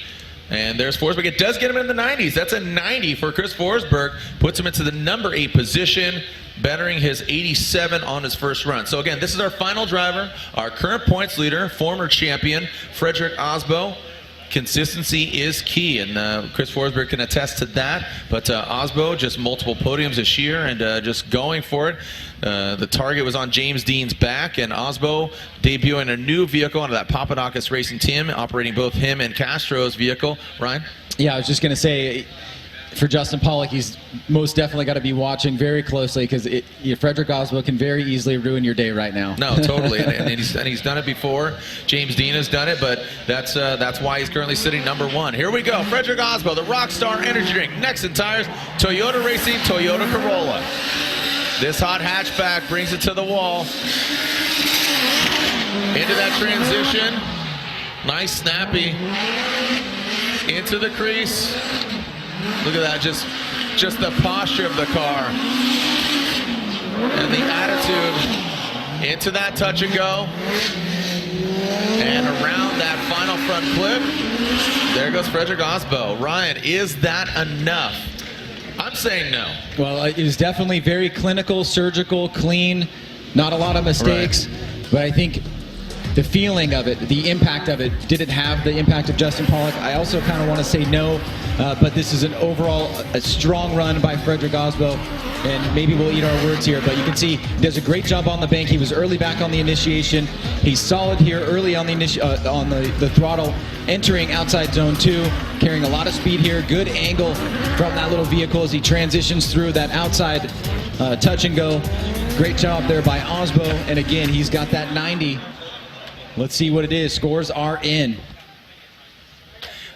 And there's Forsberg. It does get him in the 90s. That's a 90 for Chris Forsberg. Puts him into the number 8 position, bettering his 87 on his first run. So again, this is our final driver, our current points leader, former champion, Frederick Osbo. Consistency is key, and Chris Forsberg can attest to that. But Osbo, just multiple podiums this year, and just going for it. The target was on James Dean's back, and Osbo debuting a new vehicle under that Papadakis Racing team, operating both him and Castro's vehicle. Ryan? Yeah, I was just going to say, for Justin Pollock, he's most definitely got to be watching very closely, because Frederick Osbo can very easily ruin your day right now. No, totally, and he's done it before. James Dean has done it, but that's why he's currently sitting #1. Here we go, Frederick Osbo, the Rockstar Energy Drink. Next in tires, Toyota Racing, Toyota Corolla. This hot hatchback brings it to the wall. Into that transition, nice snappy. Into the crease. Look at that, just the posture of the car. And the attitude into that touch and go. And around that final front clip, there goes Frederick Osbo. Ryan, is that enough? I'm saying no. Well, it was definitely very clinical, surgical, clean, not a lot of mistakes. Right. But I think the feeling of it, the impact of it, did it have the impact of Justin Pollock? I also kind of want to say no, but this is an overall a strong run by Frederick Osbo, and maybe we'll eat our words here, but you can see he does a great job on the bank. He was early back on the initiation. He's solid here early on the throttle, entering outside zone 2, carrying a lot of speed here. Good angle from that little vehicle as he transitions through that outside touch and go. Great job there by Osbo, and again, he's got that 90. Let's see what it is. Scores are in.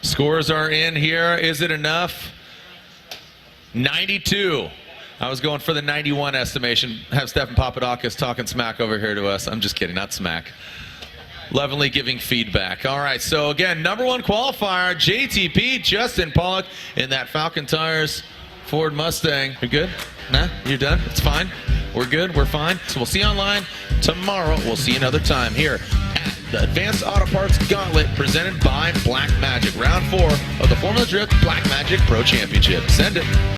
Scores are in here. Is it enough? 92. I was going for the 91 estimation. Have Stefan Papadakis talking smack over here to us. I'm just kidding, not smack. Lovingly giving feedback. All right, so again, #1 qualifier, JTP, Justin Pollock, in that Falcon Tires Ford Mustang. You good? Nah, you're done? It's fine. We're good, we're fine. So we'll see you online tomorrow. We'll see you another time here at the Advanced Auto Parts Gauntlet, presented by Black Magic. Round 4 of the Formula Drift Black Magic Pro Championship. Send it.